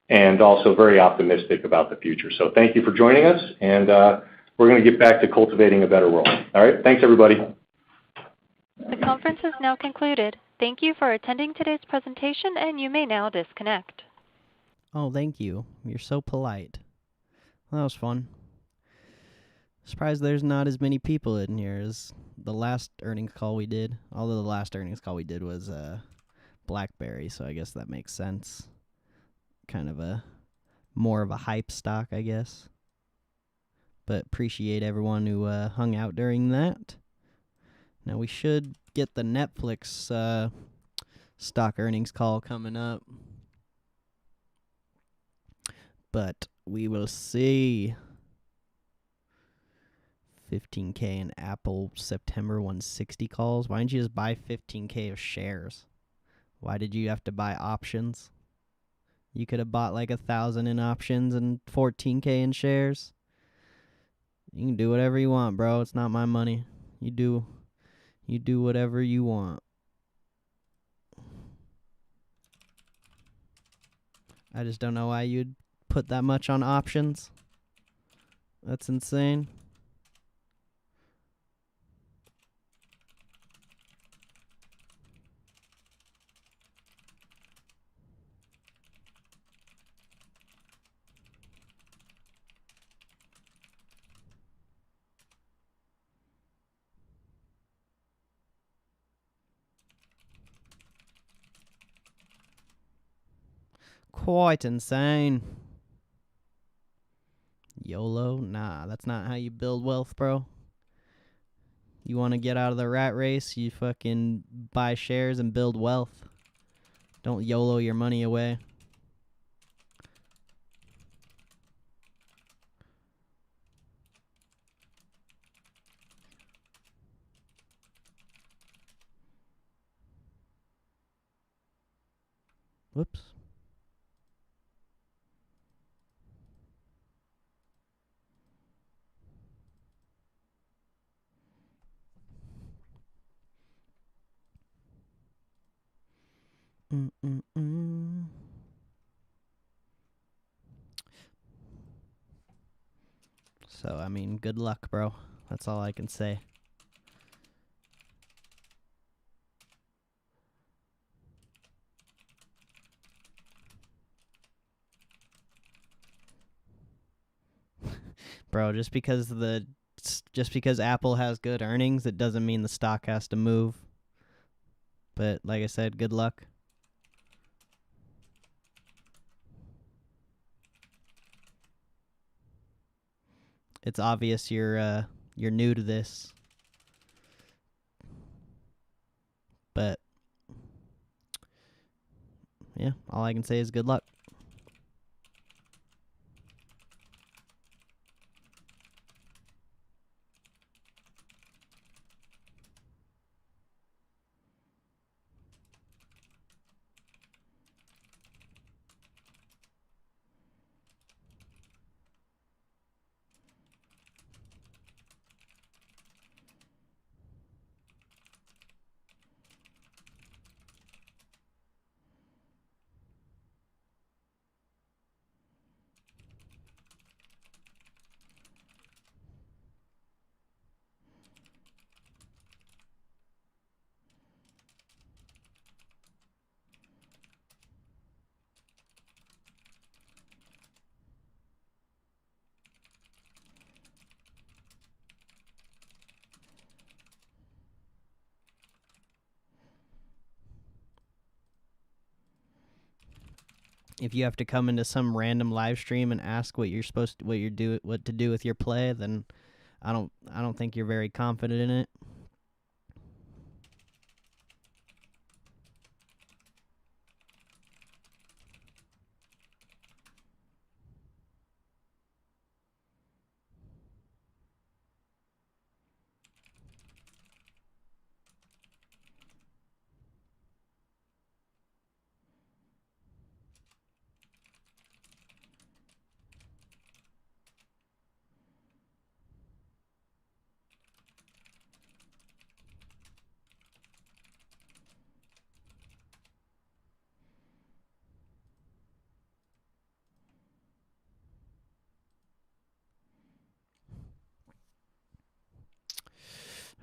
and also very optimistic about the future. So thank you for joining us, and we're going to get back to cultivating a better world. All right, thanks, everybody. The conference is now concluded. Thank you for attending today's presentation, and you may now disconnect. Oh, thank you. You're so polite. That was fun. Surprised there's not as many people in here as the last earnings call we did. Although the last earnings call we did was BlackBerry, so I guess that makes sense. Kind of a more of a hype stock, I guess. But appreciate everyone who hung out during that. Now we should get the Netflix stock earnings call coming up. But we will see. 15K in Apple September 160 calls. Why didn't you just buy 15K of shares? Why did you have to buy options? You could have bought like 1,000 in options and 14K in shares. You can do whatever you want, bro. It's not my money. You do whatever you want. I just don't know why you'd put that much on options. That's insane. Quite insane. YOLO? Nah, that's not how you build wealth, bro. You want to get out of the rat race, you fucking buy shares and build wealth. Don't YOLO your money away. Whoops. So, I mean, good luck, bro. That's all I can say. Bro, just because Apple has good earnings, it doesn't mean the stock has to move. But like I said, good luck. It's obvious you're new to this. But yeah, all I can say is good luck. If you have to come into some random live stream and ask what to do with your play, then I don't think you're very confident in it.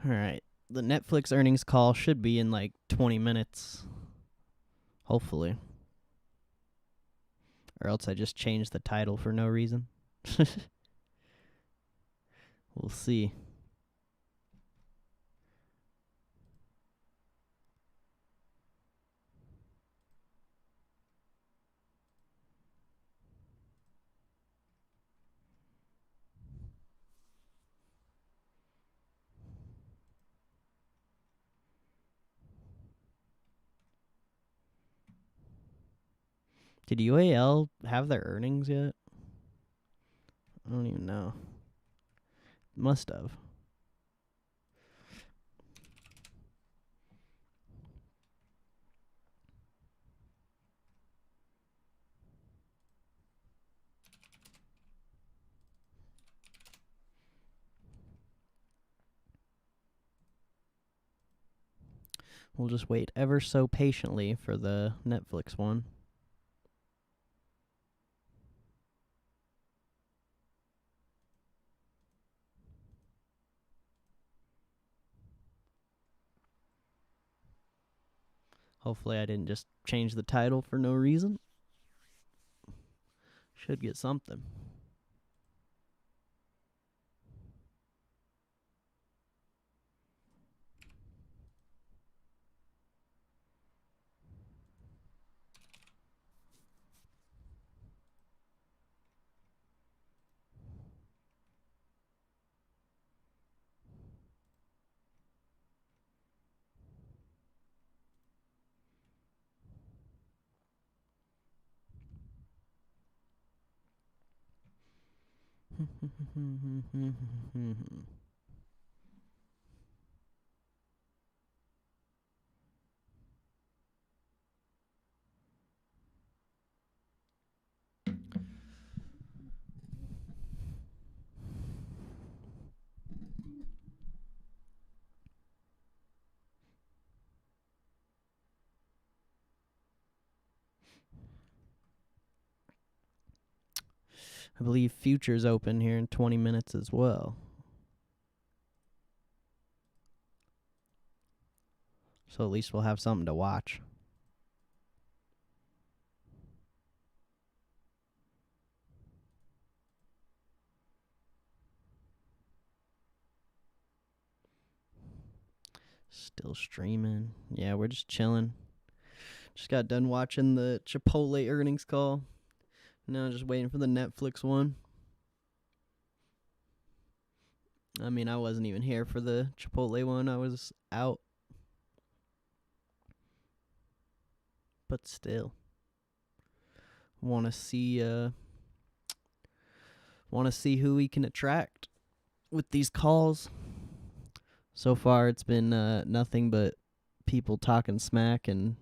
All right. The Netflix earnings call should be in like 20 minutes. Hopefully. Or else I just changed the title for no reason. We'll see. Did UAL have their earnings yet? I don't even know. Must have. We'll just wait ever so patiently for the Netflix one. Hopefully I didn't just change the title for no reason. Should get something. I believe Future's open here in 20 minutes as well. So at least we'll have something to watch. Still streaming. Yeah, we're just chilling. Just got done watching the Chipotle earnings call. Now just waiting for the Netflix one. I mean, I wasn't even here for the Chipotle one. I was out. But still. Want to see who we can attract with these calls. So far it's been nothing but people talking smack and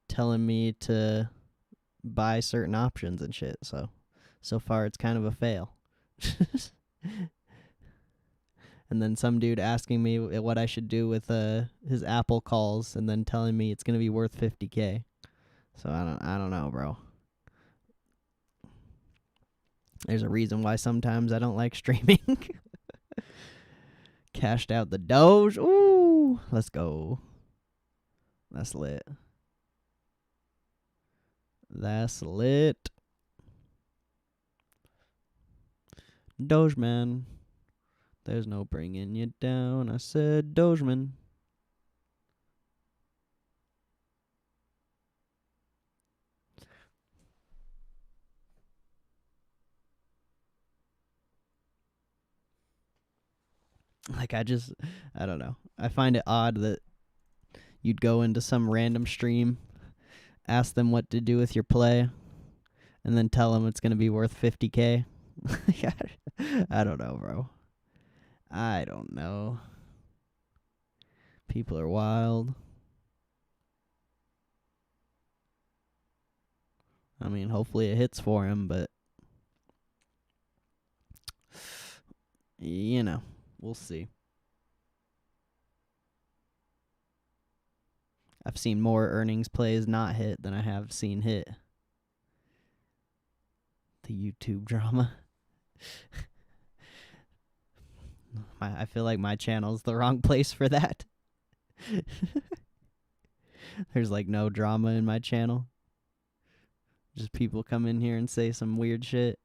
telling me to buy certain options and shit. So far it's kind of a fail. And then some dude asking me what I should do with his Apple calls and then telling me it's going to be worth $50K. So I don't know, bro. There's a reason why sometimes I don't like streaming. Cashed out the Doge. Ooh, let's go. That's lit. That's lit. Dogeman. There's no bringing you down. I said Dogeman. Like, I don't know. I find it odd that you'd go into some random stream, ask them what to do with your play, and then tell them it's going to be worth $50K. I don't know, bro. I don't know. People are wild. I mean, hopefully it hits for him, but you know, we'll see. I've seen more earnings plays not hit than I have seen hit. The YouTube drama. I feel like my channel's the wrong place for that. There's like no drama in my channel. Just people come in here and say some weird shit.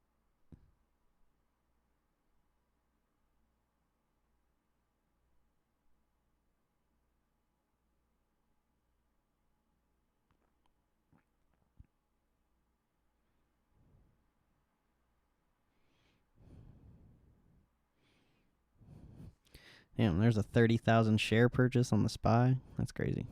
Damn, there's a 30,000 share purchase on the SPY. That's crazy.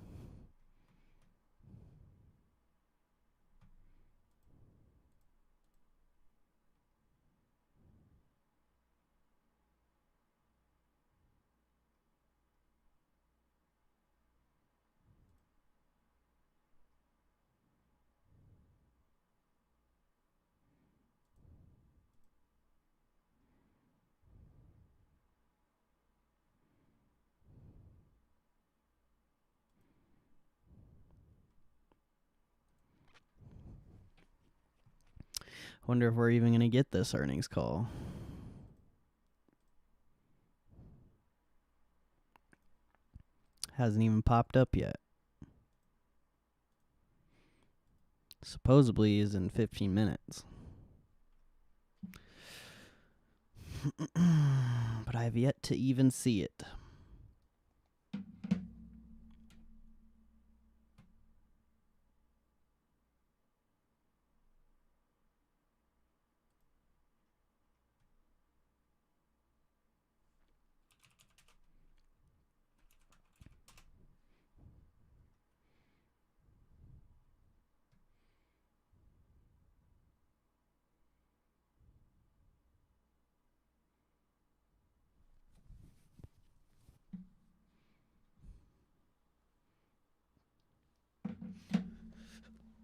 Wonder if we're even going to get this earnings call. Hasn't even popped up yet. Supposedly is in 15 minutes. But I have yet to even see it.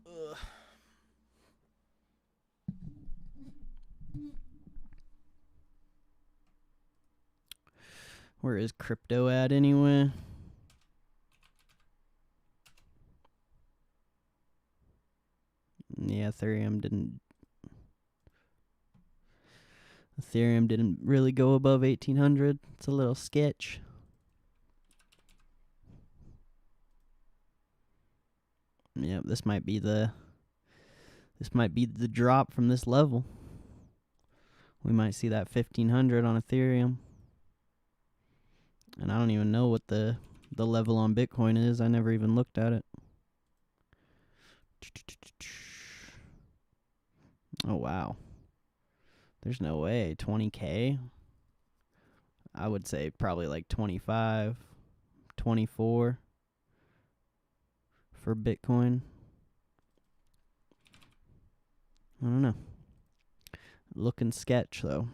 Ugh. Where is crypto at anyway? Yeah, Ethereum didn't really go above 1800. It's a little sketch. Yep, this might be the drop from this level. We might see that 1500 on Ethereum. And I don't even know what the level on Bitcoin is. I never even looked at it. Oh, wow. There's no way. 20K? I would say probably like 25, 24 for Bitcoin. I don't know. Looking sketch, though.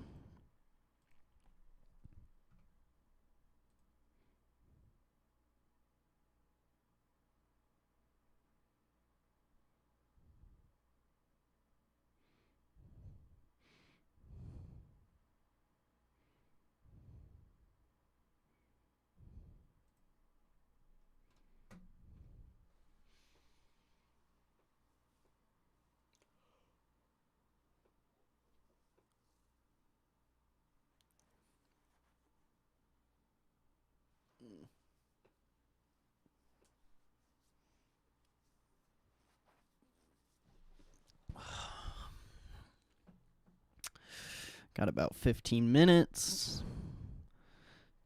Got about 15 minutes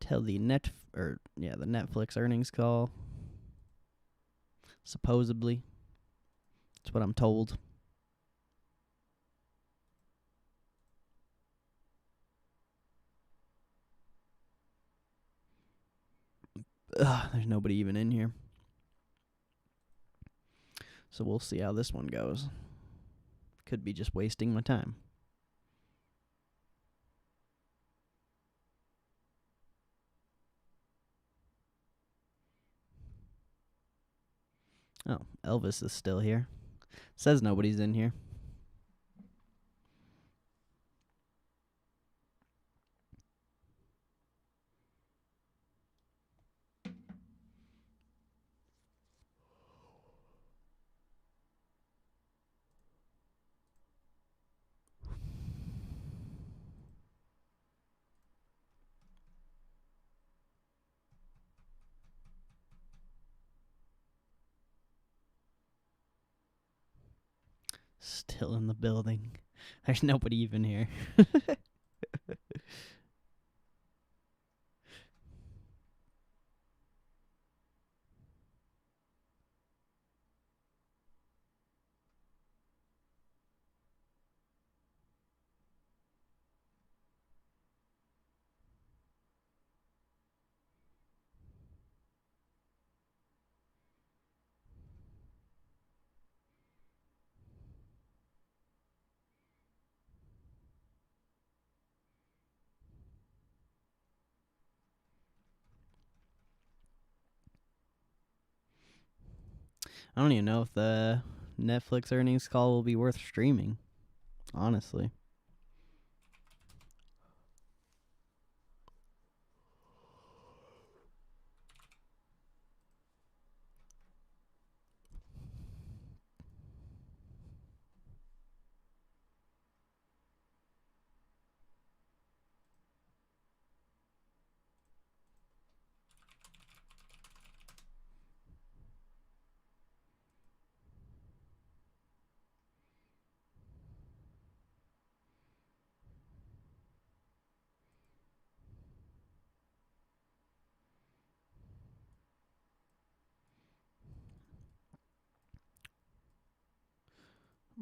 till the Netflix earnings call. Supposedly. That's what I'm told. There's nobody even in here. So we'll see how this one goes. Could be just wasting my time. Oh, Elvis is still here. Says nobody's in here. Still in the building. There's nobody even here. I don't even know if the Netflix earnings call will be worth streaming, honestly.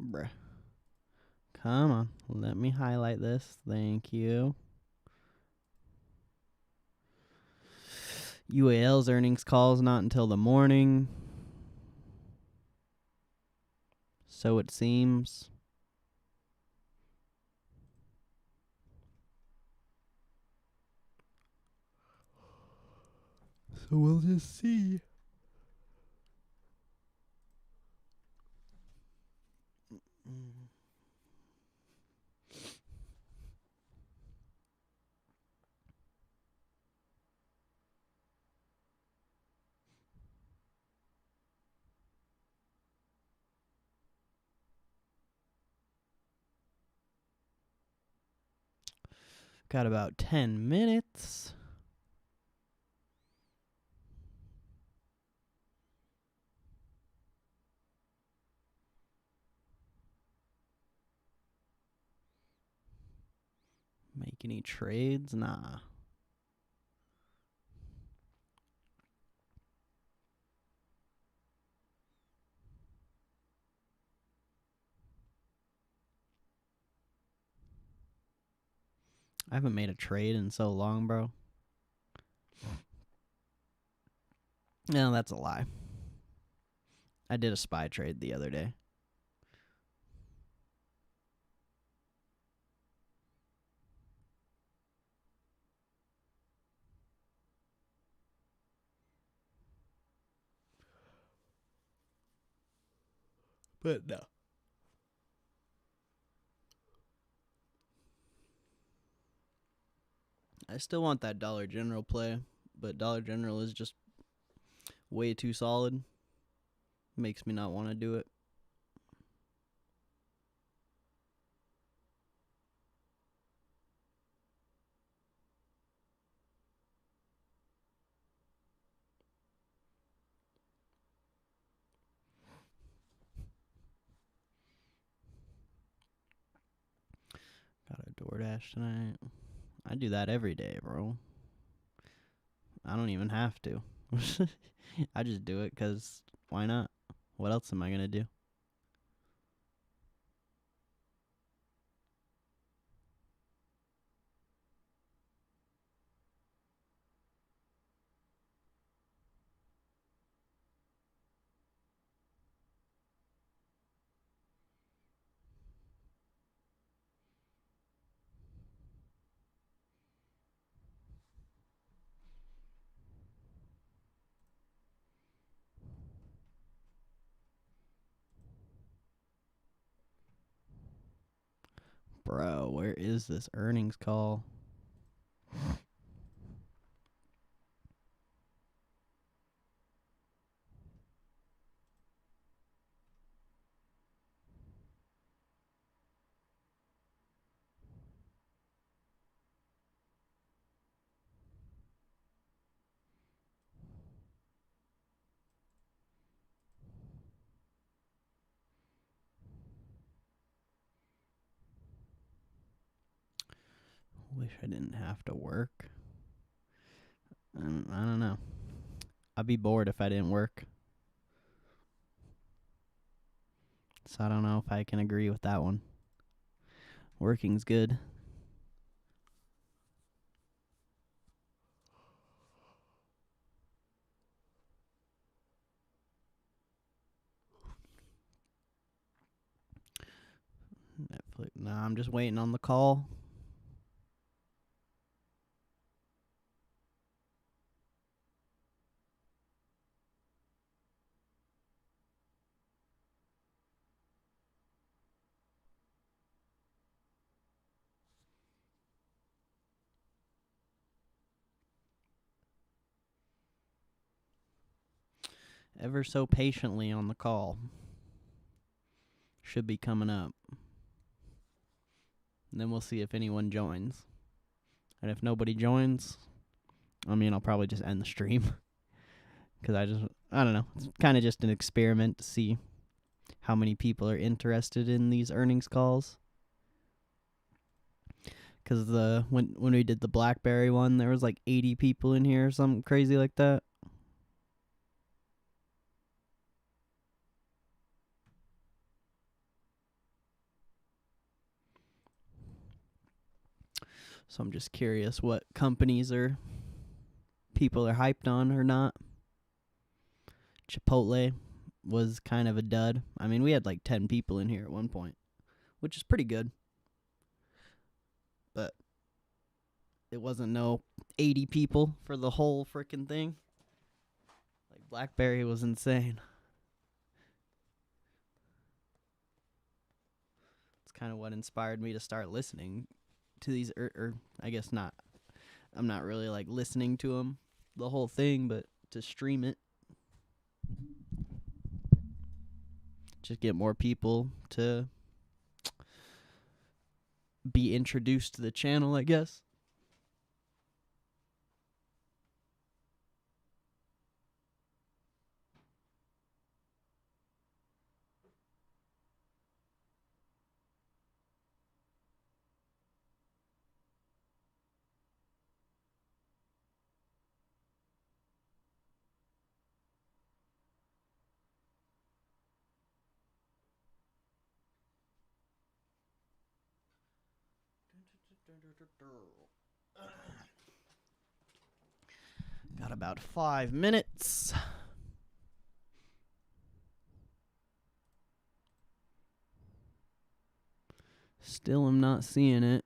Bruh. Come on. Let me highlight this. Thank you. UAL's earnings call's not until the morning. So it seems. So we'll just see. Got about 10 minutes. Make any trades? Nah. I haven't made a trade in so long, bro. No, that's a lie. I did a SPY trade the other day. But no. I still want that Dollar General play, but Dollar General is just way too solid. Makes me not want to do it. Got a DoorDash tonight. I do that every day, bro. I don't even have to. I just do it because why not? What else am I going to do? Bro, where is this earnings call? Wish I didn't have to work. I don't know. I'd be bored if I didn't work. So I don't know if I can agree with that one. Working's good. Netflix. Nah, I'm just waiting on the call. ever so patiently on the call. Should be coming up. And then we'll see if anyone joins. And if nobody joins, I'll probably just end the stream. Because I don't know. It's kind of just an experiment to see how many people are interested in these earnings calls. Because when we did the BlackBerry one, there was like 80 people in here or something crazy like that. So I'm just curious what companies or people are hyped on or not. Chipotle was kind of a dud. We had like 10 people in here at one point, which is pretty good. But it wasn't no 80 people for the whole freaking thing. Like, BlackBerry was insane. It's kind of what inspired me to start listening to these, or I guess not. I'm not really like listening to them the whole thing, but to stream it. Just get more people to be introduced to the channel, I guess. Got about 5 minutes. Still am not seeing it.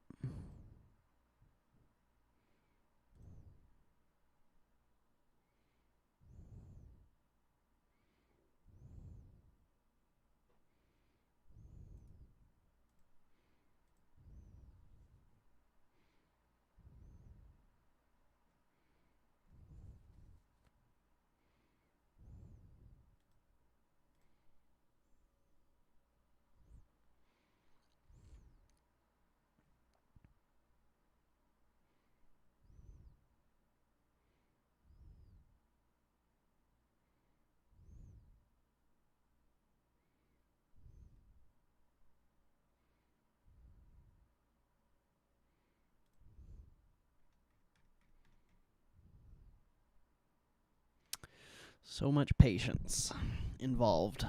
So much patience involved.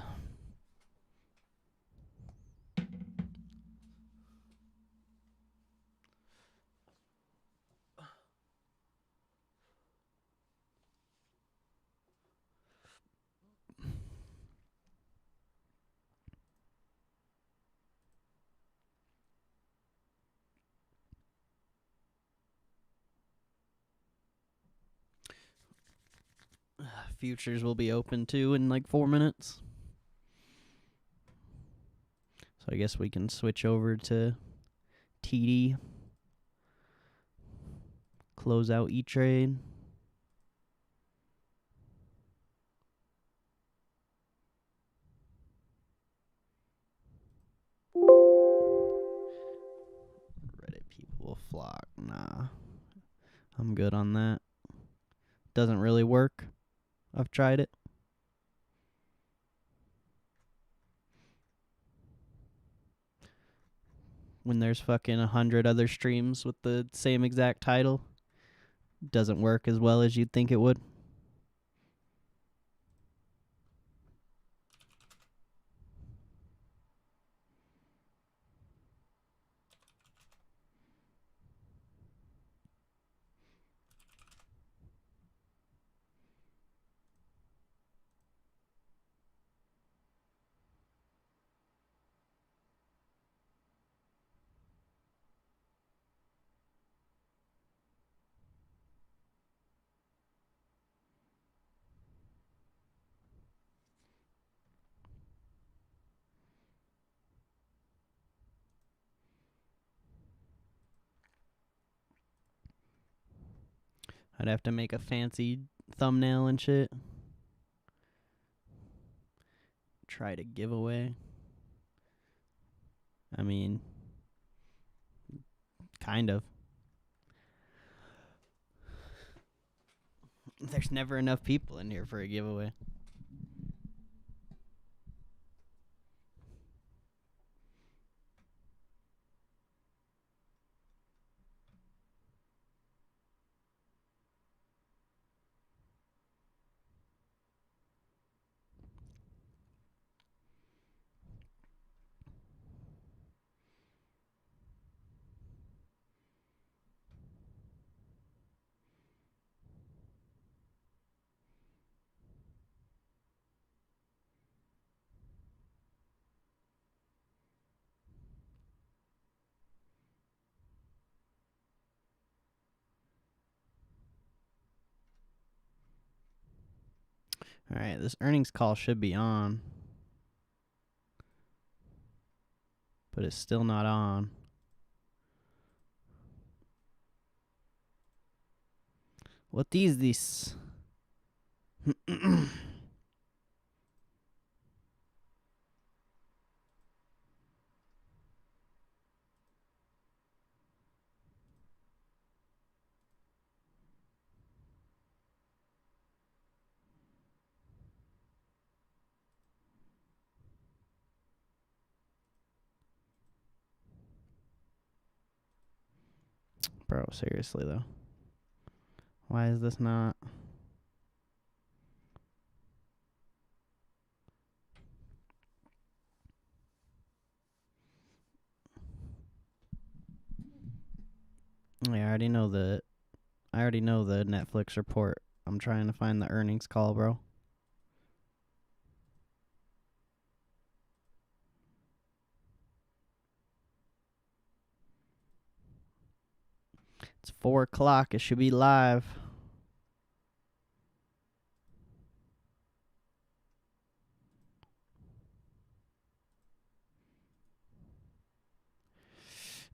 Futures will be open too in like 4 minutes. So I guess we can switch over to TD. Close out E-Trade. Reddit people will flock. Nah. I'm good on that. Doesn't really work. I've tried it. When there's fucking 100 other streams with the same exact title, doesn't work as well as you'd think it would. I'd have to make a fancy thumbnail and shit. try to give away. I mean, kind of. There's never enough people in here for a giveaway. All right, this earnings call should be on, but it's still not on. What is this? Bro, seriously though. Why is this not? I already know the Netflix report. I'm trying to find the earnings call, bro. It's 4 o'clock. It should be live.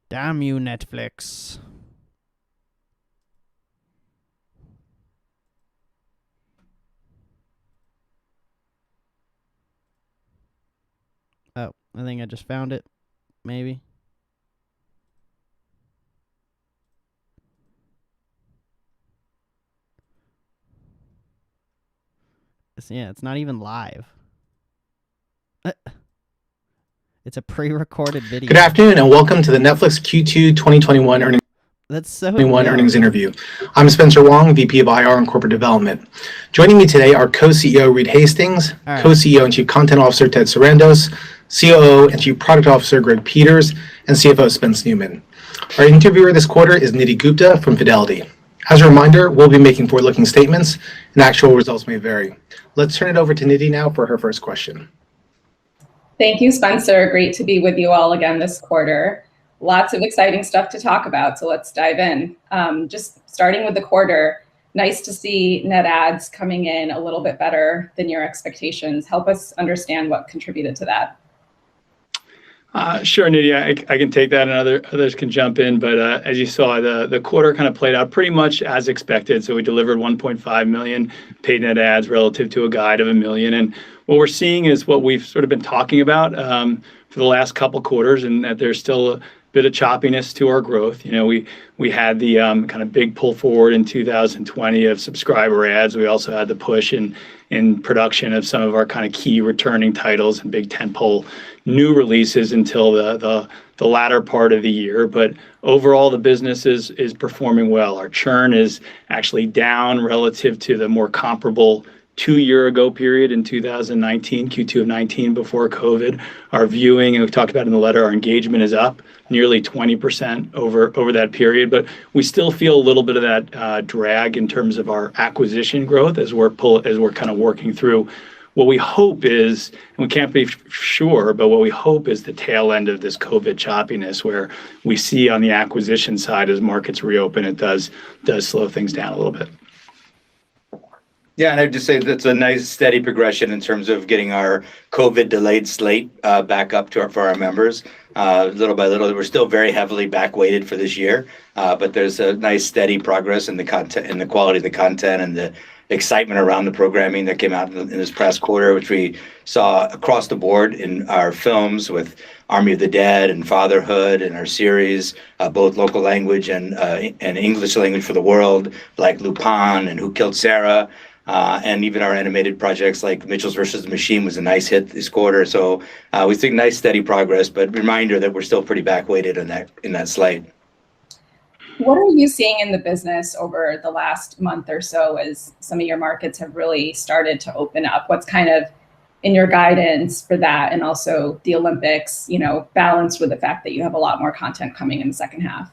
Damn you, Netflix. Oh, I think I just found it. Maybe. It's not even live. It's a pre-recorded video. Good afternoon and welcome to the Netflix Q2 2021 earnings. That's so earnings interview. I'm Spencer Wong, VP of IR and Corporate Development. Joining me today are Co-CEO Reed Hastings, Co-CEO and Chief Content Officer Ted Sarandos, COO and Chief Product Officer Greg Peters, and CFO Spence Newman. Our interviewer this quarter is Nidhi Gupta from Fidelity. As a reminder, we'll be making forward-looking statements and actual results may vary. Let's turn it over to Nidhi now for her first question. Thank you, Spencer. Great to be with you all again this quarter. Lots of exciting stuff to talk about, so let's dive in. Just starting with the quarter, nice to see net adds coming in a little bit better than your expectations. Help us understand what contributed to that. Sure, Nidhi, I can take that and others can jump in, but as you saw, the quarter kind of played out pretty much as expected. So we delivered 1.5 million paid net adds relative to a guide of 1 million. And what we're seeing is what we've sort of been talking about for the last couple quarters, and that there's still a bit of choppiness to our growth. You know, we had the kind of big pull forward in 2020 of subscriber ads. We also had the push in production of some of our kind of key returning titles and big tentpole new releases until the latter part of the year. But overall, the business is performing well. Our churn is actually down relative to the more comparable 2-year-ago period in 2019, Q2 of 19 before COVID. Our viewing, and we've talked about in the letter, our engagement is up nearly 20% over that period. But we still feel a little bit of that drag in terms of our acquisition growth as we're kind of working through what we hope is, and we can't be sure, but what we hope is the tail end of this COVID choppiness, where we see on the acquisition side as markets reopen, it does slow things down a little bit. Yeah, and I'd just say that's a nice steady progression in terms of getting our COVID delayed slate back up for our members. little by little. We're still very heavily back weighted for this year, but there's a nice steady progress in the content, in the quality of the content, and the excitement around the programming that came out in this past quarter, which we saw across the board in our films with Army of the Dead and Fatherhood, and our series, both local language and English language for the world, like Lupin and Who Killed Sarah, and even our animated projects like Mitchell's versus the Machine was a nice hit this quarter. So we think nice steady progress, but reminder that we're still pretty back weighted in that slate. What are you seeing in the business over the last month or so as some of your markets have really started to open up? What's kind of in your guidance for that, and also the Olympics, balanced with the fact that you have a lot more content coming in the second half?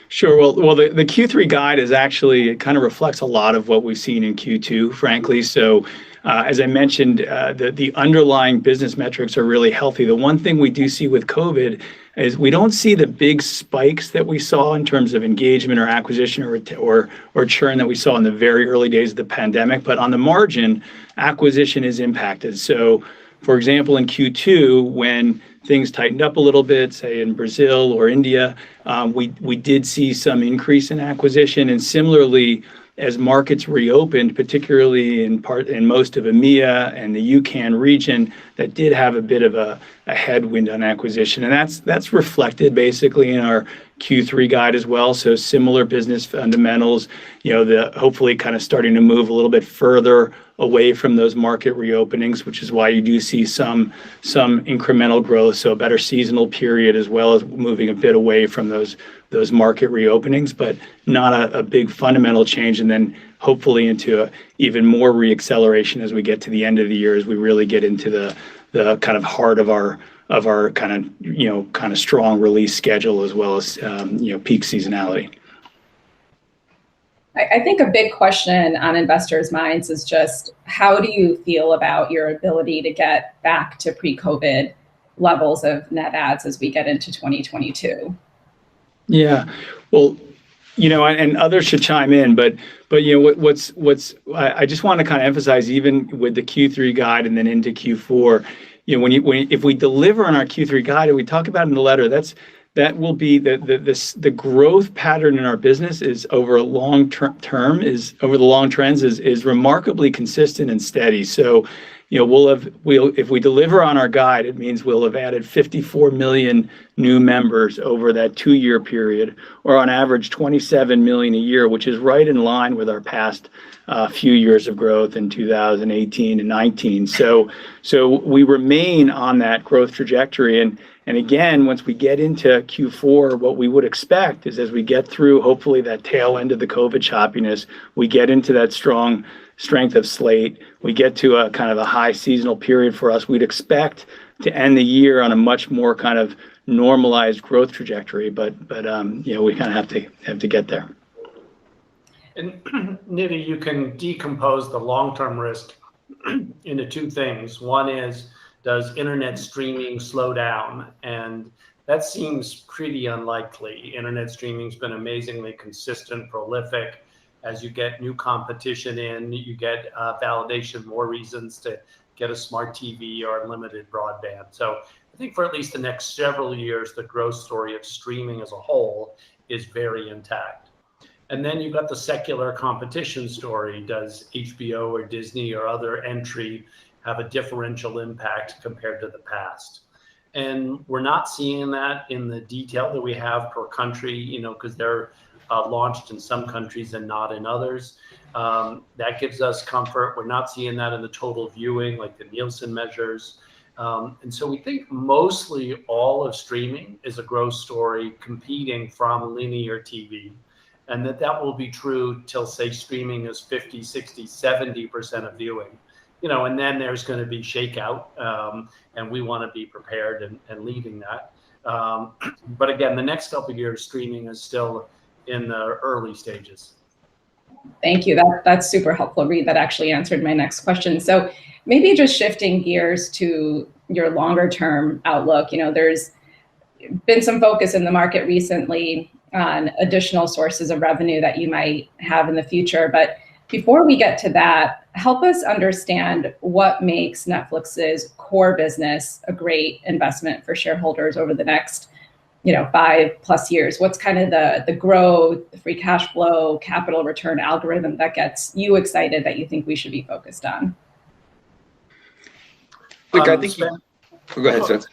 Sure. Well, the Q3 guide is actually, it kind of reflects a lot of what we've seen in Q2, frankly. So as I mentioned, the underlying business metrics are really healthy. The one thing we do see with COVID is we don't see the big spikes that we saw in terms of engagement or acquisition or churn that we saw in the very early days of the pandemic. But on the margin, acquisition is impacted. So, for example, in Q2, when things tightened up a little bit, say in Brazil or India, we did see some increase in acquisition. And similarly, as markets reopened, particularly in most of EMEA and the UCAN region, that did have a bit of a headwind on acquisition. And that's reflected basically in our Q3 guide as well. So similar business fundamentals, hopefully kind of starting to move a little bit further away from those market reopenings, which is why you do see some incremental growth. So a better seasonal period, as well as moving a bit away from those market reopenings, but not a big fundamental change. And then hopefully into a even more reacceleration as we get to the end of the year, as we really get into the kind of heart of our kind of strong release schedule, as well as peak seasonality. I think a big question on investors' minds is just, how do you feel about your ability to get back to pre-COVID levels of net adds as we get into 2022? Yeah, well, and others should chime in, but I just want to kind of emphasize, even with the Q3 guide and then into Q4, if we deliver on our Q3 guide, and we talk about in the letter, that will be the growth pattern in our business is over a long term, is over the long trends, is remarkably consistent and steady. So, if we deliver on our guide, it means we'll have added 54 million new members over that 2-year period, or on average 27 million a year, which is right in line with our past few years of growth in 2018 and 19. So we remain on that growth trajectory. And again, once we get into Q4, what we would expect is, as we get through, hopefully, that tail end of the COVID choppiness, we get into that strength of slate, we get to a kind of a high seasonal period for us, we'd expect to end the year on a much more kind of normalized growth trajectory. But we kind of have to get there. And Nidhi, you can decompose the long-term risk into two things. One is, does internet streaming slow down? And that seems pretty unlikely. Internet streaming's been amazingly consistent, prolific. As you get new competition in, you get validation, more reasons to get a smart TV or unlimited broadband. So I think for at least the next several years, the growth story of streaming as a whole is very intact. And then you've got the secular competition story. Does HBO or Disney or other entry have a differential impact compared to the past? And we're not seeing that in the detail that we have per country, because they're launched in some countries and not in others. That gives us comfort. We're not seeing that in the total viewing, like the Nielsen measures. And so we think mostly all of streaming is a growth story competing from linear TV. And that will be true till, say, streaming is 50, 60, 70% of viewing. And then there's going to be shakeout, and we want to be prepared and leading that. But again, the next couple of years, streaming is still in the early stages. Thank you. That's super helpful, Reed. That actually answered my next question. So maybe just shifting gears to your longer term outlook. There's been some focus in the market recently on additional sources of revenue that you might have in the future. But Before we get to that, help us understand what makes Netflix's core business a great investment for shareholders over the next 5+ years. What's kind of the growth, the free cash flow, capital return algorithm that gets you excited that you think we should be focused on? Look, I think go ahead, Spence.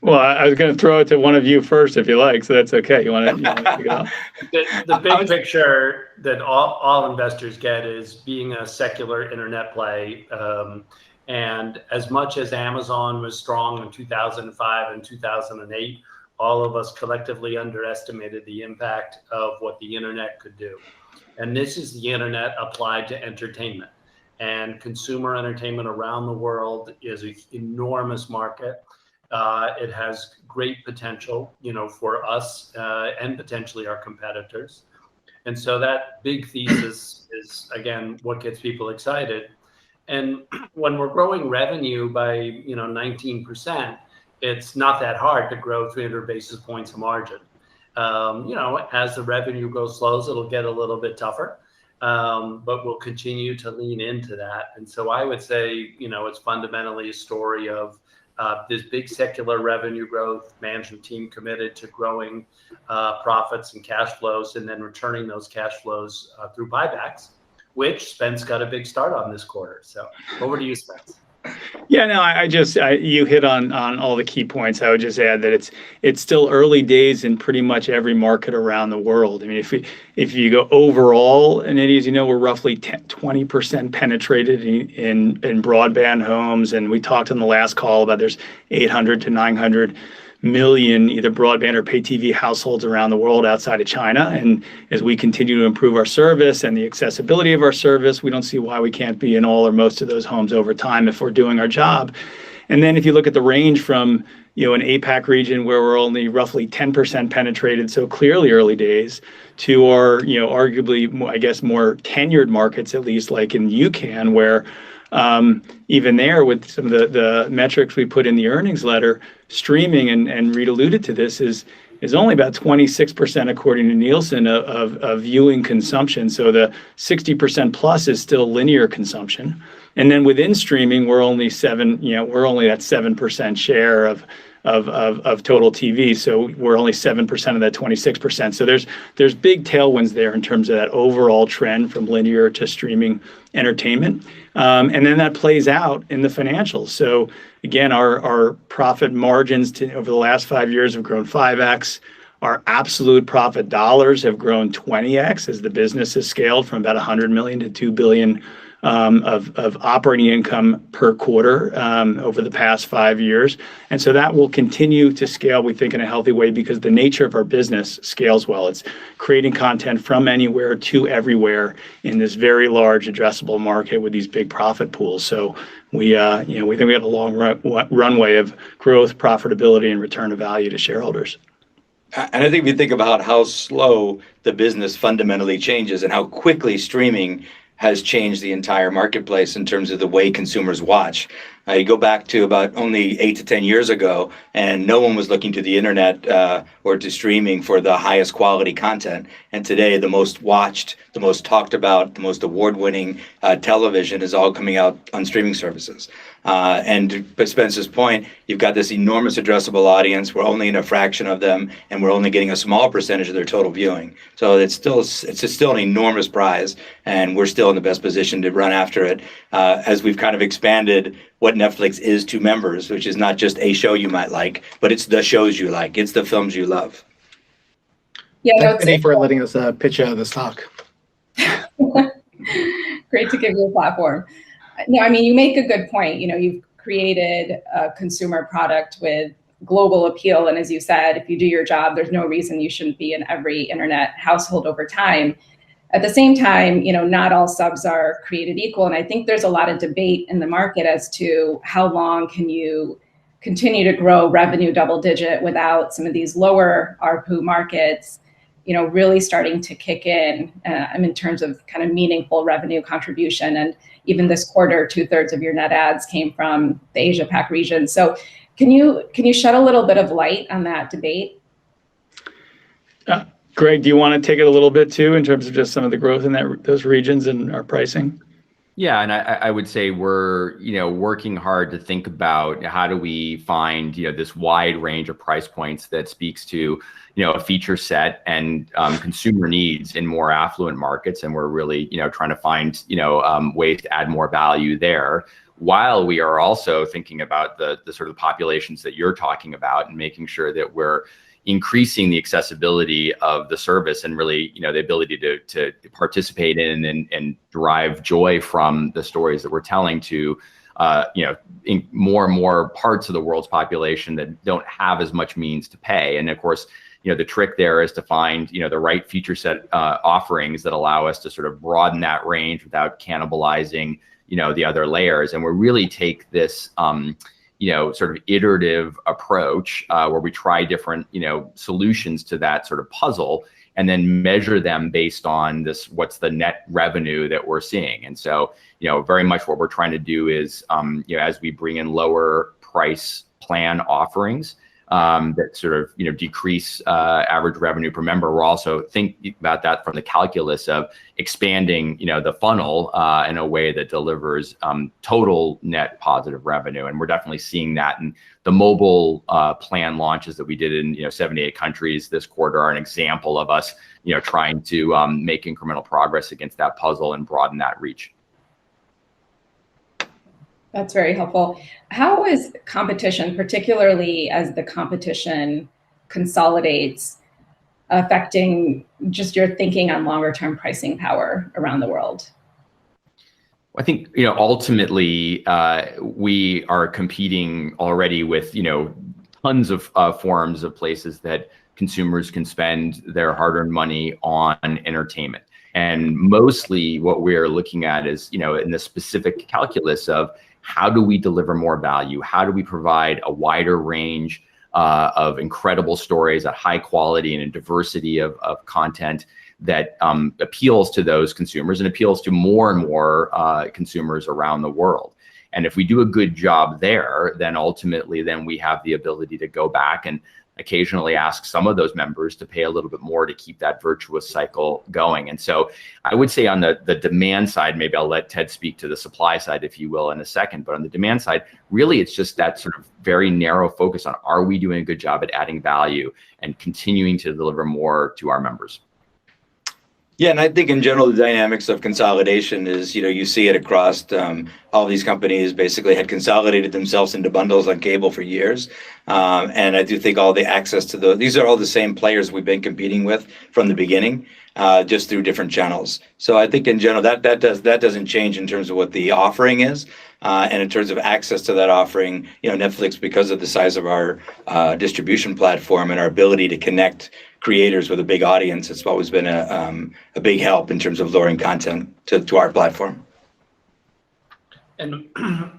Well, I was going to throw it to one of you first, if you like, so that's okay. You want to pick it up? The big picture that all investors get is being a secular internet play. And as much as Amazon was strong in 2005 and 2008, all of us collectively underestimated the impact of what the internet could do. And this is the internet applied to entertainment. And consumer entertainment around the world is an enormous market. It has great potential, for us and potentially our competitors. And so that big thesis is, again, what gets people excited. And when we're growing revenue by, 19%, it's not that hard to grow 300 basis points of margin. As the revenue growth slows, it'll get a little bit tougher. But we'll continue to lean into that. And so I would say, it's fundamentally a story of this big secular revenue growth, management team committed to growing profits and cash flows, and then returning those cash flows through buybacks, which Spence got a big start on this quarter. So over to you, Spence. Yeah, no, you hit on all the key points. I would just add that it's still early days in pretty much every market around the world. I mean, if you go overall, and as you know, we're roughly 20% penetrated in broadband homes, and we talked on the last call about there's 800 to 900 million either broadband or pay TV households around the world outside of China. And as we continue to improve our service and the accessibility of our service, we don't see why we can't be in all or most of those homes over time if we're doing our job. And then if you look at the range from an APAC region where we're only roughly 10% penetrated, so clearly early days, to our arguably, I guess, more tenured markets, at least like in UCAN, where even there with some of the metrics we put in the earnings letter, streaming, and Reed alluded to this, is only about 26% according to Nielsen of viewing consumption. So the 60% plus is still linear consumption. And then within streaming, we're only that 7% share of total TV. So we're only 7% of that 26%. So there's big tailwinds there in terms of that overall trend from linear to streaming entertainment. And then that plays out in the financials. So again, our profit margins over the last 5 years have grown 5x. Our absolute profit dollars have grown 20x as the business has scaled from about 100 million to 2 billion of operating income per quarter over the past 5 years. And so that will continue to scale, we think, in a healthy way because the nature of our business scales well. It's creating content from anywhere to everywhere in this very large addressable market with these big profit pools. So we think we have a long runway of growth, profitability, and return of value to shareholders. And I think if you think about how slow the business fundamentally changes and how quickly streaming has changed the entire marketplace in terms of the way consumers watch. You go back to about only 8 to 10 years ago, and no one was looking to the internet or to streaming for the highest quality content. And today, the most watched, the most talked about, the most award-winning television is all coming out on streaming services. And to Spencer's point, you've got this enormous addressable audience. We're only in a fraction of them, and we're only getting a small percentage of their total viewing. So it's still an enormous prize, and we're still in the best position to run after it as we've kind of expanded what Netflix is to members, which is not just a show you might like, but it's the shows you like. It's the films you love. Yeah, Thanks, Vinny, for letting us pitch the stock. Great to give you a platform. No, I mean, you make a good point. You've created a consumer product with global appeal. And as you said, if you do your job, there's no reason you shouldn't be in every internet household over time. At the same time, not all subs are created equal. And I think there's a lot of debate in the market as to how long can you continue to grow revenue double digit without some of these lower ARPU markets, really starting to kick in terms of kind of meaningful revenue contribution. And even this quarter, 2/3 of your net adds came from the Asia Pac region. So can you shed a little bit of light on that debate? Greg, do you want to take it a little bit too in terms of just some of the growth in those regions and our pricing? Yeah, and I would say we're working hard to think about how do we find this wide range of price points that speaks to a feature set and consumer needs in more affluent markets, and we're really trying to find ways to add more value there, while we are also thinking about the sort of populations that you're talking about and making sure that we're increasing the accessibility of the service and really, the ability to participate in and derive joy from the stories that we're telling to, in more and more parts of the world's population that don't have as much means to pay. And of course, the trick there is to find, the right feature set offerings that allow us to sort of broaden that range without cannibalizing, the other layers. And we really take this, sort of iterative approach where we try different, solutions to that sort of puzzle and then measure them based on what's the net revenue that we're seeing. And so, very much what we're trying to do is, as we bring in lower price plan offerings, that sort of decrease average revenue per member, we're also thinking about that from the calculus of expanding the funnel in a way that delivers total net positive revenue. And we're definitely seeing that. And the mobile plan launches that we did in 78 countries this quarter are an example of us trying to make incremental progress against that puzzle and broaden that reach. That's very helpful. How is competition, particularly as the competition consolidates, affecting just your thinking on longer term pricing power around the world? I think, ultimately, we are competing already with, tons of forms of places that consumers can spend their hard-earned money on entertainment. And mostly what we're looking at is, in the specific calculus of how do we deliver more value? How do we provide a wider range of incredible stories at high quality and a diversity of content that appeals to those consumers and appeals to more and more consumers around the world? And if we do a good job there, then ultimately we have the ability to go back and occasionally ask some of those members to pay a little bit more to keep that virtuous cycle going. And so I would say on the demand side, maybe I'll let Ted speak to the supply side, if you will, in a second. But on the demand side, really, it's just that sort of very narrow focus on, are we doing a good job at adding value and continuing to deliver more to our members? Yeah, and I think in general, the dynamics of consolidation is, you see it across all these companies basically had consolidated themselves into bundles on cable for years. And I do think all the access to these are all the same players we've been competing with from the beginning, just through different channels. So I think in general, that doesn't change in terms of what the offering is. And in terms of access to that offering, Netflix, because of the size of our distribution platform and our ability to connect creators with a big audience, it's always been a big help in terms of lowering content to our platform. And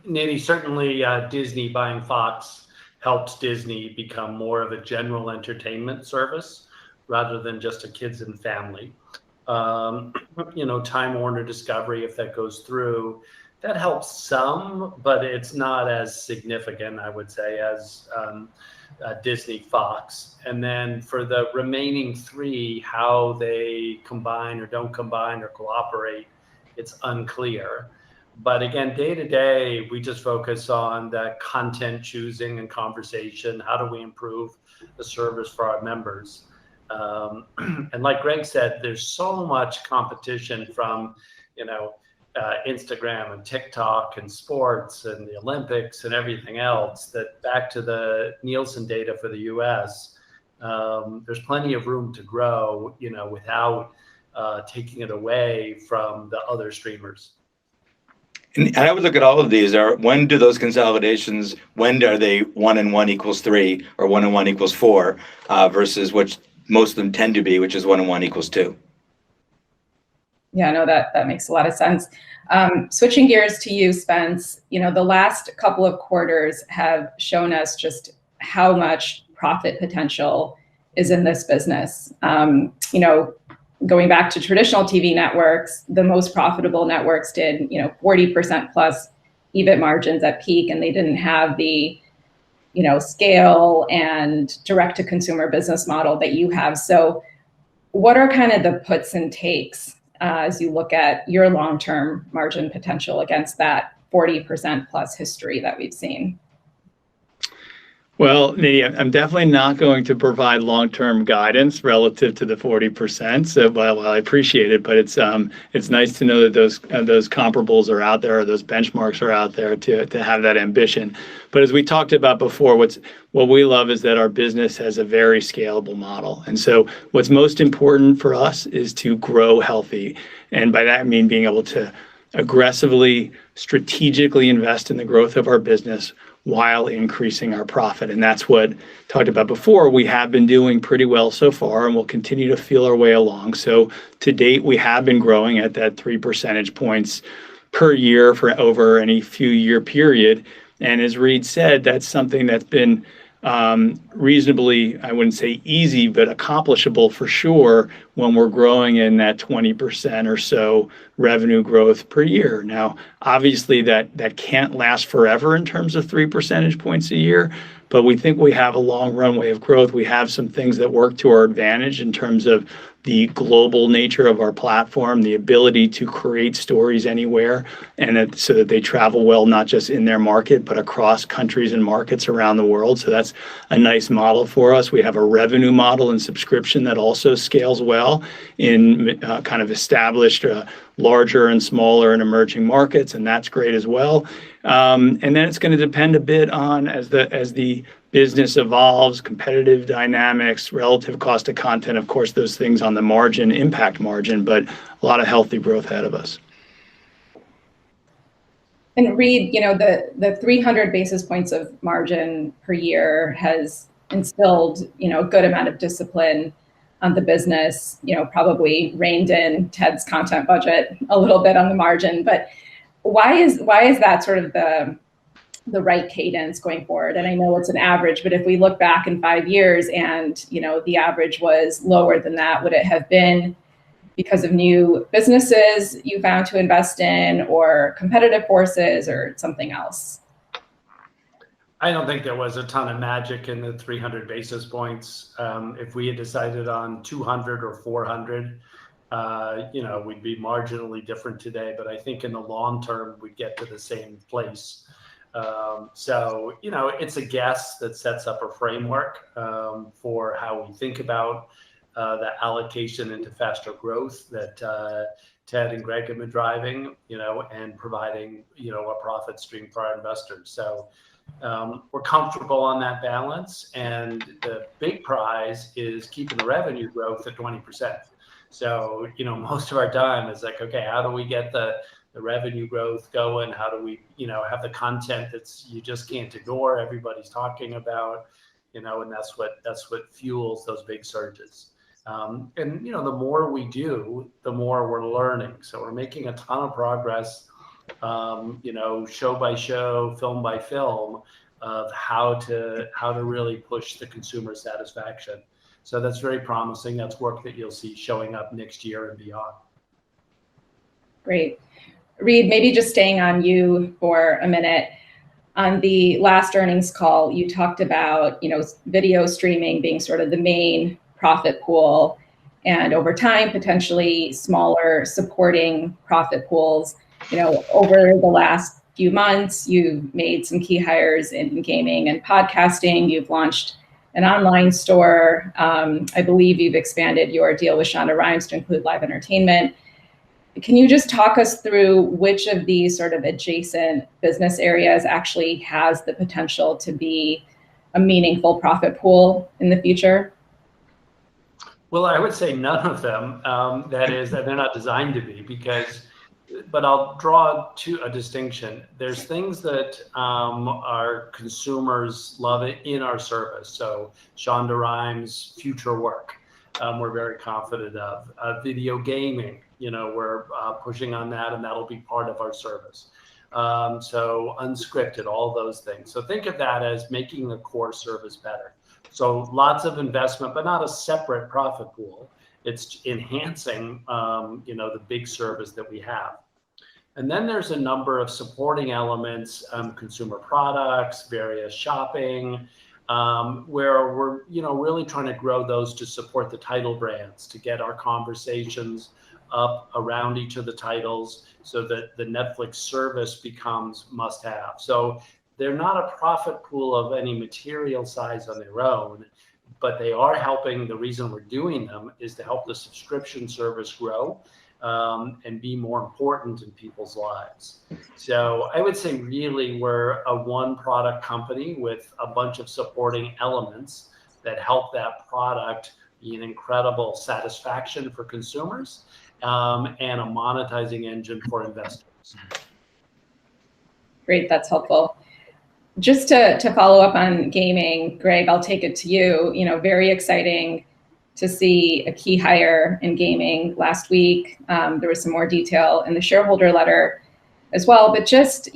Nidhi, certainly Disney buying Fox helps Disney become more of a general entertainment service rather than just a kids and family. Time Warner Discovery, if that goes through, that helps some, but it's not as significant, I would say, as Disney Fox. And then for the remaining three, how they combine or don't combine or cooperate, it's unclear. But again, day to day, we just focus on the content choosing and conversation. How do we improve the service for our members? And like Greg said, there's so much competition from, Instagram and TikTok and sports and the Olympics and everything else, that back to the Nielsen data for the US, there's plenty of room to grow, without taking it away from the other streamers. And I would look at all of these. When do those consolidations, when are they 1 and 1 equals 3 or 1 and 1 equals 4 versus what most of them tend to be, which is 1 and 1 equals 2? Yeah, no, that makes a lot of sense. Switching gears to you, Spence, the last couple of quarters have shown us just how much profit potential is in this business. Going back to traditional TV networks, the most profitable networks did, 40% plus EBIT margins at peak, and they didn't have the, scale and direct to consumer business model that you have. So what are kind of the puts and takes as you look at your long-term margin potential against that 40% plus history that we've seen? Well, Nidhi, I'm definitely not going to provide long-term guidance relative to the 40%. So, while I appreciate it, but it's nice to know that those comparables are out there, or those benchmarks are out there to have that ambition. But as we talked about before, what we love is that our business has a very scalable model, and so what's most important for us is to grow healthy, and by that I mean being able to aggressively, strategically invest in the growth of our business while increasing our profit. And that's what talked about before. We have been doing pretty well so far, and we'll continue to feel our way along. So to date, we have been growing at that 3 percentage points per year for over any few year period. And as Reed said, that's something that's been reasonably, I wouldn't say easy, but accomplishable for sure when we're growing in that 20% or so revenue growth per year. Now, obviously that can't last forever in terms of 3 percentage points a year, but we think we have a long runway of growth. We have some things that work to our advantage in terms of the global nature of our platform, the ability to create stories anywhere, and so that they travel well, not just in their market, but across countries and markets around the world. So that's a nice model for us. We have a revenue model and subscription that also scales well in kind of established larger and smaller and emerging markets, and that's great as well. And then it's going to depend a bit on as the business evolves, competitive dynamics, relative cost of content, of course, those things on the margin impact margin, but a lot of healthy growth ahead of us. And Reed, the 300 basis points of margin per year has instilled, a good amount of discipline on the business, probably reined in Ted's content budget a little bit on the margin. But why is that sort of the right cadence going forward? And I know it's an average, but if we look back in 5 years and, the average was lower than that, would it have been because of new businesses you found to invest in, or competitive forces, or something else? I don't think there was a ton of magic in the 300 basis points. If we had decided on 200 or 400, we'd be marginally different today. But I think in the long term, we'd get to the same place. So, it's a guess that sets up a framework for how we think about the allocation into faster growth that Ted and Greg have been driving, and providing, a profit stream for our investors. So we're comfortable on that balance. And the big prize is keeping the revenue growth at 20%. So, most of our time is like, okay, how do we get the revenue growth going? How do we, have the content you just can't ignore, everybody's talking about, and that's what fuels those big surges. And the more we do, the more we're learning. So we're making a ton of progress, show by show, film by film, of how to really push the consumer satisfaction. So that's very promising. That's work that you'll see showing up next year and beyond. Great. Reed, maybe just staying on you for a minute. On the last earnings call, you talked about, video streaming being sort of the main profit pool, and over time, potentially smaller supporting profit pools. Over the last few months, you've made some key hires in gaming and podcasting. You've launched an online store. I believe you've expanded your deal with Shonda Rhimes to include live entertainment. Can you just talk us through which of these sort of adjacent business areas actually has the potential to be a meaningful profit pool in the future? Well, I would say none of them. That is, that they're not designed to be, but I'll draw to a distinction. There's things that our consumers love in our service. So Shonda Rhimes' future work, we're very confident of. Video gaming, we're pushing on that, and that'll be part of our service. So unscripted, all those things. So think of that as making the core service better. So lots of investment, but not a separate profit pool. It's enhancing, the big service that we have. And then there's a number of supporting elements, consumer products, various shopping, where we're really trying to grow those to support the title brands, to get our conversations up around each of the titles so that the Netflix service becomes must-have. So they're not a profit pool of any material size on their own, but they are helping. The reason we're doing them is to help the subscription service grow and be more important in people's lives. So I would say really we're a one product company with a bunch of supporting elements that help that product be an incredible satisfaction for consumers and a monetizing engine for investors. Great, that's helpful. Just to follow up on gaming, Greg, I'll take it to you. Very exciting to see a key hire in gaming last week. There was some more detail in the shareholder letter as well, but just,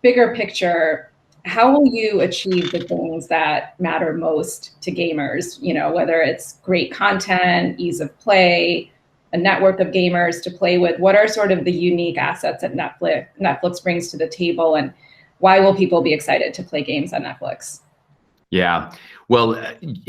bigger picture, how will you achieve the things that matter most to gamers? Whether it's great content, ease of play, a network of gamers to play with. What are sort of the unique assets that Netflix brings to the table, and why will people be excited to play games on Netflix? Yeah, well,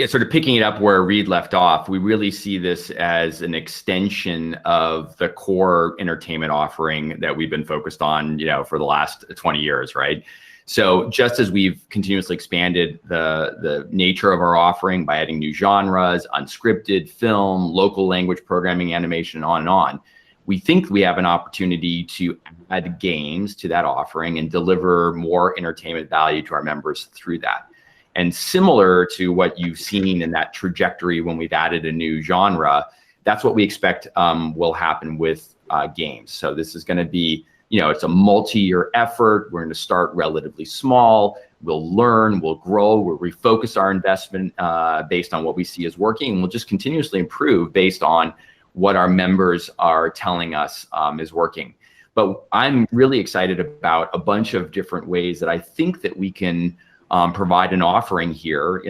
sort of picking it up where Reed left off, we really see this as an extension of the core entertainment offering that we've been focused on, for the last 20 years, right? So just as we've continuously expanded the nature of our offering by adding new genres, unscripted, film, local language programming, animation, on and on, we think we have an opportunity to add games to that offering and deliver more entertainment value to our members through that. And similar to what you've seen in that trajectory when we've added a new genre, that's what we expect will happen with games. So this is going to be, it's a multi-year effort. We're going to start relatively small. We'll learn, we'll grow, we'll refocus our investment based on what we see as working, and we'll just continuously improve based on what our members are telling us is working. But I'm really excited about a bunch of different ways that I think that we can provide an offering here,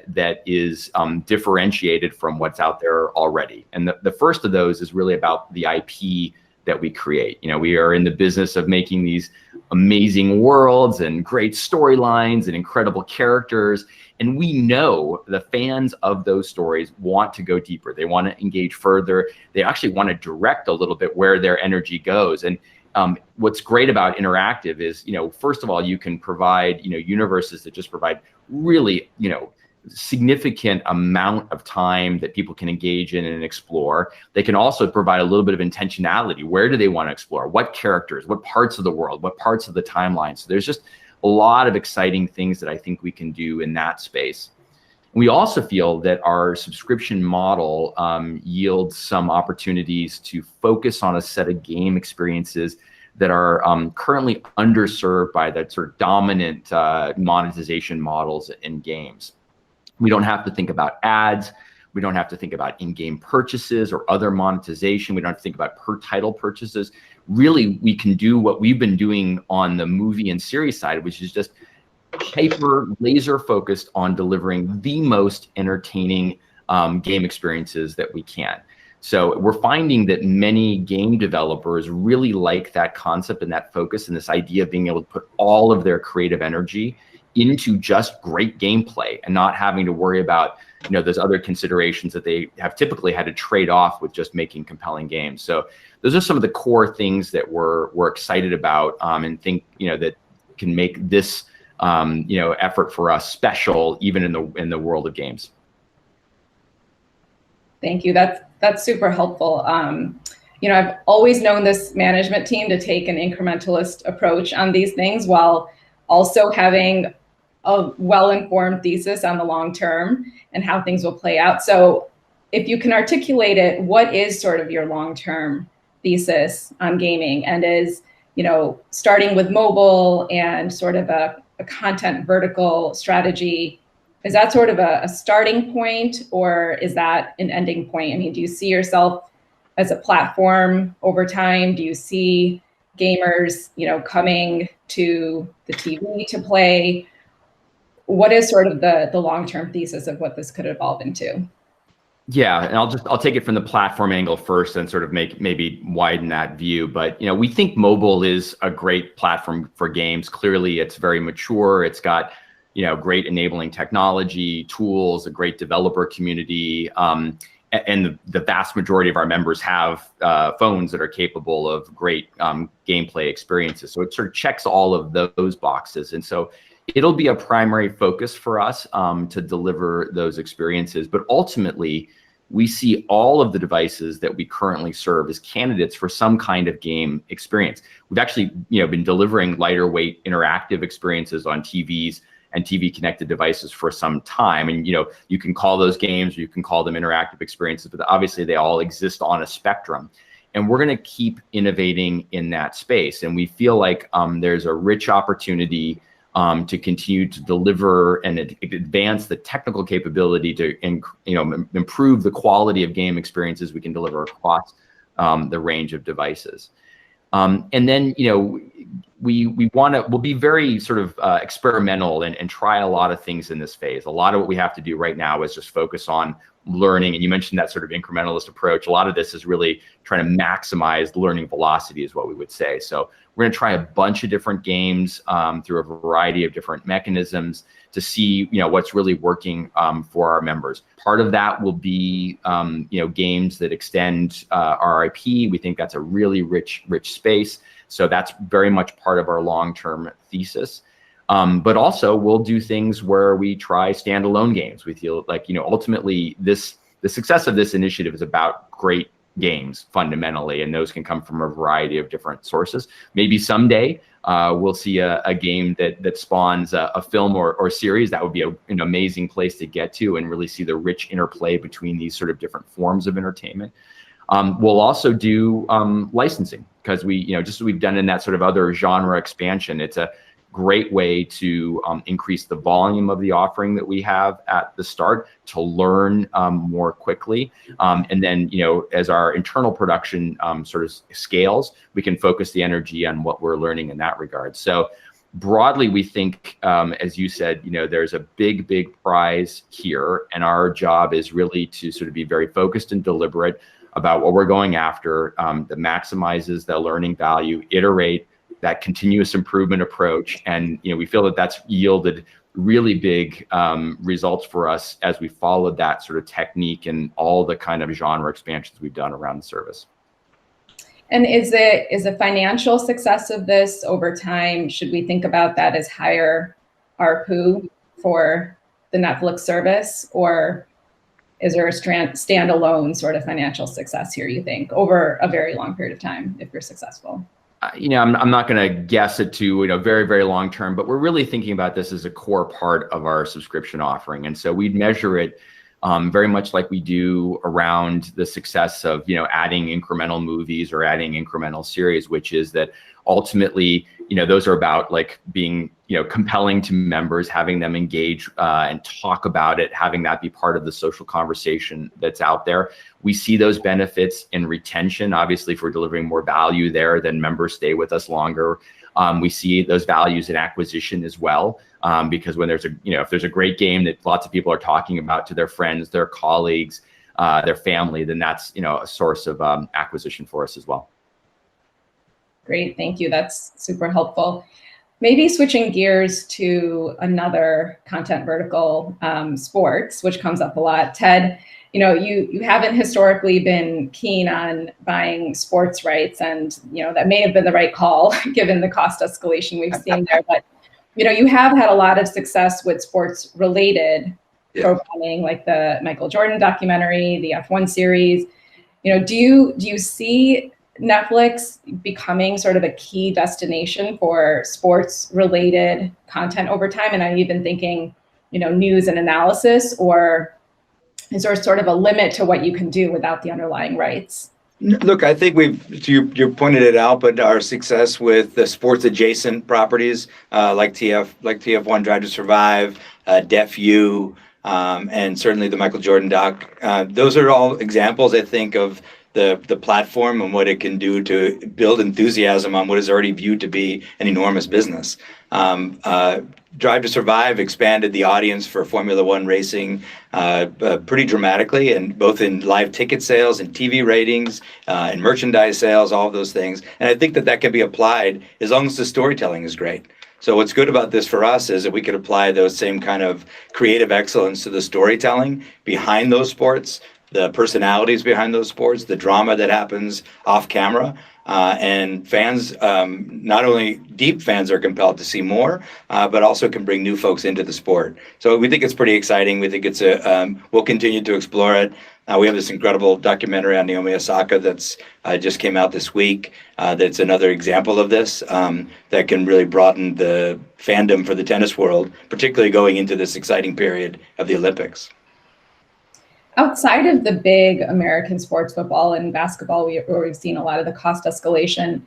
that is differentiated from what's out there already. And the first of those is really about the IP that we create. We are in the business of making these amazing worlds and great storylines and incredible characters. And we know the fans of those stories want to go deeper. They want to engage further. They actually want to direct a little bit where their energy goes. And what's great about interactive is, first of all, you can provide, universes that just provide really, significant amount of time that people can engage in and explore. They can also provide a little bit of intentionality. Where do they want to explore? What characters? What parts of the world? What parts of the timeline? So there's just a lot of exciting things that I think we can do in that space. We also feel that our subscription model yields some opportunities to focus on a set of game experiences that are currently underserved by that sort of dominant monetization models in games. We don't have to think about ads. We don't have to think about in-game purchases or other monetization. We don't have to think about per title purchases. Really, we can do what we've been doing on the movie and series side, which is just hyper laser focused on delivering the most entertaining game experiences that we can. So we're finding that many game developers really like that concept and that focus and this idea of being able to put all of their creative energy into just great gameplay and not having to worry about, those other considerations that they have typically had to trade off with just making compelling games. So those are some of the core things that we're excited about and think, that can make this, effort for us special, even in the world of games. Thank you. That's super helpful. I've always known this management team to take an incrementalist approach on these things while also having a well-informed thesis on the long term and how things will play out. So if you can articulate it, what is sort of your long-term thesis on gaming? And is, starting with mobile and sort of a content vertical strategy, is that sort of a starting point, or is that an ending point? I mean, do you see yourself as a platform over time? Do you see gamers, coming to the TV to play? What is sort of the long-term thesis of what this could evolve into? Yeah, and I'll take it from the platform angle first and sort of maybe widen that view. But we think mobile is a great platform for games. Clearly, it's very mature. It's got great enabling technology, tools, a great developer community, and the vast majority of our members have phones that are capable of great gameplay experiences. So it sort of checks all of those boxes. And so it'll be a primary focus for us to deliver those experiences. But ultimately, we see all of the devices that we currently serve as candidates for some kind of game experience. We've actually been delivering lighter weight interactive experiences on TVs and TV connected devices for some time. And you can call those games or you can call them interactive experiences, but obviously they all exist on a spectrum. And we're going to keep innovating in that space. And we feel like there's a rich opportunity to continue to deliver and advance the technical capability to improve the quality of game experiences we can deliver across the range of devices. And then we'll be very sort of experimental and try a lot of things in this phase. A lot of what we have to do right now is just focus on learning. And you mentioned that sort of incrementalist approach. A lot of this is really trying to maximize learning velocity is what we would say. So we're going to try a bunch of different games through a variety of different mechanisms to see what's really working for our members. Part of that will be games that extend our IP. We think that's a really rich space. So that's very much part of our long-term thesis. But also we'll do things where we try standalone games. We feel like ultimately the success of this initiative is about great games fundamentally, and those can come from a variety of different sources. Maybe someday we'll see a game that spawns a film or series. That would be an amazing place to get to and really see the rich interplay between these sort of different forms of entertainment. We'll also do licensing because just as we've done in that sort of other genre expansion, it's a great way to increase the volume of the offering that we have at the start to learn more quickly. And then, as our internal production sort of scales, we can focus the energy on what we're learning in that regard. So broadly, we think, as you said, there's a big prize here. And our job is really to sort of be very focused and deliberate about what we're going after that maximizes the learning value, iterate, that continuous improvement approach. And we feel that that's yielded really big results for us as we followed that sort of technique and all the kind of genre expansions we've done around the service. And is the financial success of this over time, should we think about that as higher ARPU for the Netflix service, or is there a standalone sort of financial success here, you think, over a very long period of time if you're successful? I'm not going to guess it to very, very long term, but we're really thinking about this as a core part of our subscription offering. And so we'd measure it very much like we do around the success of adding incremental movies or adding incremental series, which is that ultimately those are about like being compelling to members, having them engage and talk about it, having that be part of the social conversation that's out there. We see those benefits in retention. Obviously, if we're delivering more value there, then members stay with us longer. We see those values in acquisition as well, because when there's if there's a great game that lots of people are talking about to their friends, their colleagues, their family, then that's a source of acquisition for us as well. Great, thank you. That's super helpful. Maybe switching gears to another content vertical, sports, which comes up a lot. Ted, you haven't historically been keen on buying sports rights, and that may have been the right call given the cost escalation we've seen there. But you have had a lot of success with sports related programming, like the Michael Jordan documentary, the F1 series. Do you see Netflix becoming sort of a key destination for sports related content over time? And I'm even thinking, news and analysis, or is there sort of a limit to what you can do without the underlying rights? Look, I think you pointed it out, but our success with the sports adjacent properties like TF1 Drive to Survive, Def U, and certainly the Michael Jordan doc, those are all examples, I think, of the platform and what it can do to build enthusiasm on what is already viewed to be an enormous business. Drive to Survive expanded the audience for Formula One racing pretty dramatically, and both in live ticket sales and TV ratings and merchandise sales, all of those things. And I think that can be applied as long as the storytelling is great. So what's good about this for us is that we could apply those same kind of creative excellence to the storytelling behind those sports, the personalities behind those sports, the drama that happens off camera. And fans, not only deep fans are compelled to see more, but also can bring new folks into the sport. So we think it's pretty exciting. We think we'll continue to explore it. We have this incredible documentary on Naomi Osaka that's just came out this week. That's another example of this that can really broaden the fandom for the tennis world, particularly going into this exciting period of the Olympics. Outside of the big American sports, football and basketball, where we've seen a lot of the cost escalation,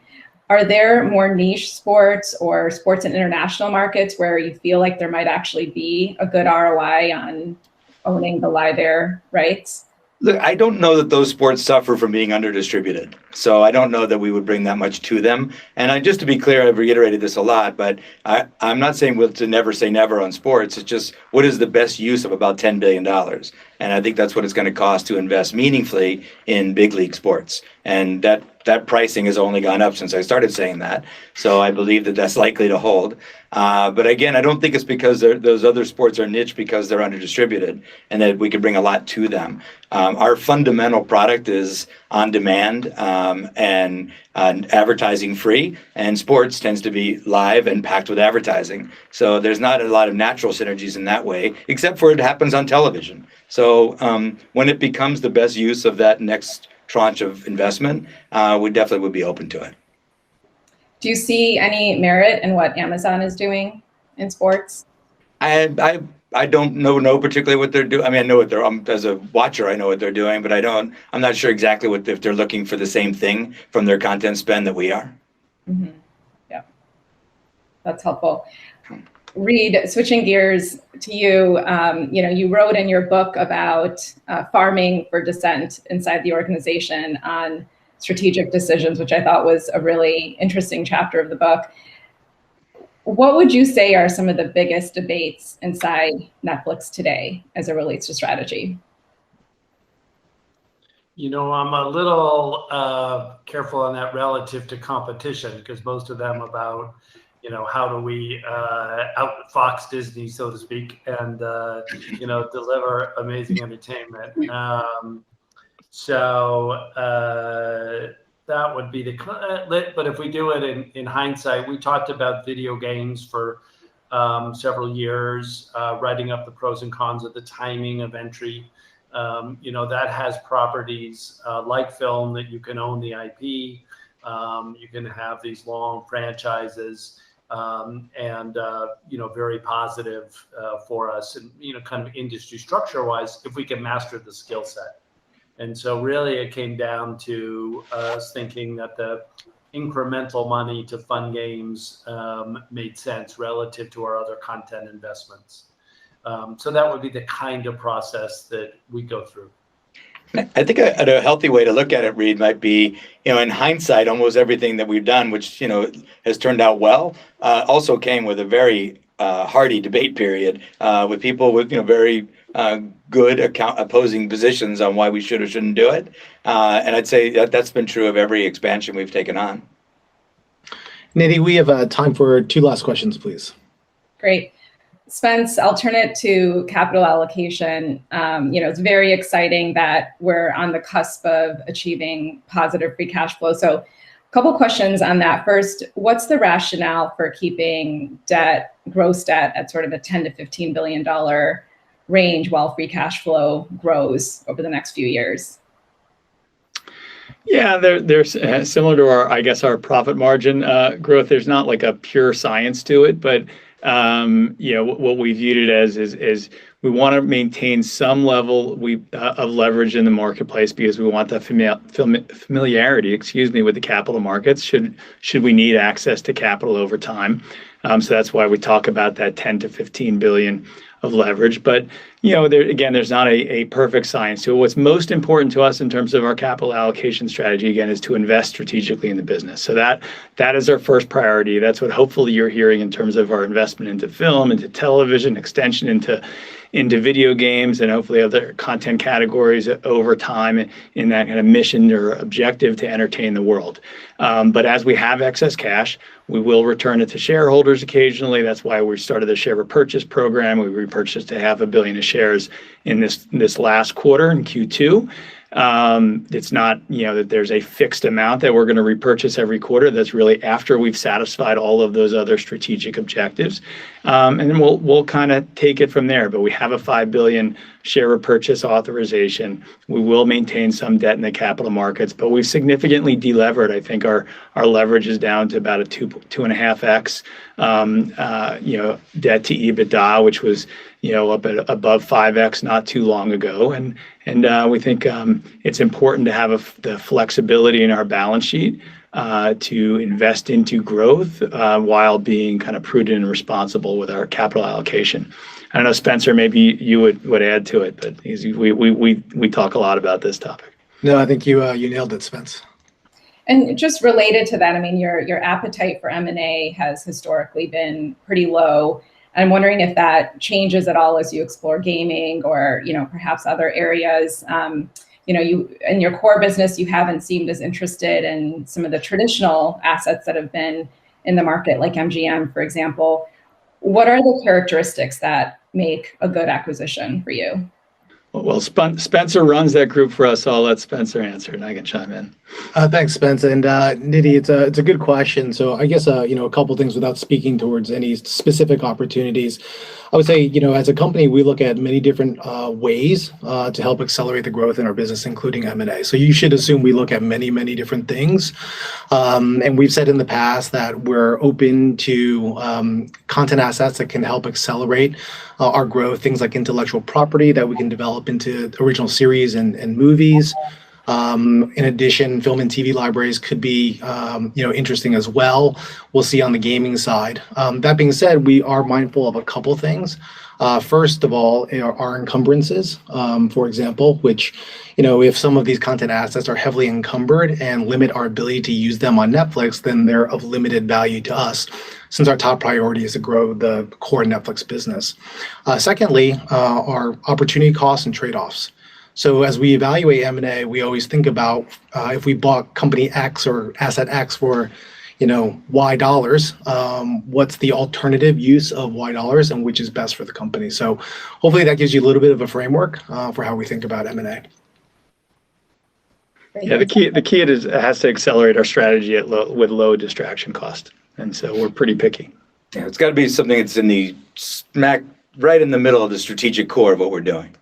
are there more niche sports or sports in international markets where you feel like there might actually be a good ROI on owning the live air rights? Look, I don't know that those sports suffer from being under-distributed. So I don't know that we would bring that much to them. And just to be clear, I've reiterated this a lot, but I'm not saying to never say never on sports. It's just what is the best use of about $10 billion? And I think that's what it's going to cost to invest meaningfully in big league sports. And that pricing has only gone up since I started saying that. So I believe that that's likely to hold. But again, I don't think it's because those other sports are niche because they're under-distributed and that we could bring a lot to them. Our fundamental product is on demand and advertising free, and sports tends to be live and packed with advertising. So there's not a lot of natural synergies in that way, except for it happens on television. So when it becomes the best use of that next tranche of investment, we definitely would be open to it. Do you see any merit in what Amazon is doing in sports? I don't know particularly what they're doing. I mean, I know what they're, as a watcher, I know what they're doing, but I'm not sure exactly if they're looking for the same thing from their content spend that we are. Mm-hmm. Yeah, that's helpful. Reed, switching gears to you, you wrote in your book about farming for dissent inside the organization on strategic decisions, which I thought was a really interesting chapter of the book. What would you say are some of the biggest debates inside Netflix today as it relates to strategy? I'm a little careful on that relative to competition, because most of them about, how do we out Fox Disney, so to speak, and, deliver amazing entertainment. That would be but if we do it in hindsight, we talked about video games for several years, writing up the pros and cons of the timing of entry. That has properties like film that you can own the IP. You can have these long franchises and very positive for us and, kind of industry structure wise, if we can master the skill set. And so really it came down to us thinking that the incremental money to fund games made sense relative to our other content investments. So that would be the kind of process that we go through. I think a healthy way to look at it, Reed, might be, in hindsight, almost everything that we've done, which, has turned out well, also came with a very hearty debate period with people with, very good opposing positions on why we should or shouldn't do it. And I'd say that's been true of every expansion we've taken on. Nidhi, we have time for 2 last questions, please. Great. Spence, I'll turn it to capital allocation. It's very exciting that we're on the cusp of achieving positive free cash flow. So a couple questions on that. First, what's the rationale for keeping gross debt at sort of a $10 to $15 billion range while free cash flow grows over the next few years? Yeah, they're similar to our profit margin growth. There's not like a pure science to it, but what we viewed it as is we want to maintain some level of leverage in the marketplace because we want that familiarity, with the capital markets should we need access to capital over time. So that's why we talk about that 10 to 15 billion leverage. But there's not a perfect science to it. What's most important to us in terms of our capital allocation strategy, again, is to invest strategically in the business. So that is our first priority. That's what hopefully you're hearing in terms of our investment into film, into television, extension into video games, and hopefully other content categories over time in that kind of mission or objective to entertain the world. But as we have excess cash, we will return it to shareholders occasionally. That's why we started the share repurchase program. We repurchased $500 million of shares in this last quarter in Q2. It's not, that there's a fixed amount that we're going to repurchase every quarter. That's really after we've satisfied all of those other strategic objectives. And then we'll kind of take it from there. But we have a $5 billion share repurchase authorization. We will maintain some debt in the capital markets, but we've significantly delevered. I think our leverage is down to about a 2.5x, debt to EBITDA, which was, up at above 5x not too long ago. And we think it's important to have the flexibility in our balance sheet to invest into growth while being kind of prudent and responsible with our capital allocation. I don't know, Spencer, maybe you would add to it, but we talk a lot about this topic. No, I think you nailed it, Spence. And just related to that, I mean, your appetite for M&A has historically been pretty low. I'm wondering if that changes at all as you explore gaming or, perhaps other areas. You in your core business, you haven't seemed as interested in some of the traditional assets that have been in the market, like MGM, for example. What are the characteristics that make a good acquisition for you? Well, Spencer runs that group for us, so I'll let Spencer answer, and I can chime in. Thanks, Spence. And Nidhi, it's a good question. So I guess a couple things without speaking towards any specific opportunities. I would say, as a company, we look at many different ways to help accelerate the growth in our business, including M&A. So you should assume we look at many, many different things. And we've said in the past that we're open to content assets that can help accelerate our growth, things like intellectual property that we can develop into original series and movies. In addition, film and TV libraries could be, interesting as well. We'll see on the gaming side. That being said, we are mindful of a couple things. First of all, our encumbrances, for example, which, if some of these content assets are heavily encumbered and limit our ability to use them on Netflix, then they're of limited value to us, since our top priority is to grow the core Netflix business. Secondly, our opportunity costs and trade-offs. So as we evaluate M&A, we always think about if we bought company X or asset X for, Y dollars, what's the alternative use of Y dollars and which is best for the company. So hopefully that gives you a little bit of a framework for how we think about M&A. Yeah, the key is it has to accelerate our strategy with low distraction cost, and so we're pretty picky. Yeah, it's got to be something that's in the smack right in the middle of the strategic core of what we're doing.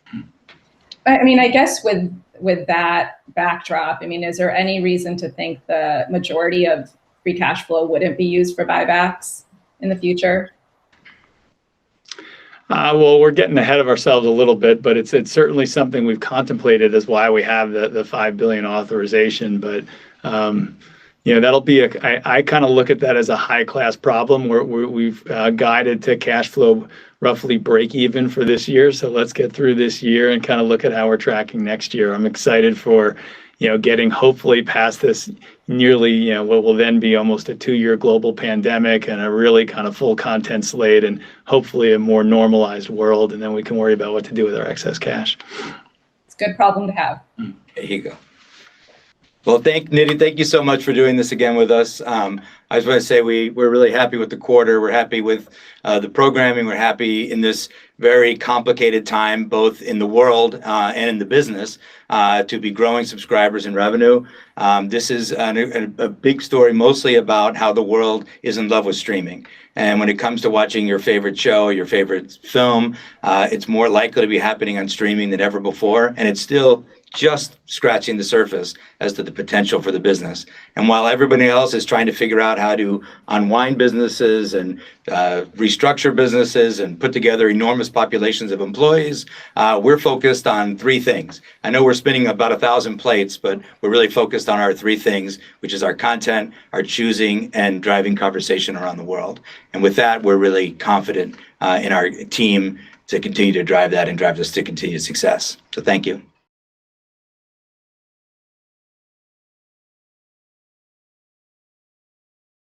I mean, I guess with that backdrop, is there any reason to think the majority of free cash flow wouldn't be used for buybacks in the future? Well, we're getting ahead of ourselves a little bit, but it's certainly something we've contemplated as why we have the $5 billion authorization. But that'll be I kind of look at that as a high class problem. We've guided to cash flow roughly break even for this year. So let's get through this year and kind of look at how we're tracking next year. I'm excited for getting hopefully past this nearly, what will then be almost a 2-year global pandemic and a really kind of full content slate and hopefully a more normalized world. And then we can worry about what to do with our excess cash. It's a good problem to have. There you go. Well, Nidhi, thank you so much for doing this again with us. I just want to say we're really happy with the quarter. We're happy with the programming. We're happy in this very complicated time, both in the world and in the business, to be growing subscribers and revenue. This is a big story, mostly about how the world is in love with streaming. And when it comes to watching your favorite show, your favorite film, it's more likely to be happening on streaming than ever before. And it's still just scratching the surface as to the potential for the business. And while everybody else is trying to figure out how to unwind businesses and restructure businesses and put together enormous populations of employees, we're focused on 3 things. I know we're spinning about 1,000 plates, but we're really focused on our 3 things, which is our content, our choosing, and driving conversation around the world. And with that, we're really confident in our team to continue to drive that and drive us to continued success. So thank you.